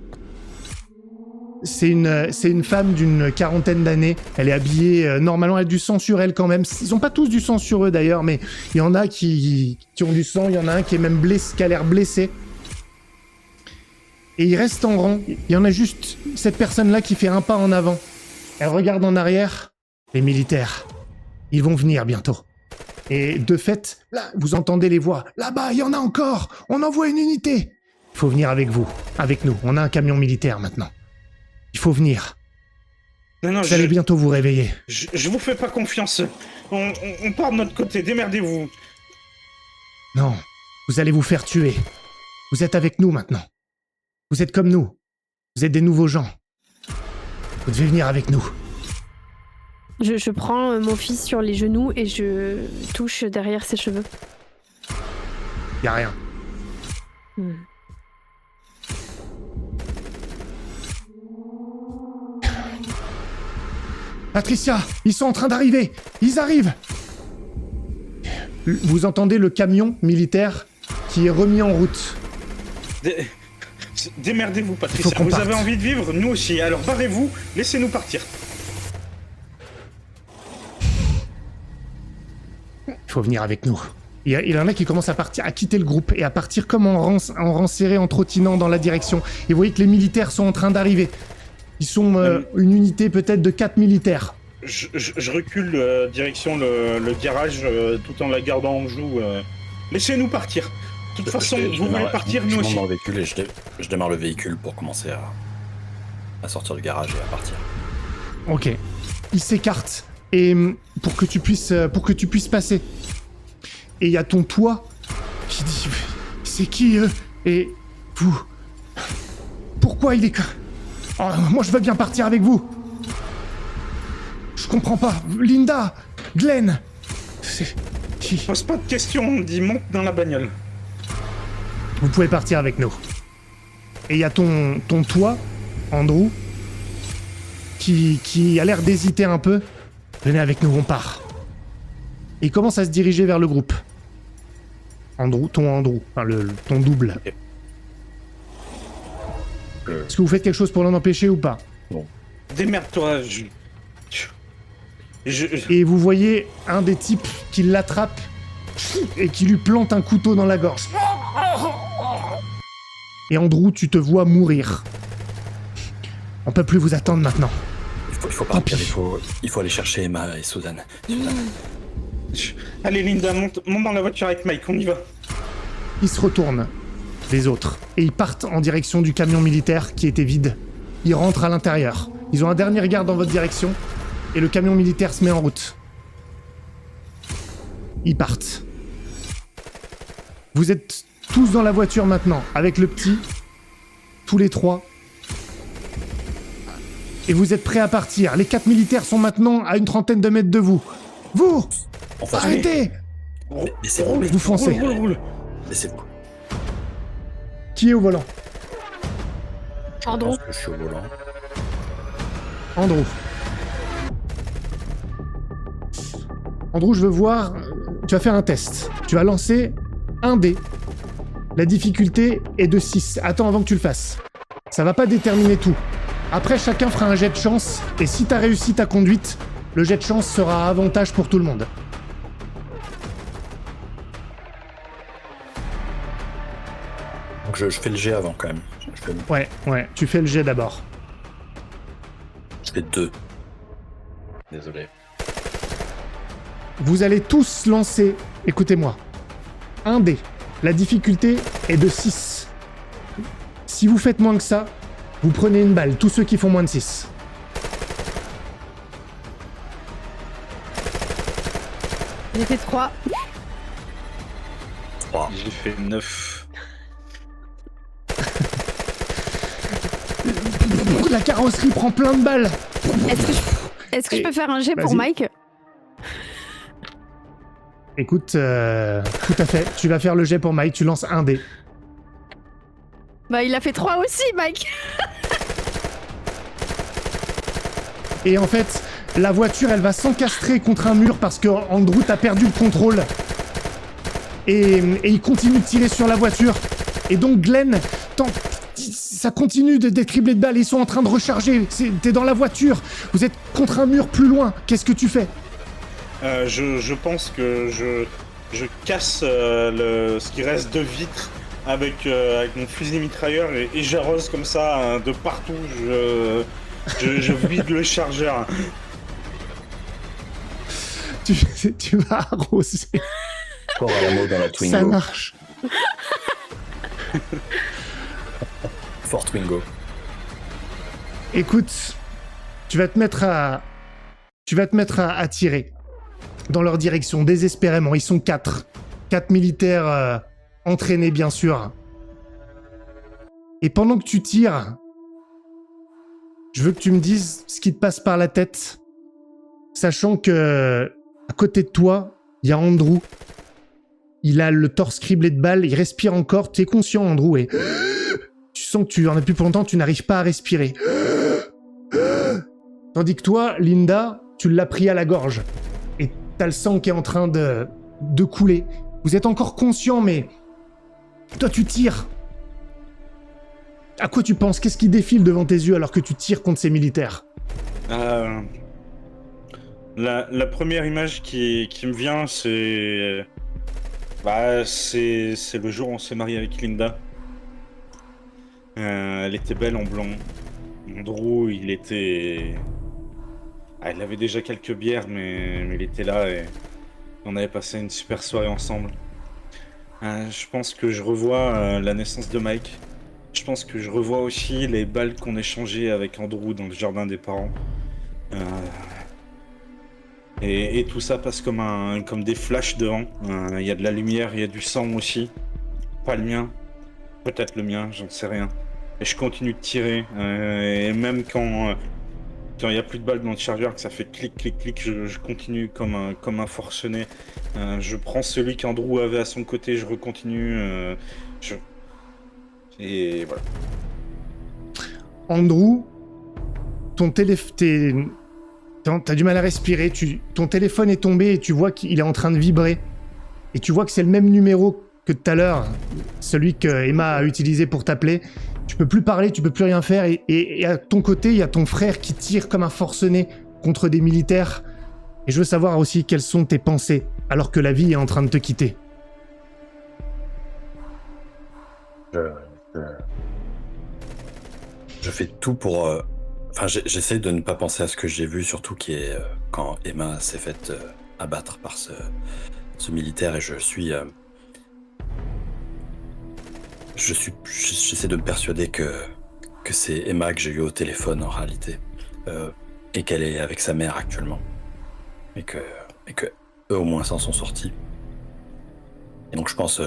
C'est une femme d'une quarantaine d'années. Elle est habillée, normalement elle a du sang sur elle quand même. Ils ont pas tous du sang sur eux d'ailleurs, mais il y en a qui ont du sang, il y en a un qui est même blessé, qui a l'air blessé. Et il reste en rang. Il y en a juste cette personne-là qui fait un pas en avant. Elle regarde en arrière. Les militaires, ils vont venir bientôt. Et de fait, là, vous entendez les voix. Là-bas, il y en a encore. On envoie une unité. Il faut venir avec vous, avec nous. On a un camion militaire maintenant. Il faut venir. Non, Vous allez bientôt vous réveiller. je vous fais pas confiance. On part de notre côté, démerdez-vous. Non, vous allez vous faire tuer. Vous êtes avec nous maintenant. Vous êtes comme nous. Vous êtes des nouveaux gens. Vous devez venir avec nous. Je prends mon fils sur les genoux et je touche derrière ses cheveux. Y a rien. Patricia, ils sont en train d'arriver. Ils arrivent. Vous entendez le camion militaire qui est remis en route. Démerdez-vous, Il Patricia. faut qu'on Vous parte. avez envie de vivre, nous aussi. Alors barrez-vous, laissez-nous partir. Il faut venir avec nous. Il y en a qui commencent à partir, à quitter le groupe et à partir comme en rang serré, en trottinant dans la direction. Et vous voyez que les militaires sont en train d'arriver. Ils sont une unité peut-être de 4 militaires. Je recule direction le garage tout en la gardant en joue. Laissez-nous partir. De toute façon, vous voulez partir, nous Je aussi. monte dans le véhicule et je démarre le véhicule pour commencer à sortir du garage et à partir. Ok. Ils s'écartent et pour que tu puisses passer. Et il y a ton toit qui dit c'est qui eux? Et vous, pourquoi il est oh, moi je veux bien partir avec vous. Je comprends pas. Linda, Glenn, Pose pas de questions, on dit monte dans la bagnole. Vous pouvez partir avec nous. Et il y a ton toit, Andrew, qui a l'air d'hésiter un peu. Venez avec nous, on part. Et il commence à se diriger vers le groupe. Andrew, enfin ton double. Ok. Est-ce que vous faites quelque chose pour l'en empêcher ou pas? Démerde-toi, Et vous voyez un des types qui l'attrape et qui lui plante un couteau dans la gorge. Et Andrew, tu te vois mourir. On peut plus vous attendre maintenant. Il faut partir, il faut aller chercher Emma et Suzanne. Allez Linda, monte dans la voiture avec Mike, on y va. Ils se retournent, les autres, et ils partent en direction du camion militaire qui était vide. Ils rentrent à l'intérieur. Ils ont un dernier regard dans votre direction, et le camion militaire se met en route. Ils partent. Vous êtes tous dans la voiture maintenant, avec le petit, tous les trois. Et vous êtes prêts à partir. Les 4 militaires sont maintenant à une trentaine de mètres de vous. Vous, arrêtez! Laissez-vous. Vous foncez. Roule. Laissez-vous. Qui est au volant? Je Andrew. pense que je suis au volant. Andrew. Andrew, je veux voir... Tu vas faire un test. Tu vas lancer un dé. La difficulté est de 6. Attends avant que tu le fasses. Ça va pas déterminer tout. Après, chacun fera un jet de chance, et si t'as réussi ta conduite, le jet de chance sera à avantage pour tout le monde. Donc je fais le jet avant quand même. Ouais, tu fais le jet d'abord. Je fais 2. Désolé. Vous allez tous lancer, écoutez-moi, un dé. La difficulté est de 6. Si vous faites moins que ça, vous prenez une balle, tous ceux qui font moins de 6. J'ai fait 3. 3. J'ai fait 9. La carrosserie prend plein de balles. Est-ce que je peux faire un jet pour Vas-y. Mike? Écoute, tout à fait. Tu vas faire le jet pour Mike, tu lances un dé. Bah il a fait 3 aussi, Mike. Et en fait, la voiture, elle va s'encastrer contre un mur parce que Andrew a perdu le contrôle. Et il continue de tirer sur la voiture. Et donc Glenn, ça continue d'être criblé de balles. Ils sont en train de recharger. T'es dans la voiture. Vous êtes contre un mur plus loin. Qu'est-ce que tu fais? Je pense que je casse ce qui reste de vitre avec mon fusil mitrailleur et j'arrose comme ça de partout. Je vide le chargeur. Tu vas arroser. Pour avoir la mot dans la Twingo. Ça marche. Fort Twingo. Écoute, tu vas te mettre à tirer dans leur direction, désespérément. Ils sont 4. 4 militaires entraînés, bien sûr. Et pendant que tu tires, je veux que tu me dises ce qui te passe par la tête, sachant que à côté de toi, il y a Andrew. Il a le torse criblé de balles, il respire encore. Tu es conscient, Andrew, et tu sens que tu en as plus pour longtemps, tu n'arrives pas à respirer. Tandis que toi, Linda, tu l'as pris à la gorge. Et t'as le sang qui est en train de couler. Vous êtes encore conscient, mais toi, tu tires. À quoi tu penses? Qu'est-ce qui défile devant tes yeux alors que tu tires contre ces militaires? La première image qui me vient, c'est... c'est le jour où on s'est marié avec Linda. Elle était belle en blond. Andrew, il était... il avait déjà quelques bières, mais il était là et on avait passé une super soirée ensemble. Je pense que je revois la naissance de Mike. Je pense que je revois aussi les balles qu'on échangeait avec Andrew dans le jardin des parents. Et tout ça passe comme des flashs devant. Il y a de la lumière, il y a du sang aussi. Pas le mien. Peut-être le mien, j'en sais rien. Et je continue de tirer. Et même quand quand il n'y a plus de balles dans le chargeur, que ça fait clic, clic, clic, je continue comme un forcené. Je prends celui qu'Andrew avait à son côté, je recontinue. Et voilà. Andrew, ton téléphone... T'as du mal à respirer, ton téléphone est tombé et tu vois qu'il est en train de vibrer. Et tu vois que c'est le même numéro que tout à l'heure, celui que Emma a utilisé pour t'appeler. Tu peux plus parler, tu peux plus rien faire. Et à ton côté, il y a ton frère qui tire comme un forcené contre des militaires. Et je veux savoir aussi quelles sont tes pensées, alors que la vie est en train de te quitter. Je fais tout pour... Enfin, j'essaie de ne pas penser à ce que j'ai vu, surtout qui est quand Emma s'est faite abattre par ce militaire, et j'essaie de me persuader que c'est Emma que j'ai eu au téléphone en réalité, et qu'elle est avec sa mère actuellement, et que eux au moins s'en sont sortis. Et donc je pense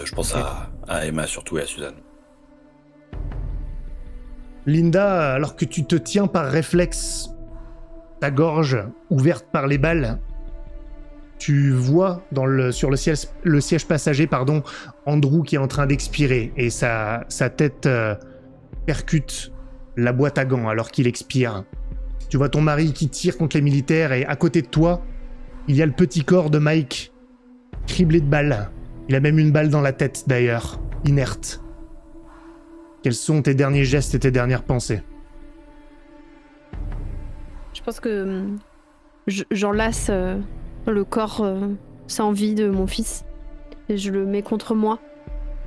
à Emma surtout et à Suzanne. Linda, alors que tu te tiens par réflexe, ta gorge ouverte par les balles, tu vois sur le siège passager, Andrew qui est en train d'expirer et sa tête percute la boîte à gants alors qu'il expire. Tu vois ton mari qui tire contre les militaires et à côté de toi, il y a le petit corps de Mike, criblé de balles. Il a même une balle dans la tête d'ailleurs, inerte. Quels sont tes derniers gestes et tes dernières pensées? Je pense que j'enlace le corps sans vie de mon fils et je le mets contre moi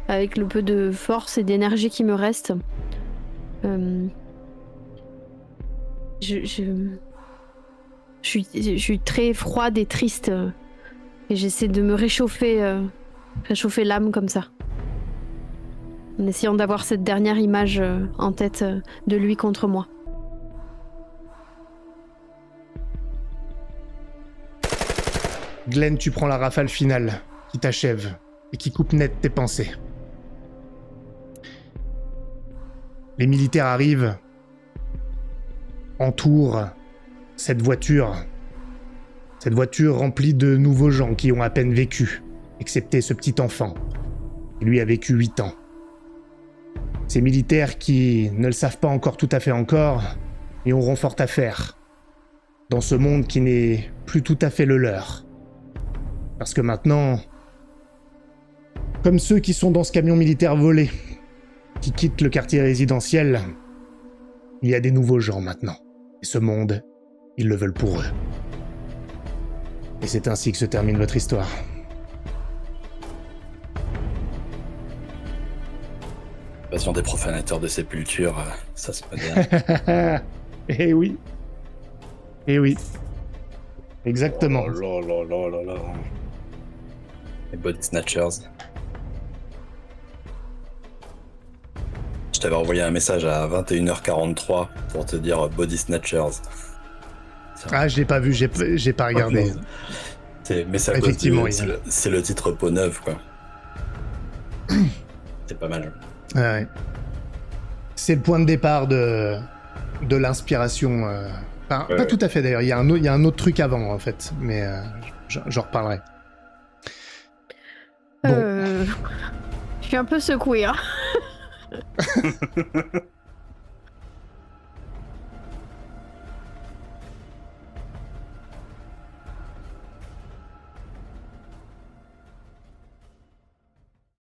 avec le peu de force et d'énergie qui me reste. Je suis très froide et triste et j'essaie de me réchauffer l'âme comme ça. En essayant d'avoir cette dernière image en tête de lui contre moi. Glenn, tu prends la rafale finale qui t'achève et qui coupe net tes pensées. Les militaires arrivent, entourent cette voiture remplie de nouveaux gens qui ont à peine vécu, excepté ce petit enfant. Lui a vécu 8 ans. Ces militaires qui ne le savent pas encore tout à fait encore et auront fort à faire dans ce monde qui n'est plus tout à fait le leur. Parce que maintenant, comme ceux qui sont dans ce camion militaire volé, qui quittent le quartier résidentiel, il y a des nouveaux gens maintenant. Et ce monde, ils le veulent pour eux. Et c'est ainsi que se termine votre histoire. Invasion des profanateurs de sépulture, ça se passe bien. Eh oui. Eh oui. Exactement. Oh là là là là là. Les body snatchers. Je t'avais envoyé un message à 21h43 pour te dire body snatchers. Ah, je l'ai pas vu, j'ai pas regardé. Mais c'est effectivement, c'est le titre peau neuve, quoi. C'est pas mal. Ouais. C'est le point de départ de l'inspiration. Enfin, pas tout à fait d'ailleurs. Il y a un autre truc avant en fait, mais j'en reparlerai. Bon. Je suis un peu secouée. Hein.